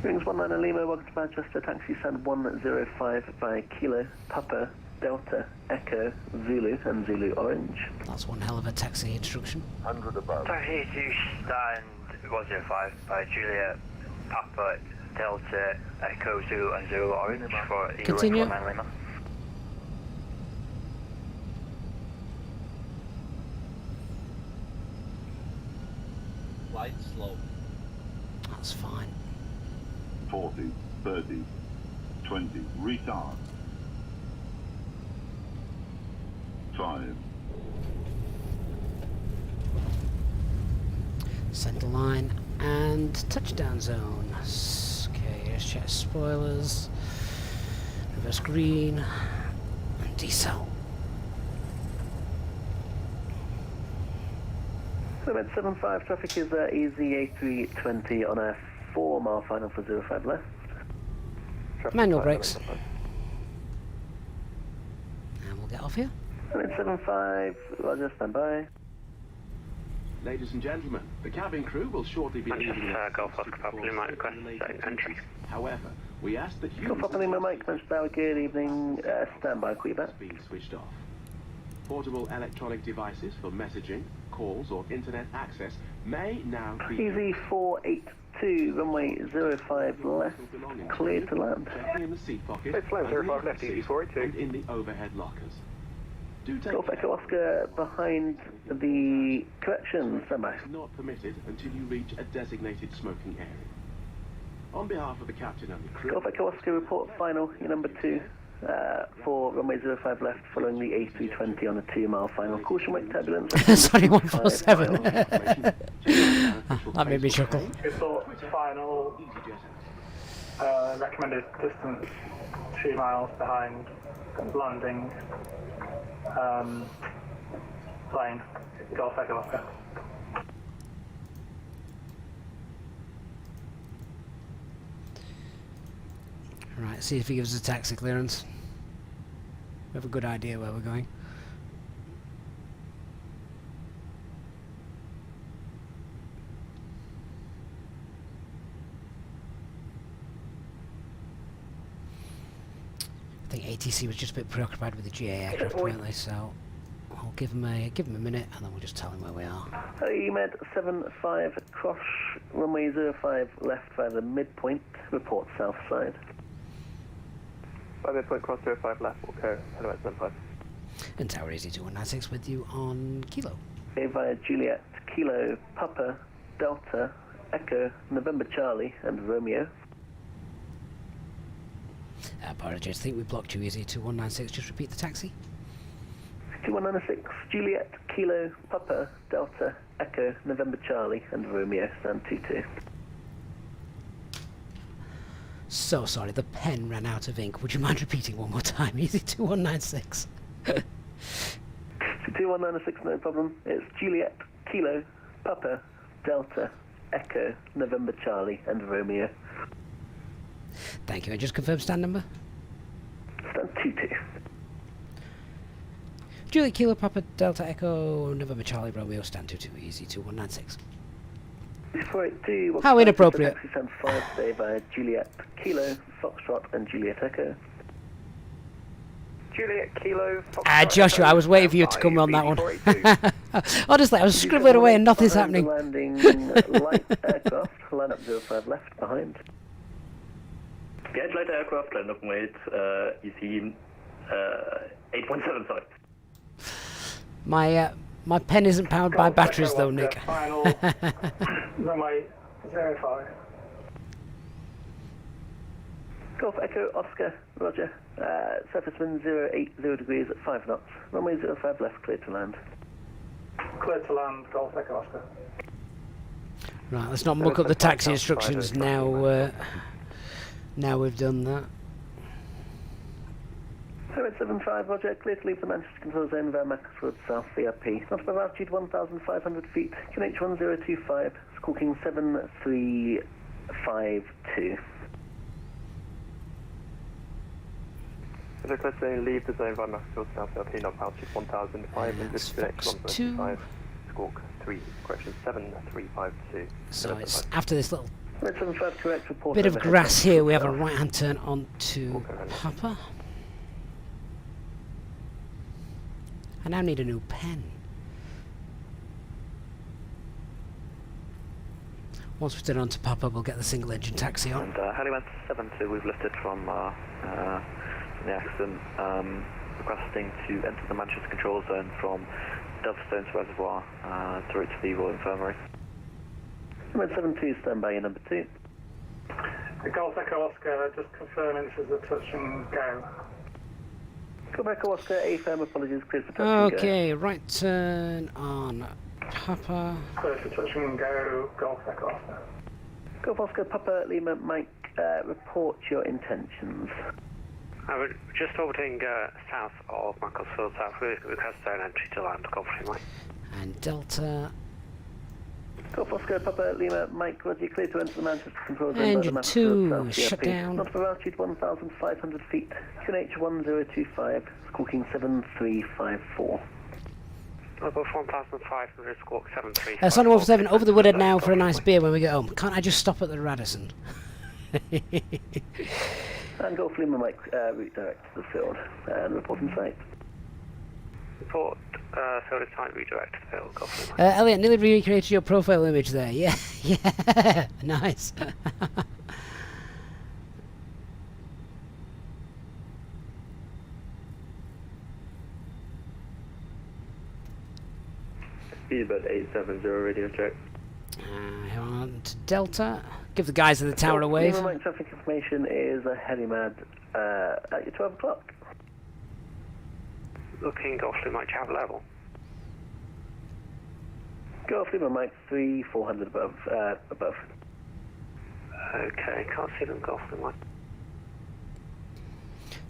Wings 19 Lima, welcome to Manchester, taxi stand 105 via Kilo, Papa, Delta, Echo, Zulu and Zulu Orange. That's one hell of a taxi instruction. 100 above. Taxi to stand 105 by Juliet, Papa, Delta, Echo, Zulu and Zulu Orange for Continue. 19 Lima. Light slow. That's fine. 40, 30, 20, retard. 5. Centre line and touchdown zone. Okay, let's check spoilers. Reverse green. And decel. So at 7.5, traffic is Easy A320 on a 4 mile final for 05 left. Manual brakes. And we'll get off here. And at 7.5, Roger, stand by. Ladies and gentlemen, the cabin crew will shortly be leaving. Golf Oscar Papa Lima request entry. However, we ask that you... Golf Papa Lima, Mike, Manchester, good evening, stand by, call you back. ...being switched off. Portable electronic devices for messaging, calls or internet access may now be... Easy 482, runway 05 left, cleared to land. Checking in the seat pocket. It's land 05 left, Easy 482. And in the overhead lockers. Do take Golf Echo Oscar behind the correction, stand by. Not permitted until you reach a designated smoking area. On behalf of the captain and the crew... Golf Echo Oscar, report final, your number 2. For runway 05 left, following the A320 on a 2 mile final. Caution wake turbulence. Sorry, 147. That made me chuckle. Report final. Recommended distance 2 miles behind landing. Plane. Golf Echo Oscar. Right, see if he gives us a taxi clearance. We have a good idea where we're going. I think ATC was just a bit preoccupied with the GA aircraft apparently, so I'll give him a minute and then we'll just tell him where we are. EMED 75 cross runway 05 left via the midpoint, report south side. By midpoint cross 05 left, okay, hello at 75. And Tower Easy 2196 with you on Kilo. Okay, via Juliet, Kilo, Papa, Delta, Echo, November Charlie and Romeo. Apologies, I think we blocked you Easy 2196, just repeat the taxi. 2196, Juliet, Kilo, Papa, Delta, Echo, November Charlie and Romeo, stand 22. So sorry, the pen ran out of ink. Would you mind repeating one more time? Easy 2196. 2196, no problem. It's Juliet, Kilo, Papa, Delta, Echo, November Charlie and Romeo. Thank you. And just confirm stand number? Stand 22. Juliet, Kilo, Papa, Delta, Echo, November Charlie, Romeo, stand 22. Easy 2196. 482. How inappropriate. Taxi stand 5 today via Juliet, Kilo, Foxtrot and Juliet Echo. Juliet, Kilo, Foxtrot, Joshua, I was waiting for you to come on that one. Honestly, I was scribbling away and nothing's happening. Landing light aircraft, line up 05 left behind. Yeah, light aircraft, line up weight, EC 8.7, sorry. My pen isn't powered by batteries though, Nick. Final runway 05. Golf Echo Oscar, Roger. Surface wind 080 degrees at 5 knots. Runway 05 left, clear to land. Clear to land, Golf Echo Oscar. Right, let's not muck up the taxi instructions now. Now we've done that. 075, Roger, clear to leave the Manchester control zone via Macclesfield South VIP. Not above altitude 1,500 feet, QNH 1025, squawking 7352. Request saying leave the zone via Macclesfield South VIP, not altitude 1,500 feet, 125, squawk 3, correction 7352. So it's after this little 075, correct, report bit of grass here, we have a right hand turn onto Papa. I now need a new pen. Once we turn on to Papa, we'll get the single engine taxi on. And Heliman 72, we've lifted from the accident, requesting to enter the Manchester control zone from Deltastone's Reservoir through to the Royal Infirmary. 72, stand by your number 2. Golf Echo Oscar, just confirming this is a touch and go. Go back, Oscar, A-firm, apologies, clear for touch and go. Okay, right turn on Papa. Clear for touch and go, Golf Echo Oscar. Golf Oscar, Papa, Lima, Mike, report your intentions. We're just orbiting south of Macclesfield South. We request zone entry to land. Golf Mike. And Delta. Golf Oscar, Papa, Lima, Mike, Roger, clear to enter the Manchester control zone. Engine 2, shut down. Not for altitude 1,500 feet. QNH 1025, squawking 7354. Above 1,500, squawk 73. Sunny 147, over the woodhead now for a nice beer when we get home. Can't I just stop at the Radisson? And Golf Lima, Mike, route direct to the field. And report in sight. Report field in sight, redirect to the field. Golf Lima. Elliot, nearly recreated your profile image there. Yeah, yeah, nice. Speedbird 870 radio check. On to Delta. Give the guys in the tower a wave. Lima, Mike, traffic information is a HeliMad at your 12 o'clock. Looking Golf Lima, Mike, travel level. Golf Lima, Mike, 3,400 above. Okay, can't see them, Golf Lima, Mike.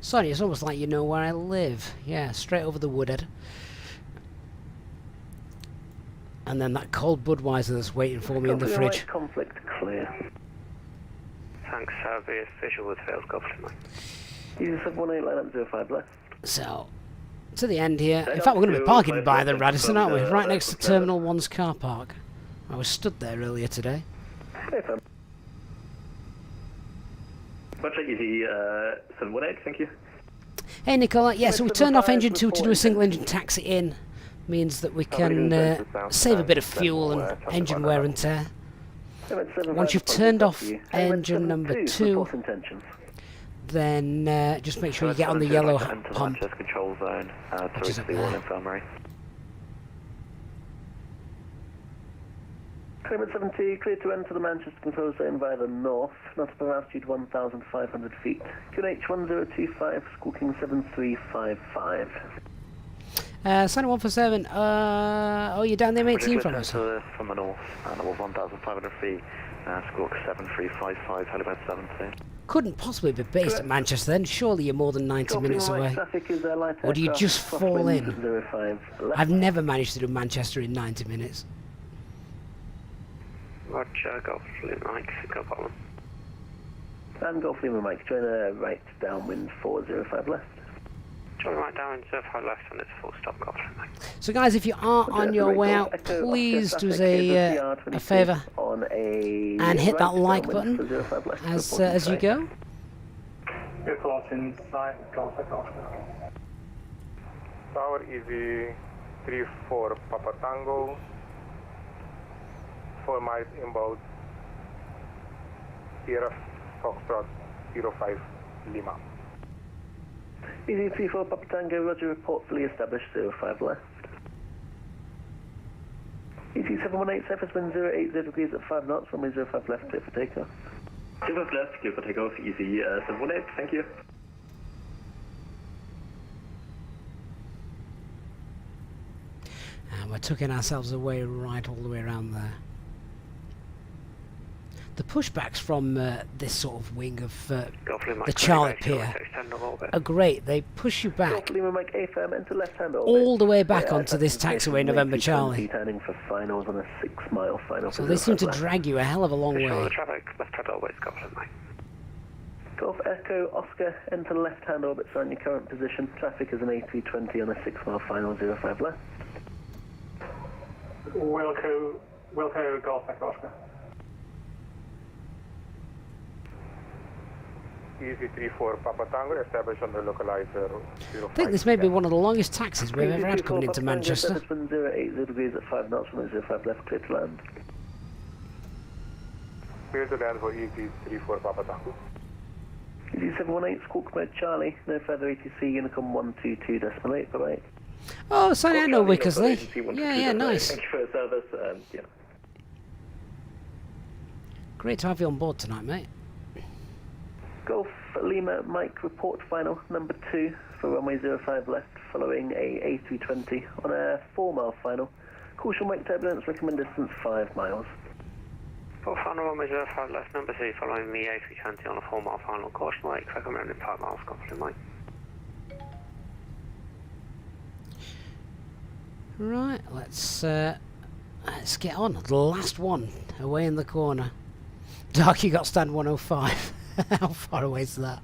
Sonny, it's almost like you know where I live. Yeah, straight over the woodhead. And then that cold Budweiser that's waiting for me in the fridge. Mike, conflict clear. Thanks, be visual with field, Golf Lima, Mike. User 718, line up 05 left. So, to the end here. In fact, we're going to be parking by the Radisson, aren't we? Right next to Terminal 1's car park. I was stood there earlier today. Much easy, 718, thank you. Hey Nicola, yeah, so we turned off engine 2 to do a single engine taxi in. Means that we can save a bit of fuel and engine wear and tear. Once you've turned off engine number 2, then just make sure you get on the yellow pump, control zone, which is up there. infirmary. Clement 72, clear to enter the Manchester control zone via the north, not above altitude 1,500 feet. QNH 1025, squawking 7355. Sunny 147, oh, you're down the M18 from us? From the north, above 1,500 feet, squawk 7355, helipad 17. Couldn't possibly be based at Manchester then, surely you're more than 90 minutes away. Or do you just fall in? I've never managed to do Manchester in 90 minutes. Roger, Golf Lima, Mike, go bottom. And Golf Lima, Mike, join a right downwind 405 left. Join right down 05 left and it's full stop, Golf Lima, Mike. So guys, if you are on your way out, please do us a favour and hit that like button as you go. Report in sight, Golf Echo Oscar. Tower Easy 34 Papa Tango. 4 miles inbound. Sierra Foxtrot 05 Lima. Easy 34 Papa Tango, Roger, report fully established 05 left. Easy 718, surface wind 080 degrees at 5 knots, runway 05 left, clear for takeoff. 05 left, clear for takeoff, Easy 718, thank you. And we're tucking ourselves away right all the way around there. The pushbacks from this sort of wing of the Charlotte Pier are great. They push you back all the way back onto this taxiway November Charlie. For finals on a 6-mile final. So they seem to drag you a hell of a long way. Golf Echo Oscar, enter left-hand orbit, on your current position. Traffic is an A320 on a 6-mile final, 05 left. Wilco Golf Echo Oscar. Easy 34 Papa Tango, established on the localizer 05. I think this may be one of the longest taxis we've ever had coming into Manchester. 080 degrees at 5 knots, from 05 left, clear to land. Clear to land for Easy 34 Papa Tango. Easy 718, squawk mode Charlie, no further ATC, Unicom 122.8, bye-bye. Oh, sorry, I know Wickersley. Yeah, nice. Thank you for the service, yeah. Great to have you on board tonight, mate. Golf Lima, Mike, report final, number 2, for runway 05 left, following a A320 on a 4-mile final. Caution wake turbulence, recommend distance 5 miles. For final runway 05 left, number 3, following the A320 on a 4-mile final. Caution wake, recommended 5 miles, confident Mike. Right, let's get on. The last one, away in the corner. Darky got stand 105. How far away is that?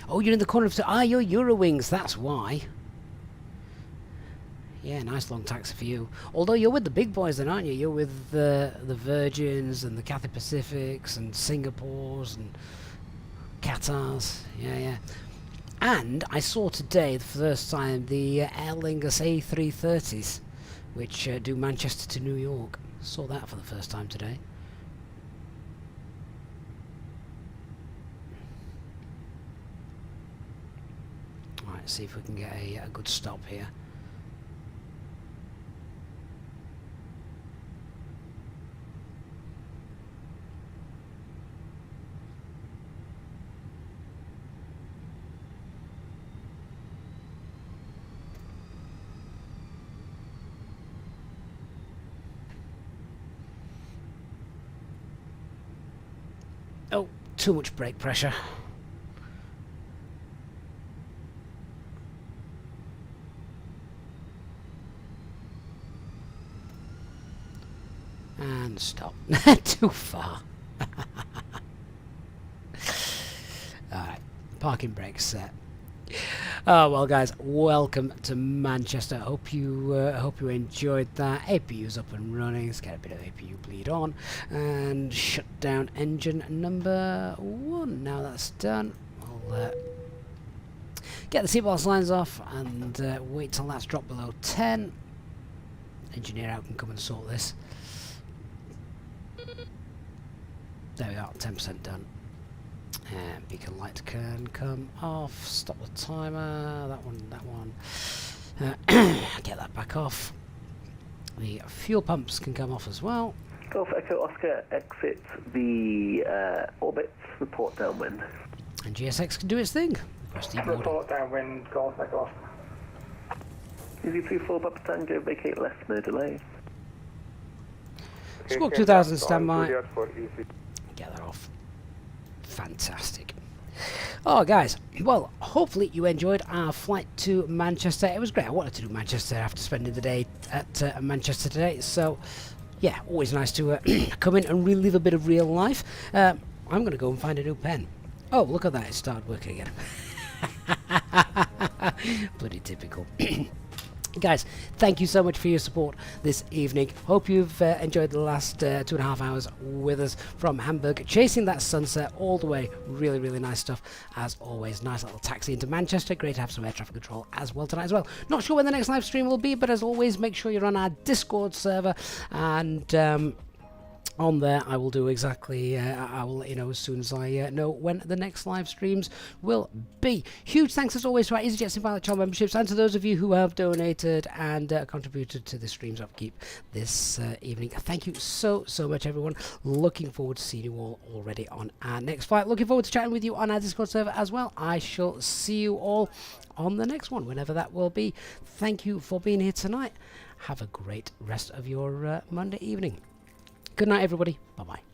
Oh, you're in the corner of... you're Eurowings, that's why. Yeah, nice long taxi for you. Although you're with the big boys then, aren't you? You're with the Virgins and the Cathay Pacifics and Singapores and Qatars. Yeah, yeah. And I saw today, the first time, the Aer Lingus A330s, which do Manchester to New York. Saw that for the first time today. Alright, see if we can get a good stop here. Oh, too much brake pressure. And stop. Too far. Alright, parking brakes set. Oh well, guys, welcome to Manchester. Hope you enjoyed that. APU's up and running. Let's get a bit of APU bleed on and shut down engine number 1. Now that's done, I'll get the seatbelt lines off and wait till that's dropped below 10. Engineer out can come and sort this. There we are, 10% done. And beacon light can come off. Stop the timer. That one. Get that back off. The fuel pumps can come off as well. Golf Echo Oscar exit the orbit. Report downwind. And GSX can do its thing. Report downwind. Golf Echo Oscar. Easy 34 Papa Tango. Vacate left. No delay. Squawk 2000 standby. Get that off. Fantastic. Oh, guys, well, hopefully you enjoyed our flight to Manchester. It was great. I wanted to do Manchester after spending the day at Manchester today. So, yeah, always nice to come in and relive a bit of real life. I'm going to go and find a new pen. Oh, look at that. It started working again. Bloody typical. Guys, thank you so much for your support this evening. Hope you've enjoyed the last 2.5 hours with us from Hamburg, chasing that sunset all the way. Really, really nice stuff. As always, nice little taxi into Manchester. Great to have some air traffic control as well tonight as well. Not sure when the next live stream will be, but as always, make sure you're on our Discord server and... on there, I will do exactly, I will let you know as soon as I know when the next live streams will be. Huge thanks as always to our Easyjet Symbolic Channel memberships and to those of you who have donated and contributed to the stream's upkeep this evening. Thank you so much, everyone. Looking forward to seeing you all already on our next flight. Looking forward to chatting with you on our Discord server as well. I shall see you all on the next one, whenever that will be. Thank you for being here tonight. Have a great rest of your Monday evening. Good night, everybody. Bye-bye.